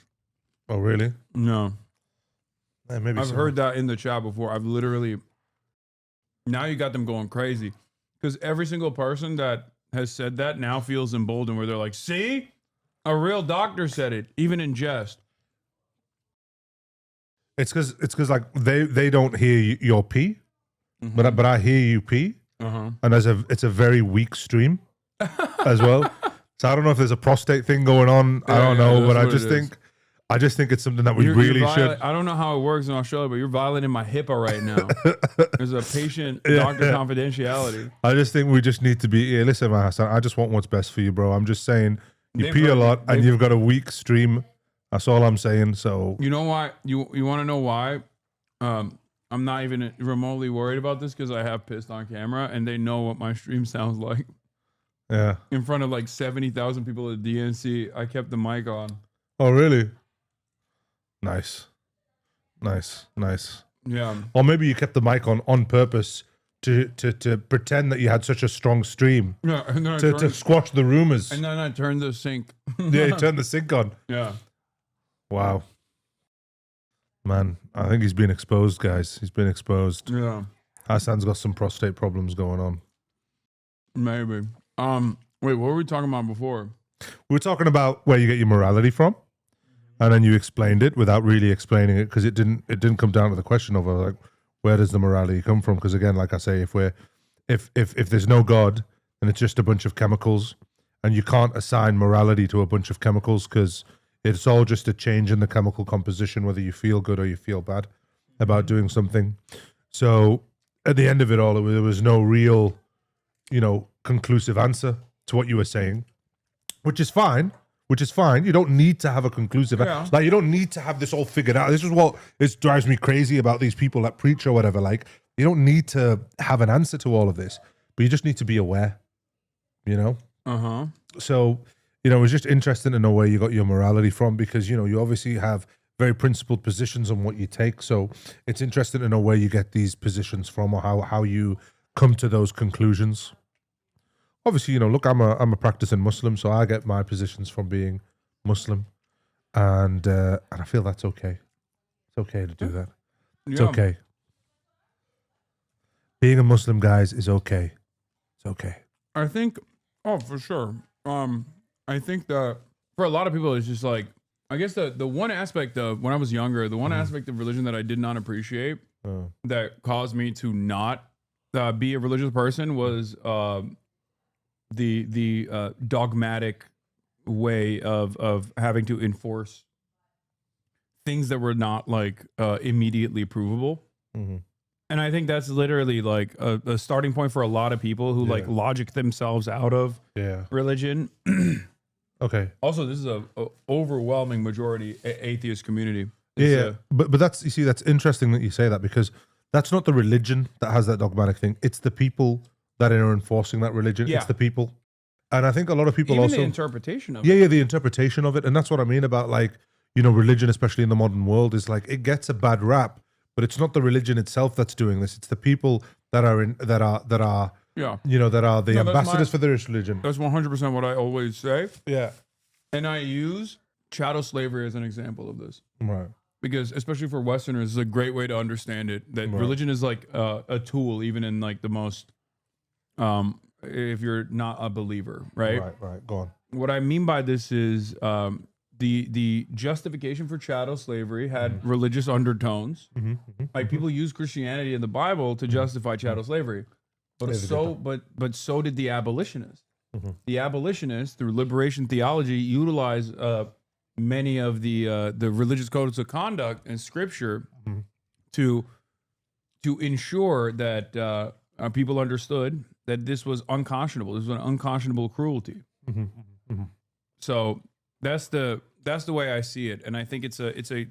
Oh, really? No. Hey, maybe I've heard that in the chat before. I've literally, now you got them going crazy because every single person that has said that now feels emboldened where they're like, see, a real doctor said it, even in jest. It's because like they don't hear your pee, but I hear you pee, and it's a very weak stream as well. So I don't know if there's a prostate thing going on. I don't know, but I just think it's something that we really should. I don't know how it works in Australia, but you're violating my HIPAA right now. There's a patient-doctor confidentiality. I just think we just need to be. Yeah, listen, man, Hassan, I just want what's best for you, bro. I'm just saying you pee a lot and you've got a weak stream. That's all I'm saying. So you know why? You want to know why? I'm not even remotely worried about this because I have pissed on camera and they know what my stream sounds like. Yeah. In front of like 70,000 people at DNC, I kept the mic on. Oh, really? Nice. Yeah. Or maybe you kept the mic on purpose to pretend that you had such a strong stream. Yeah, and then to squash the rumors. And then I turned the sink. Yeah, you turned the sink on. Yeah. Wow. Man, I think he's been exposed, guys. He's been exposed. Yeah. Hassan's got some prostate problems going on. Maybe. Wait, what were we talking about before? We were talking about where you get your morality from, and then you explained it without really explaining it because it didn't come down to the question of like where does the morality come from? Because again, like I say, if there's no God, then it's just a bunch of chemicals, and you can't assign morality to a bunch of chemicals because it's all just a change in the chemical composition, whether you feel good or you feel bad about doing something. So at the end of it all, there was no real, conclusive answer to what you were saying, which is fine. You don't need to have a conclusive, like you don't need to have this all figured out. This is what drives me crazy about these people that preach or whatever. Like you don't need to have an answer to all of this, but you just need to be aware, So, it was just interesting to know where you got your morality from because, you obviously have very principled positions on what you take. So it's interesting to know where you get these positions from or how you come to those conclusions. Obviously, look, I'm a practicing Muslim, so I get my positions from being Muslim, and I feel that's okay. It's okay to do that. It's okay. Being a Muslim, guys, is okay. It's okay. I think, for sure. I think that for a lot of people, it's just like, I guess the one aspect of when I was younger, the one aspect of religion that I did not appreciate that caused me to not be a religious person was the dogmatic way of having to enforce things that were not like immediately provable. And I think that's literally like a starting point for a lot of people who like logic themselves out of religion. Okay. Also, this is a overwhelming majority atheist community. But that's, you see, that's interesting that you say that because that's not the religion that has that dogmatic thing. It's the people that are enforcing that religion. It's the people. And I think a lot of people the interpretation of it. Yeah, the interpretation of it. And that's what I mean about like, religion, especially in the modern world, is like it gets a bad rap, but it's not the religion itself that's doing this. It's the people that are that are the ambassadors for this religion. That's 100% what I always say. Yeah. And I use chattel slavery as an example of this. Right. Because especially for Westerners, it's a great way to understand it. That religion is like a tool, even in like the most, if you're not a believer, right? Right. Go on. What I mean by this is the justification for chattel slavery had religious undertones. Like people use Christianity and the Bible to justify chattel slavery. But so did the abolitionists. The abolitionists, through liberation theology, utilize many of the religious codes of conduct and scripture to to ensure that people understood that this was unconscionable. This was an unconscionable cruelty. So that's the way I see it, and I think it's the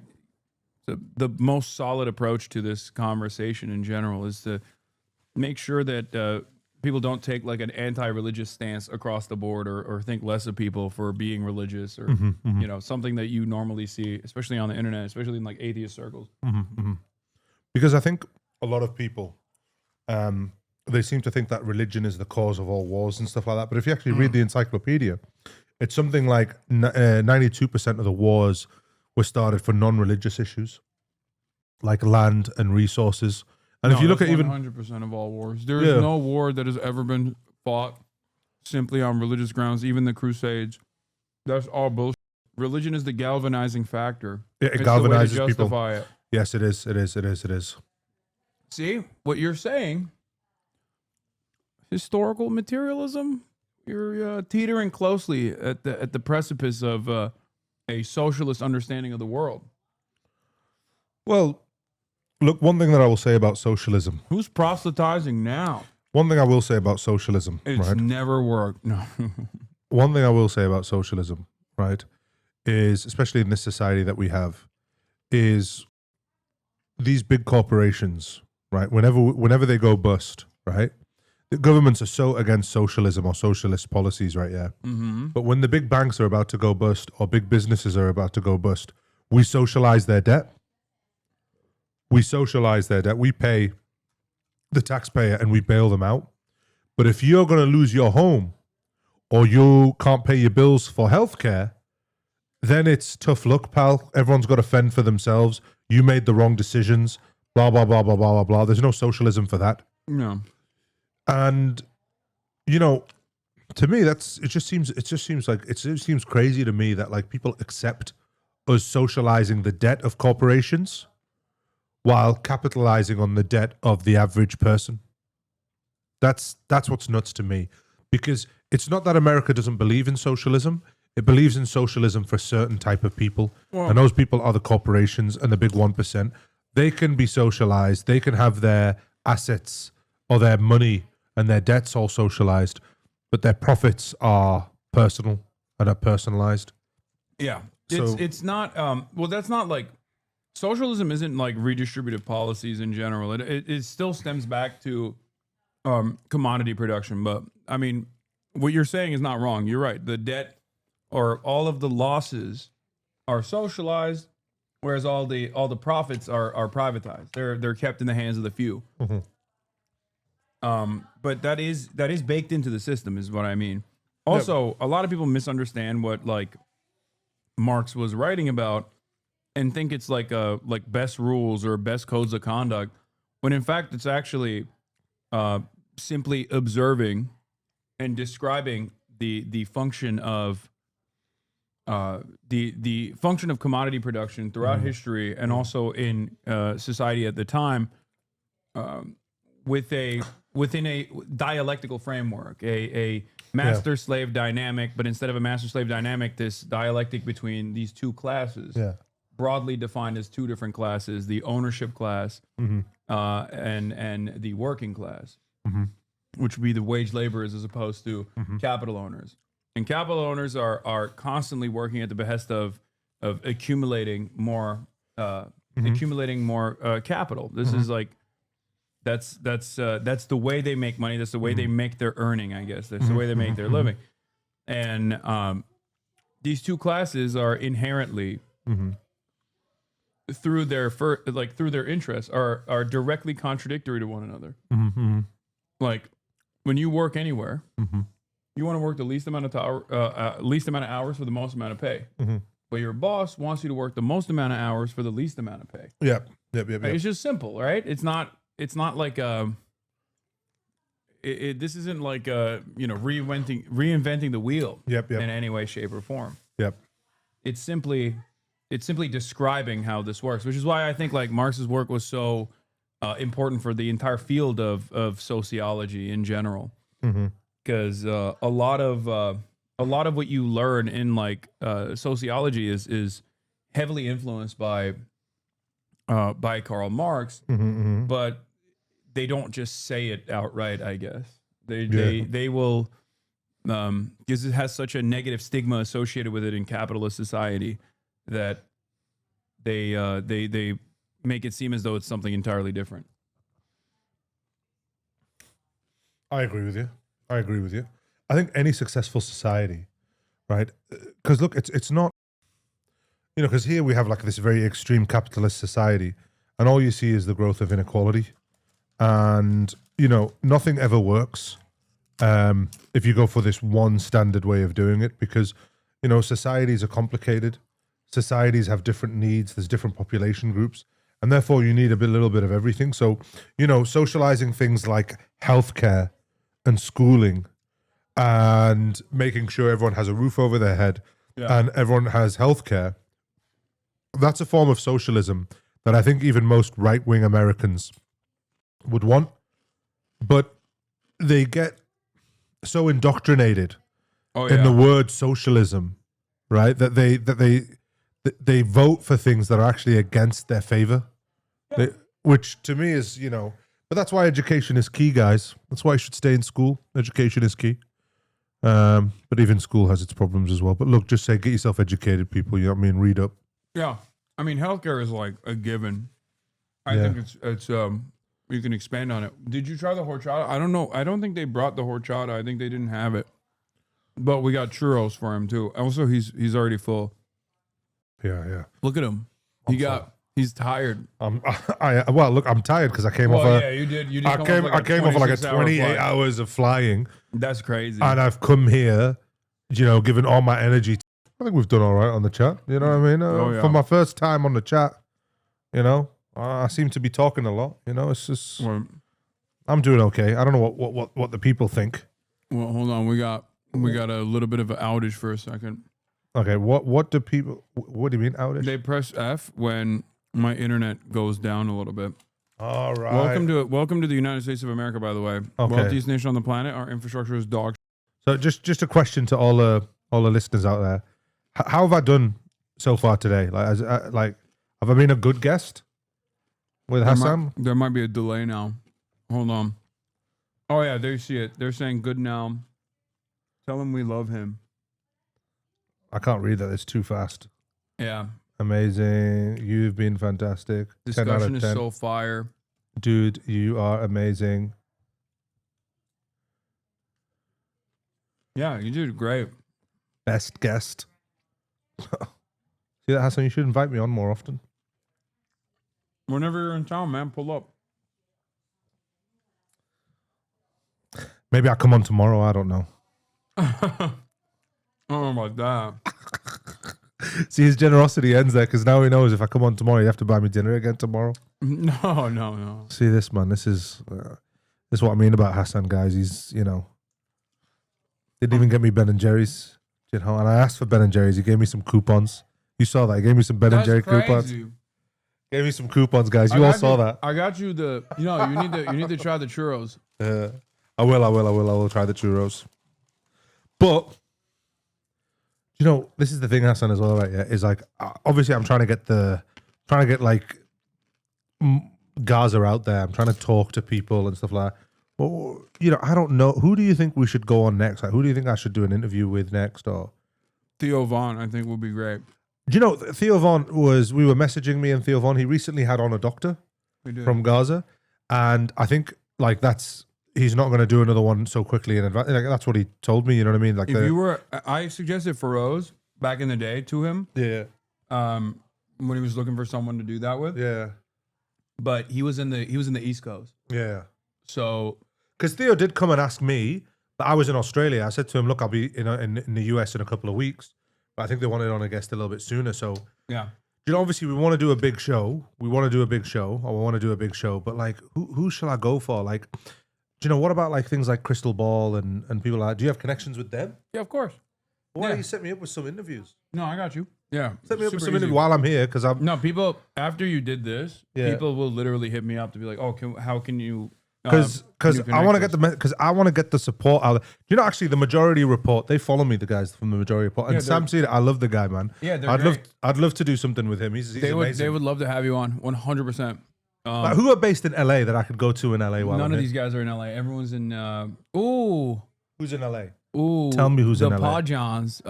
most solid approach to this conversation in general is to make sure that people don't take like an anti-religious stance across the board, or think less of people for being religious, or you know, something that you normally see, especially on the internet, especially in like atheist circles. Because I think a lot of people, they seem to think that religion is the cause of all wars and stuff like that. But if you actually read the encyclopedia, it's something like 92% of the wars were started for non-religious issues, like land and resources. And if you look at even 100% of all wars, there is no war that has ever been fought simply on religious grounds. Even the Crusades, that's all bullshit. Religion is the galvanizing factor. It It's galvanizes the way to justify people. it. Yes, it is. It is. It is. It is. See what you're saying? Historical materialism. You're teetering closely at the precipice of a socialist understanding of the world. Well, look, one thing that I will say about socialism. Who's proselytizing now? One thing I will say about socialism, It's right? never worked. No. One thing I will say about socialism, right, is especially in this society that we have, is these big corporations, right? Whenever they go bust, right? The governments are so against socialism or socialist policies, right? Yeah. But when the big banks are about to go bust, or big businesses are about to go bust, we socialize their debt. We socialize their debt. We pay the taxpayer and we bail them out. But if you're going to lose your home, or you can't pay your bills for healthcare, then it's tough luck, pal. Everyone's got to fend for themselves. You made the wrong decisions. Blah blah blah blah blah blah blah. There's no socialism for that. No. And you know, to me, it just seems crazy to me that like people accept us socializing the debt of corporations while capitalizing on the debt of the average person. That's what's nuts to me, because it's not that America doesn't believe in socialism. It believes in socialism for a certain type of people, and those people are the corporations and the big 1%. They can be socialized. They can have their assets or their money and their debts all socialized, but their profits are personal and are personalized. Yeah. So- It's not well, that's not like socialism isn't like redistributive policies in general. It still stems back to commodity production, but I mean, what you're saying is not wrong. You're right. The debt or all of the losses are socialized, whereas all the profits are privatized. They're kept in the hands of the few. But that is baked into the system, is what I mean. Also, a lot of people misunderstand what like Marx was writing about and think it's like best rules or best codes of conduct, when in fact it's actually simply observing and describing the function of the function of commodity production throughout history, and also in society at the time, within a dialectical framework, a master-slave dynamic, but instead of a master-slave dynamic, this dialectic between these two classes, broadly defined as two different classes: the ownership class and the working class, which would be the wage laborers as opposed to capital owners. And capital owners are constantly working at the behest of accumulating more capital. This is like that's the way they make money. That's the way they make their earning, I guess. That's the way they make their living. And these two classes are inherently through their interests are directly contradictory to one another. Like when you work anywhere, you want to work the least amount of hours for the most amount of pay. But your boss wants you to work the most amount of hours for the least amount of pay. Yep. It's just simple, right? It's not like this isn't like reinventing the wheel in any way, shape, or form. It's simply describing how this works, which is why I think like Marx's work was so important for the entire field of sociology in general. Because a lot of what you learn in like sociology is heavily influenced by Karl Marx, but they don't just say it outright, I guess. They will, because it has such a negative stigma associated with it in capitalist society that they make it seem as though it's something entirely different. I agree with you. I think any successful society, right? Because look, it's not, you know, because here we have like this very extreme capitalist society, and all you see is the growth of inequality, and you know, nothing ever works if you go for this one standard way of doing it, because you know, societies are complicated. Societies have different needs. There's different population groups, and therefore you need a little bit of everything. So, you know, socializing things like healthcare and schooling and making sure everyone has a roof over their head and everyone has healthcare, that's a form of socialism that I think even most right-wing Americans would want. But they get so indoctrinated in the word socialism, right, that they vote for things that are actually against their favor, which to me is, you know, but that's why education is key, guys. That's why you should stay in school. Education is key. But even school has its problems as well. But look, just say, get yourself educated, people. You know what I mean? Read up. Yeah. I mean, healthcare is like a given. I think it's you can expand on it. Did you try the horchata? I don't know. I don't think they brought the horchata. I think they didn't have it. But we got churros for him too. Also, he's already full. Yeah. Look at him. He's tired. Well, look, I'm tired because I came off. You did. I came off like a 28 hours of flying. That's crazy. And I've come here, you know, given all my energy. I think we've done all right on the chat. You know what I mean? For my first time on the chat, you know, I seem to be talking a lot. You know, it's just I'm doing okay. I don't know what the people think. Well, hold on. We got a little bit of an outage for a second. Okay, what do people? What do you mean outage? They press F when my internet goes down a little bit. All right. Welcome to the United States of America, by the way. Okay. Wealthiest nation on the planet. Our infrastructure is dog. So just a question to all the listeners out there: how have I done so far today? Like, have I been a good guest with Hasan? There might be a delay now. Hold on. Oh yeah, they see it. They're saying good now. Tell him we love him. I can't read that. It's too fast. Yeah. Amazing. You've been fantastic. Discussion is so fire. Dude, you are amazing. Yeah, you did great. Best guest. See that, Hasan? You should invite me on more often. Whenever you're in town, man, pull up. Maybe I'll come on tomorrow. I don't know. I don't know about that. See, his generosity ends there because now he knows if I come on tomorrow, you have to buy me dinner again tomorrow. No. See this, man. This is what I mean about Hasan, guys. He's, you know, didn't even get me Ben and Jerry's, you know. And I asked for Ben and Jerry's. He gave me some coupons. You saw that. He gave me some Ben and Jerry coupons. Gave me some coupons, guys. You all saw that. I got you the. You know, you need to try the churros. I will try the churros. But you know, this is the thing, Hasan, as well, right? Yeah, is like obviously I'm trying to get like Gaza out there. I'm trying to talk to people and stuff like that. Well, you know, I don't know. Who do you think we should go on next? Like, who do you think I should do an interview with next? Or Theo Von, I think would be great. Do you know Theo Von we were messaging me and Theo Von. He recently had on a doctor from Gaza, and I think like he's not going to do another one so quickly in advance. Like, that's what he told me. You know what I mean? Like, I suggested Feroz back in the day to him. Yeah. When he was looking for someone to do that with. Yeah. But he was in the East Coast. Yeah. So, because Theo did come and ask me, but I was in Australia. I said to him, "Look, I'll be in the US in a couple of weeks." But I think they wanted on a guest a little bit sooner. So yeah. You know, obviously we want to do a big show. But like, who shall I go for? Like, do you know, what about like things like Crystal Ball and people like that? Do you have connections with them? Yeah, of course. Why don't you set me up with some interviews? No, I got you. Yeah. Set me up with some interviews while I'm here, because I'm... No, people, after you did this, people will literally hit me up to be like, oh, how can you... Because I want to get the support out. You know, actually, the Majority Report, they follow me, the guys from the Majority Report. And Sam Cedar, I love the guy, man. Yeah, I'd love to do something with him. He's amazing. They would love to have you on, 100%. Like, who are based in LA that I could go to in LA? While None I'm of here? these guys are in LA. Everyone's in. Who's in LA? Tell me who's in the LA. Podjons,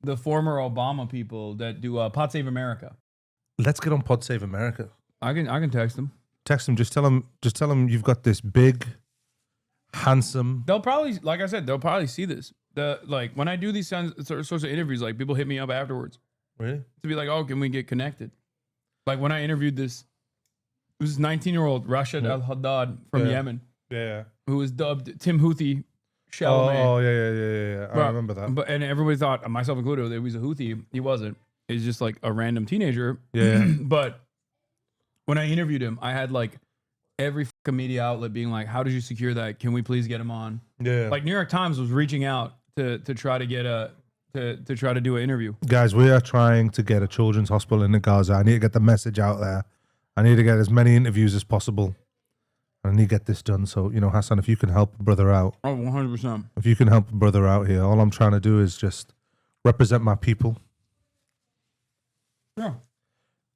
the former Obama people that do Pod Save America. Let's get on Pod Save America. I can text them. Text them. Just tell them you've got this big, handsome. They'll probably, like I said, they'll probably see this. When I do these sorts of interviews, like people hit me up afterwards. Really? To be like, oh, can we get connected? Like when I interviewed this 19-year-old Rashid Al-Haddad from Yemen, who was dubbed Tim Houthi Chalamet. Oh yeah. I remember that. And everybody thought, myself included, that he was a Houthi. He wasn't. He's just like a random teenager. Yeah. But when I interviewed him, I had like every fucking media outlet being like, how did you secure that? Can we please get him on? Yeah. Like New York Times was reaching out to try to get to try to do an interview. Guys, we are trying to get a children's hospital in Gaza. I need to get the message out there. I need to get as many interviews as possible. I need to get this done. So, Hasan, if you can help a brother out. Oh, 100%. If you can help a brother out here, all I'm trying to do is just represent my people. Yeah.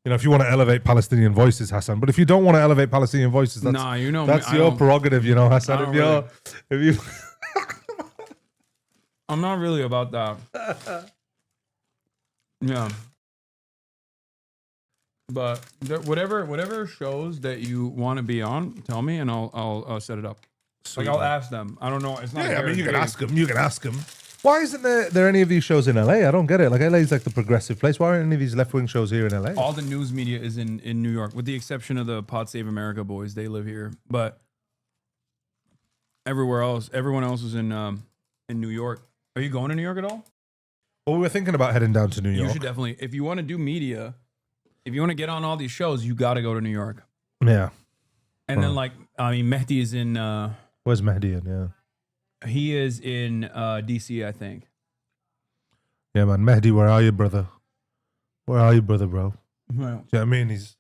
If you want to elevate Palestinian voices, Hasan. But if you don't want to elevate Palestinian voices, that's, that's your prerogative, Hasan. If you I'm not really about that. Yeah. But whatever shows that you want to be on, tell me and I'll set it up. Sweet, I'll man. ask them. I don't know. It's not. Yeah, I mean, you can ask them. You can ask them. Why isn't there any of these shows in LA? I don't get it. Like LA is like the progressive place. Why aren't any of these left wing shows here in LA? All the news media is in New York, with the exception of the Pod Save America boys. They live here, but everywhere else, everyone else is in New York. Are you going to New York at all? Well, we were thinking about heading down to New York. You should definitely, if you want to do media, if you want to get on all these shows, you got to go to New York. Yeah. And then Mehdi is in. Where's Mehdi in? Yeah. He is in DC, I think. Yeah, man. Mehdi, where are you, brother? Where are you, brother, bro? Well, Do you know what I mean? He's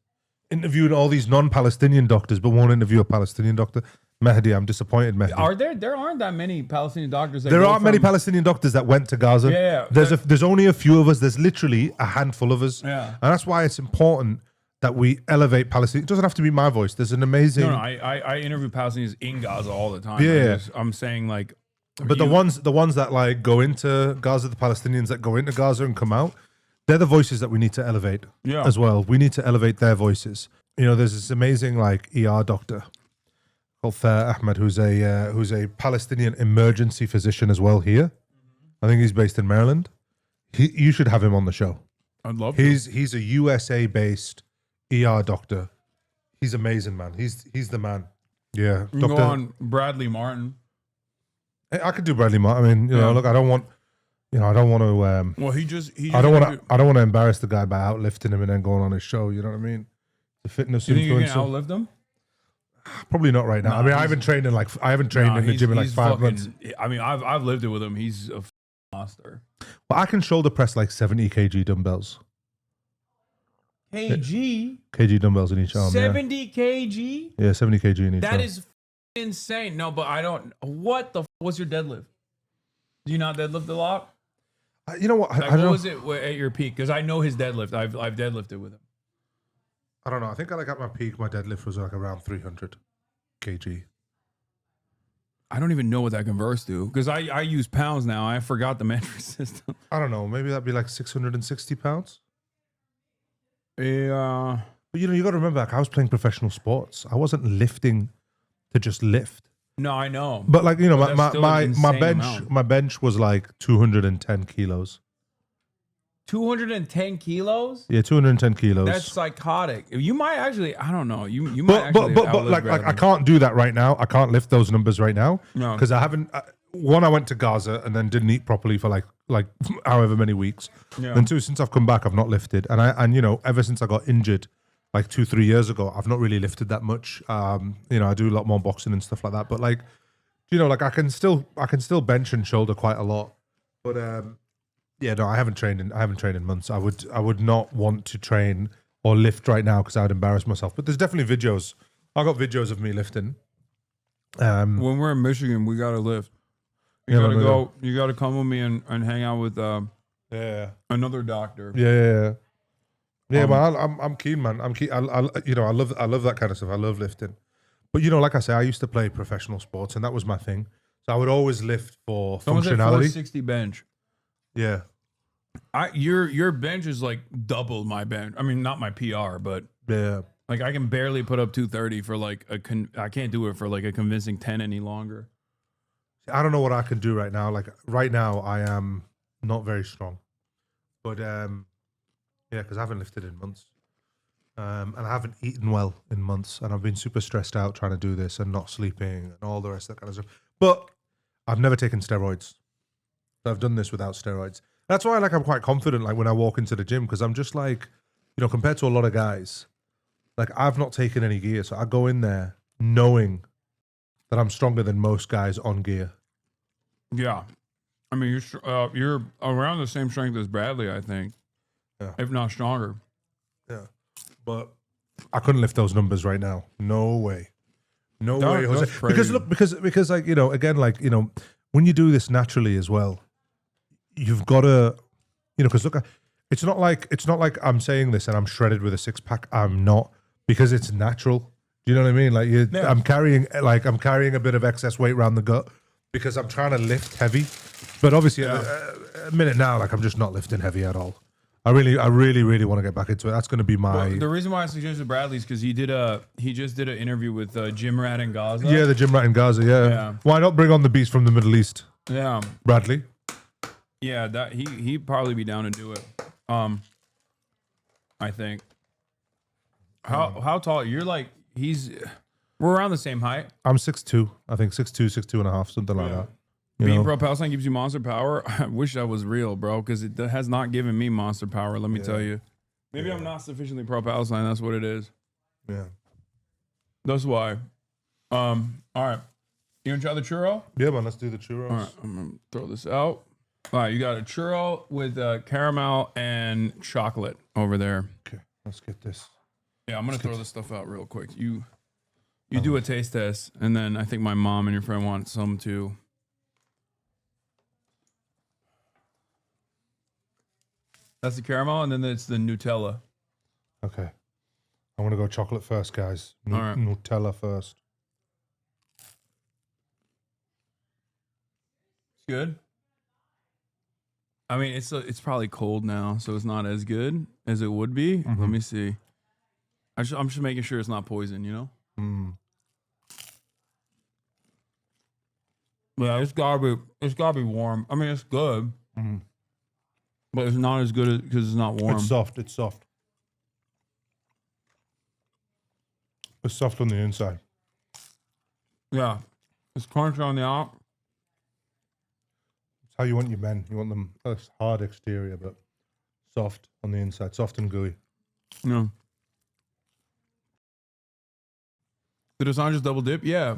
interviewed all these non-Palestinian doctors, but won't interview a Palestinian doctor. Mehdi, I'm disappointed, Mehdi. There aren't that many Palestinian doctors. There aren't many Palestinian doctors that went to Gaza. Yeah. There's only a few of us. There's literally a handful of us. Yeah. And that's why it's important that we elevate Palestine. It doesn't have to be my voice. There's an amazing. No, I interview Palestinians in Gaza all the time. Yeah. I'm saying like. But the ones that like go into Gaza, the Palestinians that go into Gaza and come out, they're the voices that we need to elevate as well. We need to elevate their voices. There's this amazing like ER doctor called Thair Ahmed, who's a Palestinian emergency physician as well here. I think he's based in Maryland. You should have him on the show. I'd love. He's a USA based ER doctor. He's amazing, man. He's the man. Yeah, You can go on Bradley Martin. I could do Bradley Martin. I mean, look, I don't want to. Well, he just. I don't want to embarrass the guy by outlifting him and then going on his show. You know what I mean? The fitness You think you can influencer. outlive him? Probably not right now. I mean, I haven't trained in the gym in like 5 months. I mean, I've lived it with him. He's a monster. But I can shoulder press like 70 kg dumbbells. Kg dumbbells in each arm. 70 kg? Yeah, 70 kg in each arm. That is insane. No, but I don't. What the? What's your deadlift? Do you not deadlift a lot? You know what? Like, what was it at your peak? Because I know his deadlift. I've deadlifted with him. I don't know. I think at my peak, my deadlift was like around 300 kg. I don't even know what that converts to because I use pounds now. I forgot the metric system. I don't know. Maybe that'd be like 660 pounds. Yeah. But you got to remember, like, I was playing professional sports. I wasn't lifting to just lift. No, I know. But like, my my bench was like 210 kilos. 210 kilos? Yeah, 210 kilos. That's psychotic. You might actually, I don't know. You might but actually like I can't do that right now. I can't lift those numbers right now because I haven't. One, I went to Gaza and then didn't eat properly for like however many weeks. Yeah. And two, since I've come back, I've not lifted. And ever since I got injured, like 2-3 years ago, I've not really lifted that much. I do a lot more boxing and stuff like that. But like, I can still bench and shoulder quite a lot. But yeah, no, I haven't trained in months. I would not want to train or lift right now because I would embarrass myself. But there's definitely videos. I got videos of me lifting. When we're in Michigan, we gotta lift. You gotta go. You gotta come with me and hang out with another doctor. Yeah. Yeah, man, I'm keen, man. I'm keen. I love that kind of stuff. I love lifting. But like I say, I used to play professional sports, and that was my thing. So I would always lift for Someone said functionality. 460 bench. Yeah. Your bench is like double my bench. I mean, not my PR, but Yeah. like I can barely put up 230 for like I can't do it for like a convincing 10 any longer. I don't know what I can do right now. Like right now, I am not very strong. But yeah, because I haven't lifted in months. And I haven't eaten well in months, and I've been super stressed out trying to do this and not sleeping and all the rest of that kind of stuff. But I've never taken steroids. So I've done this without steroids. That's why I'm quite confident like when I walk into the gym, because I'm just like, compared to a lot of guys, like I've not taken any gear. So I go in there knowing that I'm stronger than most guys on gear. Yeah. I mean, you're around the same strength as Bradley, I think. Yeah. If not stronger. Yeah. But I couldn't lift those numbers right now. No way. No way, Jose. That's crazy. Because like, again, like, when you do this naturally as well, you've got to, because look, it's not like I'm saying this and I'm shredded with a six pack. I'm not, because it's natural. Do you know what I mean? Like I'm carrying a bit of excess weight around the gut because I'm trying to lift heavy. But obviously a minute now, like I'm just not lifting heavy at all. I really want to get back into it. That's going to be my. Well, the reason why I suggested Bradley's because he just did an interview with Jim Rat in Gaza. Yeah, the gym rat in Gaza. Yeah. Why not bring on the beast from the Middle East? Yeah. Bradley. Yeah, that he'd probably be down to do it. I think. How tall? You're like we're around the same height. I'm 6'2". I think 6'2", 6'2.5", something like that. Being pro Palestine gives you monster power. I wish that was real, bro, because it has not given me monster power. Let me tell you. Maybe I'm not sufficiently pro Palestine. That's what it is. Yeah. That's why. All right. You gonna try the churro? Yeah, man. Let's do the churros. All right. I'm gonna throw this out. All right. You got a churro with caramel and chocolate over there. Okay. Let's get this. Yeah, I'm gonna throw this stuff out real quick. You do a taste test, and then I think my mom and your friend want some too. That's the caramel, and then it's the Nutella. Okay. I'm going to go chocolate first, guys. All right. Nutella first. It's good. I mean, it's probably cold now, so it's not as good as it would be. Mm-hmm. Let me see. I'm just making sure it's not poison, Mm. Yeah, it's gotta be warm. I mean, it's good. Mm-hmm. But it's not as good because it's not warm. It's soft. It's soft. It's soft on the inside. Yeah. It's crunchy on the out. It's how you want your men. You want them a hard exterior, but soft on the inside. Soft and gooey. Yeah. Did Hassan just double dip? Yeah.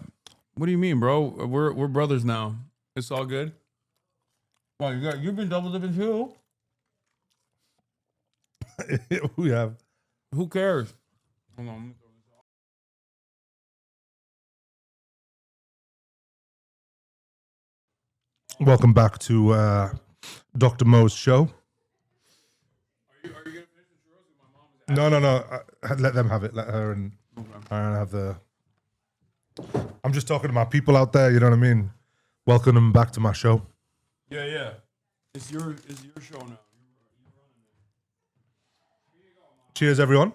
What do you mean, bro? We're brothers now. It's all good. Well, you've been double dipping too? We have. Who cares? Hold on. Let me throw this out. Welcome back to Dr. Mo's show. Are you gonna finish the churros with my mom? No. Let them have it. Let her and Aaron have the. I'm just talking to my people out there. You know what I mean? Welcome them back to my show. Yeah. It's your show now. Cheers, everyone.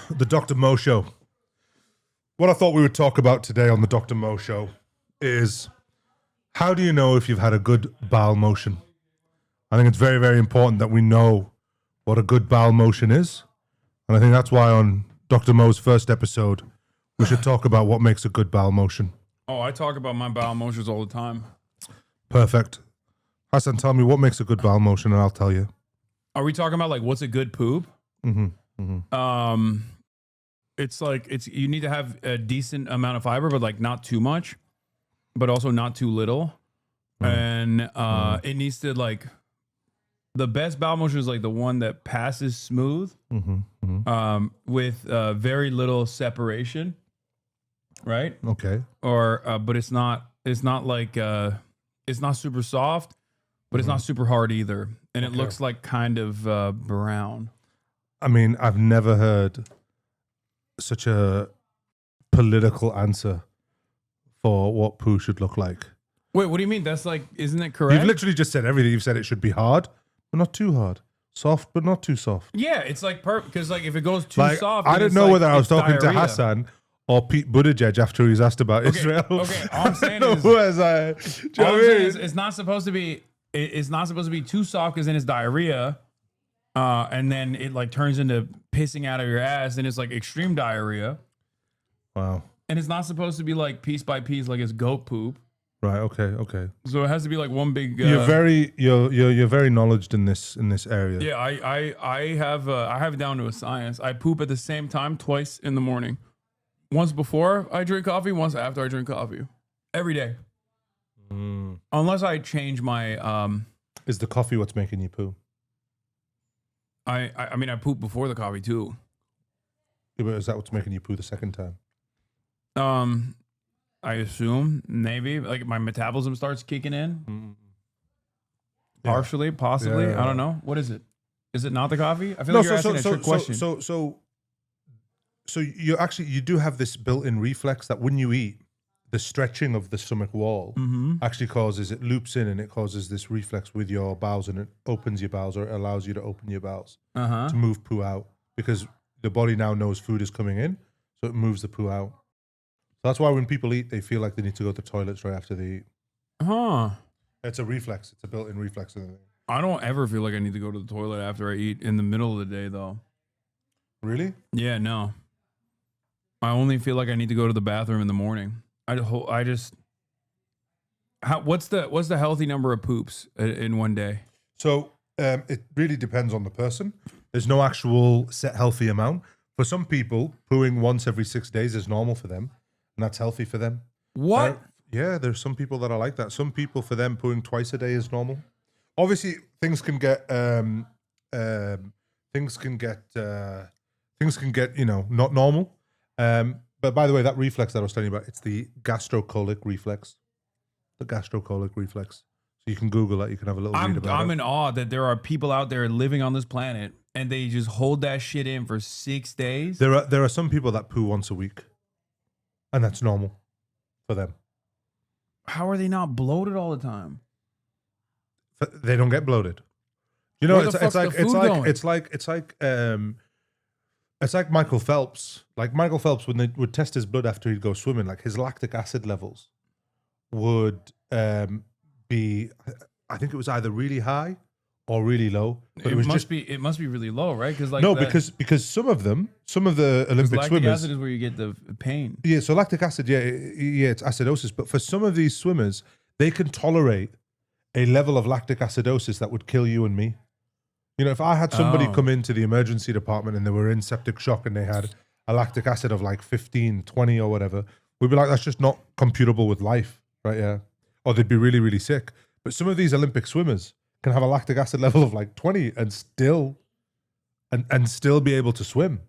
The Dr. Mo Show. What I thought we would talk about today on the Dr. Mo Show is how do you know if you've had a good bowel motion? I think it's very, very important that we know what a good bowel motion is. And I think that's why on Dr. Mo's first episode, we should talk about what makes a good bowel motion. Oh, I talk about my bowel motions all the time. Perfect. Hasan, tell me what makes a good bowel motion, and I'll tell you. Are we talking about like what's a good poop? Mm-hmm. Mm-hmm. It's like you need to have a decent amount of fiber, but like not too much, but also not too little. And it needs to like the best bowel motion is like the one that passes smooth, with very little separation, right? Okay. Or but it's not like it's not super soft, but it's not super hard either. and it looks like kind of brown. I mean, I've never heard such a political answer for what poo should look like. Wait, what do you mean? That's like, isn't it correct? You've literally just said everything. You've said it should be hard, but not too hard. Soft, but not too soft. Yeah, it's like perfect because like if it goes too Like, soft, I then don't it's know like, whether I was it's talking diarrhea. to Hassan or Pete Buttigieg after he's asked about Israel. Okay, all I'm saying is, Who was I? Do you know all what I'm I saying mean? is it's not supposed to be. It's not supposed to be too soft because then it's diarrhea, and then it like turns into pissing out of your ass, and it's like extreme diarrhea. Wow. And it's not supposed to be like piece by piece, like it's goat poop. Right. Okay. So it has to be like one big. You're very knowledgeable in this area. Yeah, I have it down to a science. I poop at the same time twice in the morning. Once before I drink coffee, once after I drink coffee. Every day. Unless I change my Is the coffee what's making you poo? I mean I poop before the coffee too. Yeah, but is that what's making you poo the second time? I assume maybe like my metabolism starts kicking in. Partially, possibly. Yeah. I don't know. What is it? Is it not the coffee? I feel like you're asking a trick question. So you do have this built-in reflex that when you eat, the stretching of the stomach wall actually it loops in and it causes this reflex with your bowels, and it opens your bowels, or it allows you to open your bowels to move poo out, because the body now knows food is coming in, so it moves the poo out. So that's why when people eat, they feel like they need to go to the toilets right after they eat. Huh. It's a reflex. It's a built-in reflex. I don't ever feel like I need to go to the toilet after I eat in the middle of the day, though. Really? Yeah, no. I only feel like I need to go to the bathroom in the morning. What's the healthy number of poops in one day? So it really depends on the person. There's no actual set healthy amount. For some people, pooing once every 6 days is normal for them, and that's healthy for them. What? Yeah, there's some people that are like that. Some people, for them, pooing twice a day is normal. Obviously, things can get not normal. But by the way, that reflex that I was telling you about, it's the gastrocolic reflex. The gastrocolic reflex. So you can Google that. You can have a little read about it. I'm in awe that there are people out there living on this planet and they just hold that shit in for 6 days. There are some people that poo once a week, and that's normal for them. How are they not bloated all the time? They don't get bloated. You know, it's like Michael Phelps. Like Michael Phelps, when they would test his blood after he'd go swimming, like his lactic acid levels would be, I think it was either really high or really low. But it must be really low, right? Because because some of the Olympic lactic swimmers, acid is where you get the pain. Yeah, so lactic acid, it's acidosis. But for some of these swimmers, they can tolerate a level of lactic acidosis that would kill you and me. You know, if I had somebody come into the emergency department and they were in septic shock and they had a lactic acid of like 15, 20 or whatever, we'd be like, that's just not computable with life, right? Yeah. Or they'd be really, really sick. But some of these Olympic swimmers can have a lactic acid level of like 20 and still be able to swim.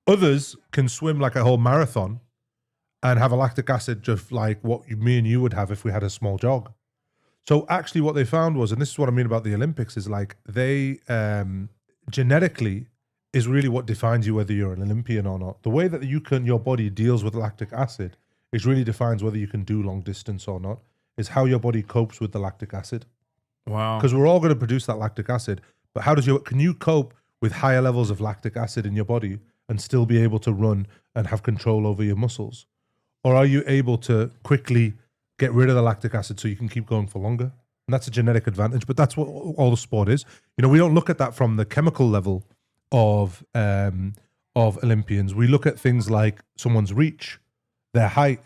Others can swim like a whole marathon and have a lactic acid just like what me and you would have if we had a small jog. So actually what they found was, and this is what I mean about the Olympics, is like they genetically is really what defines you whether you're an Olympian or not. The way that your body deals with lactic acid is really defines whether you can do long distance or not, is how your body copes with the lactic acid. Wow. Because we're all going to produce that lactic acid, but can you cope with higher levels of lactic acid in your body and still be able to run and have control over your muscles? Or are you able to quickly get rid of the lactic acid so you can keep going for longer? And that's a genetic advantage, but that's what all the sport is. You know, we don't look at that from the chemical level of Olympians. We look at things like someone's reach, their height,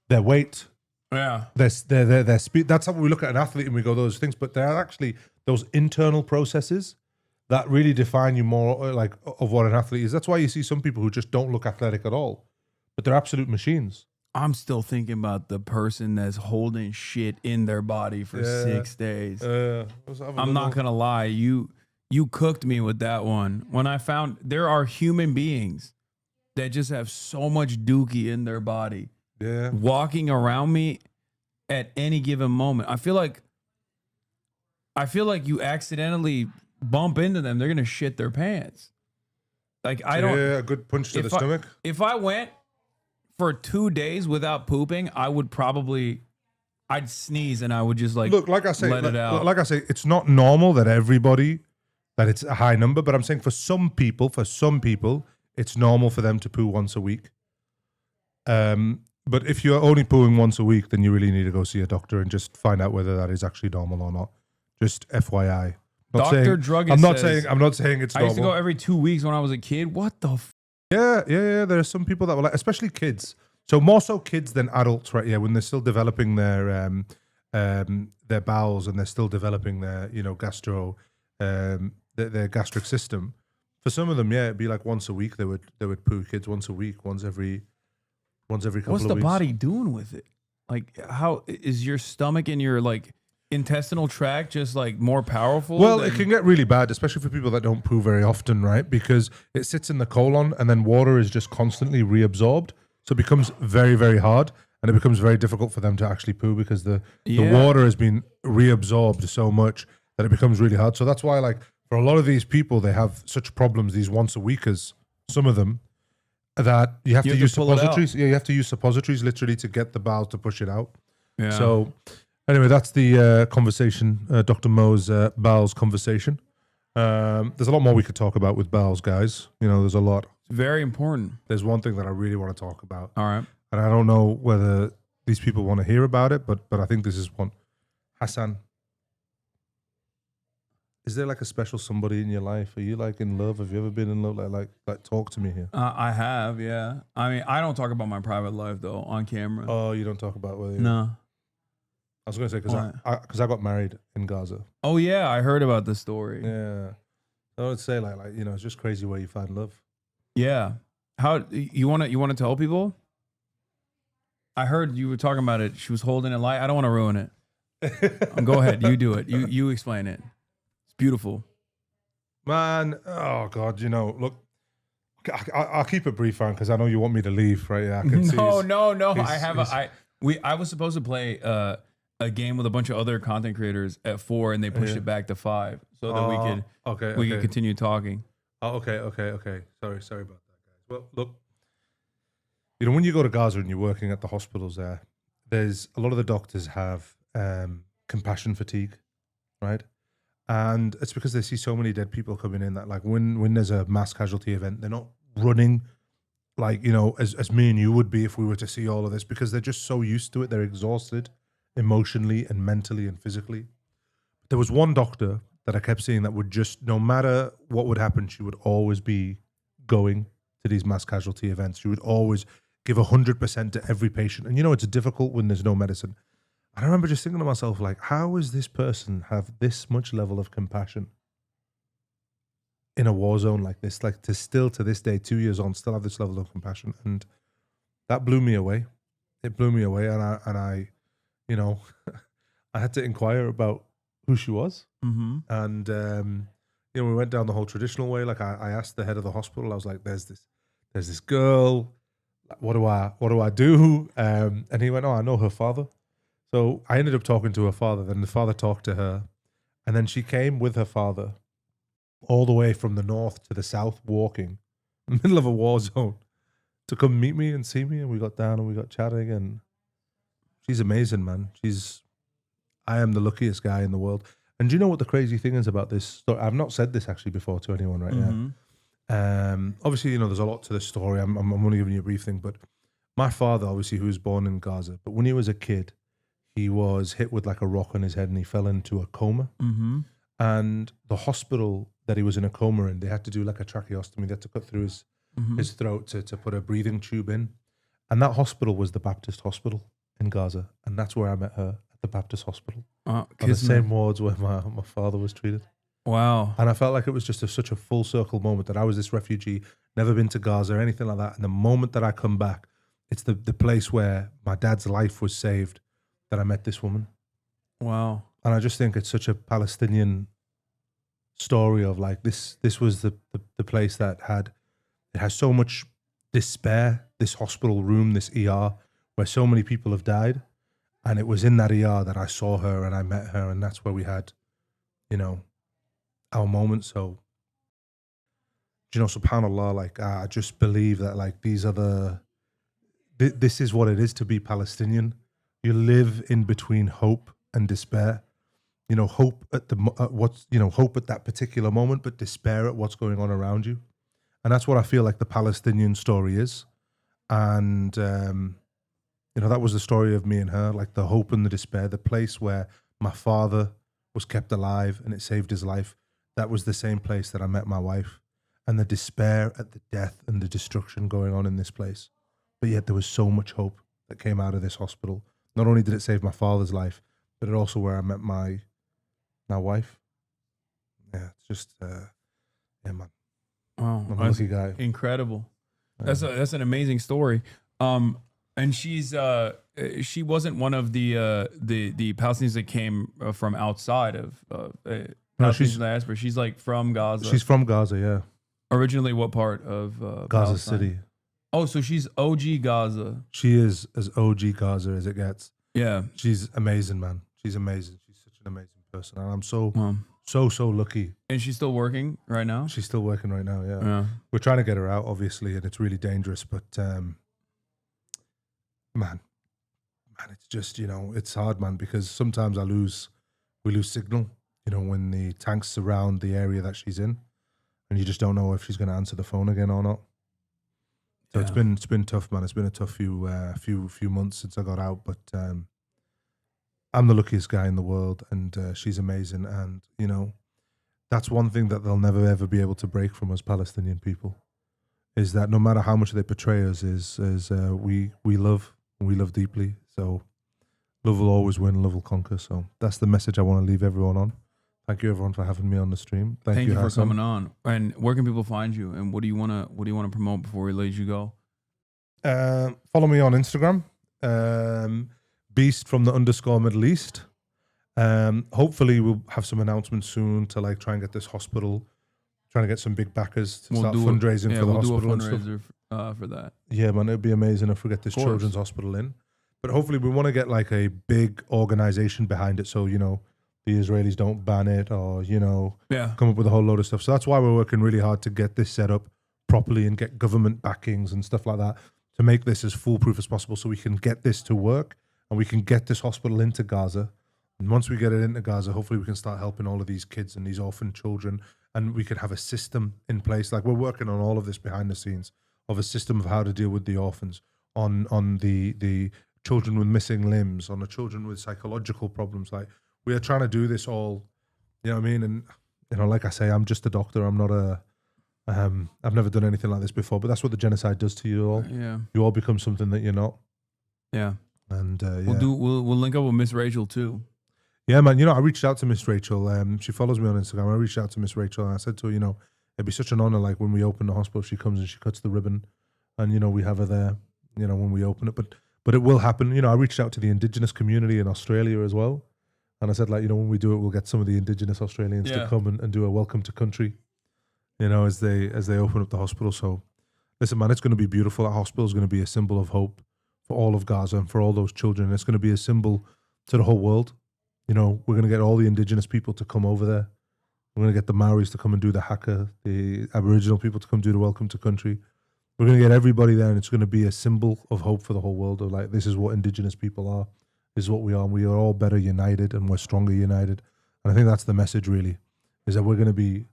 their weight, their speed. That's how we look at an athlete and we go those things. But there are actually those internal processes that really define you more like of what an athlete is. That's why you see some people who just don't look athletic at all, but they're absolute machines. I'm still thinking about the person that's holding shit in their body for 6 days. I'm not going to lie. You cooked me with that one. When I found there are human beings that just have so much dookie in their body. Yeah. Walking around me at any given moment. I feel like I feel like you accidentally bump into them, they're gonna shit their pants. Like I don't. Yeah, a good punch to the stomach. If I went for 2 days without pooping, I'd sneeze and I would just like look, like I say, let it out. Like I say, it's not normal that it's a high number, but I'm saying for some people, it's normal for them to poo once a week. But if you're only pooing once a week, then you really need to go see a doctor and just find out whether that is actually normal or not. Just FYI. Dr. Druggist I'm not saying it's normal. I used to go every 2 weeks when I was a kid. What the Yeah. There are some people that were like, especially kids. So more so kids than adults, right? Yeah, when they're still developing their bowels and they're still developing their, their gastric system. For some of them, yeah, it'd be like once a week they would poo. Kids once a week, once every couple of weeks. What's the body doing with it? Like, how is your stomach and your like intestinal tract just like more powerful? Well, it can get really bad, especially for people that don't poo very often, right? Because it sits in the colon and then water is just constantly reabsorbed. So it becomes very, very hard and it becomes very difficult for them to actually poo because the water has been reabsorbed so much that it becomes really hard. So that's why, like, for a lot of these people, they have such problems, these once a weekers, some of them, that you have to use suppositories. Yeah, you have to use suppositories literally to get the bowel to push it out. Yeah. So anyway, that's the conversation, Dr. Mo's bowels conversation. There's a lot more we could talk about with bowels, guys. There's a lot. It's very important. There's one thing that I really want to talk about. All right. And I don't know whether these people want to hear about it, but I think this is one. Hasan, is there like a special somebody in your life? Are you like in love? Have you ever been in love? Like talk to me here. I have, yeah. I mean, I don't talk about my private life though on camera. Oh, you don't talk about whether? No. I was going to say because I got married in Gaza. Oh yeah, I heard about this story. Yeah, I would say like it's just crazy where you find love. Yeah. How you want to tell people? I heard you were talking about it. She was holding it light. I don't want to ruin it. Go ahead. You do it. You explain it. It's beautiful. Man, oh God, look, I'll keep it brief, because I know you want me to leave, right? Yeah, I can see. No. I was supposed to play a game with a bunch of other content creators at 4, and they pushed it back to 5 so that we could continue talking. Oh, okay. Sorry about that, guys. Well, look, when you go to Gaza and you're working at the hospitals there's a lot of the doctors have compassion fatigue, right? And it's because they see so many dead people coming in that, like, when there's a mass casualty event, they're not running like, as me and you would be if we were to see all of this, because they're just so used to it. They're exhausted emotionally and mentally and physically. There was one doctor that I kept seeing that would just, no matter what would happen, she would always be going to these mass casualty events. She would always give 100% to every patient. And it's difficult when there's no medicine. I remember just thinking to myself, like, how does this person have this much level of compassion in a war zone like this? Like, to this day, 2 years on, still have this level of compassion. And that blew me away. It blew me away. And I I had to inquire about who she was. Mm-hmm. And, we went down the whole traditional way. Like, I asked the head of the hospital, I was like, there's this girl. What do I do? And he went, oh, I know her father. So I ended up talking to her father. Then the father talked to her. And then she came with her father all the way from the north to the south, walking in the middle of a war zone to come meet me and see me. And we got down and we got chatting. And she's amazing, man. I am the luckiest guy in the world. And do you know what the crazy thing is about this story? I've not said this actually before to anyone right now. Obviously, there's a lot to this story. I'm only giving you a brief thing. But my father, obviously, who was born in Gaza, but when he was a kid, he was hit with like a rock on his head and he fell into a coma. Mm-hmm. And the hospital that he was in a coma in, they had to do like a tracheostomy. They had to cut through his throat to put a breathing tube in. And that hospital was the Baptist hospital in Gaza. And that's where I met her, at the Baptist hospital. On the same wards where my father was treated. Wow. And I felt like it was just such a full circle moment that I was this refugee, never been to Gaza or anything like that. And the moment that I come back, it's the place where my dad's life was saved, that I met this woman. Wow. And I just think it's such a Palestinian story of like this was the place that has so much despair, this hospital room, this ER, where so many people have died. And it was in that ER that I saw her and I met her, and that's where we had our moment. So, subhanAllah, like, I just believe that, like, these are this is what it is to be Palestinian. You live in between hope and despair. Hope at hope at that particular moment, but despair at what's going on around you. And that's what I feel like the Palestinian story is. And, that was the story of me and her, like the hope and the despair, the place where my father was kept alive and it saved his life. That was the same place that I met my wife, and the despair at the death and the destruction going on in this place. But yet there was so much hope that came out of this hospital. Not only did it save my father's life, but it also where I met my wife. Yeah, it's just, man. Wow, I'm a lucky guy. Incredible. That's an amazing story. And she wasn't one of the Palestinians that came from outside of Palestinian diaspora. She's like from Gaza. She's from Gaza, yeah. Originally, what part of Gaza Palestine? City. Oh, so she's OG Gaza. She is as OG Gaza as it gets. Yeah, she's amazing, man. She's amazing. She's such an amazing person, and I'm so lucky. And she's still working right now? She's still working right now, yeah. We're trying to get her out, obviously, and it's really dangerous, but man, it's just, it's hard, man, because sometimes we lose signal, when the tanks surround the area that she's in, and you just don't know if she's going to answer the phone again or not. So it's been tough, man. It's been a tough few months since I got out, but I'm the luckiest guy in the world, and she's amazing. And, that's one thing that they'll never, ever be able to break from us Palestinian people, is that no matter how much they betray us, we love deeply. So love will always win, love will conquer. So that's the message I want to leave everyone on. Thank you, everyone, for having me on the stream. Thank you for coming on. And where can people find you? And what do you want to promote before we let you go? Follow me on Instagram, Beast from the _Middle East. Hopefully we'll have some announcements soon to like try and get this hospital, trying to get some big backers to start fundraising for the hospital and stuff. For that. Yeah, man, it'd be amazing if we get this children's hospital in. But hopefully we want to get like a big organization behind it, so the Israelis don't ban it or come up with a whole load of stuff. So that's why we're working really hard to get this set up properly and get government backings and stuff like that to make this as foolproof as possible, so we can get this to work and we can get this hospital into Gaza. And once we get it into Gaza, hopefully we can start helping all of these kids and these orphan children, and we could have a system in place. Like, we're working on all of this behind the scenes of a system of how to deal with the orphans, on the children with missing limbs, on the children with psychological problems. Like, we are trying to do this all, you know what I mean? And, like I say, I'm just a doctor. I'm not I've never done anything like this before, but that's what the genocide does to you all. Yeah. You all become something that you're not. Yeah. And we'll link up with Miss Rachel too. Yeah, man. I reached out to Miss Rachel. She follows me on Instagram. I reached out to Miss Rachel and I said to her, it'd be such an honor, like when we open the hospital, she comes and she cuts the ribbon, and we have her there, when we open it. But it will happen. I reached out to the indigenous community in Australia as well, and I said, like, when we do it, we'll get some of the indigenous Australians to come and do a welcome to country, as they open up the hospital. So, listen, man, it's going to be beautiful. That hospital is going to be a symbol of hope for all of Gaza and for all those children. It's going to be a symbol to the whole world. We're going to get all the indigenous people to come over there. We're going to get the Maoris to come and do the haka, the Aboriginal people to come do the welcome to country. We're going to get everybody there, and it's going to be a symbol of hope for the whole world, of like, this is what indigenous people are. This is what we are. And we are all better united, and we're stronger united. And I think that's the message, really, is that we're going to be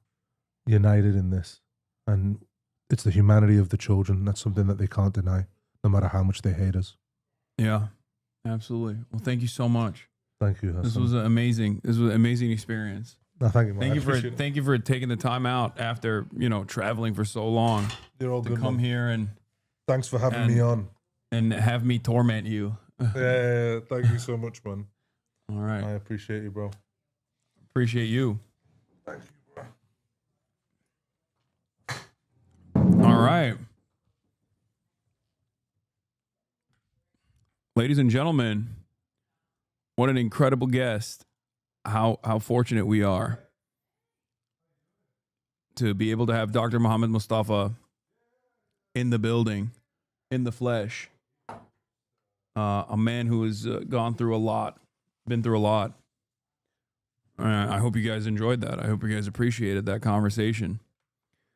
united in this. And it's the humanity of the children. That's something that they can't deny, no matter how much they hate us. Yeah, absolutely. Well, thank you so much. Thank you, Hasan. This was an amazing experience. No, thank you, man. Thank you for taking the time out after traveling for so long. You're all to good, come man. here and thanks for having me on and have me torment you. Yeah, thank you so much, man. All right, I appreciate you, bro. Appreciate you. Thank you, bro. All right, ladies and gentlemen, what an incredible guest. How fortunate we are to be able to have Dr. Mohammed Mustafa in the building, in the flesh. A man who has gone through a lot, been through a lot. I hope you guys enjoyed that. I hope you guys appreciated that conversation.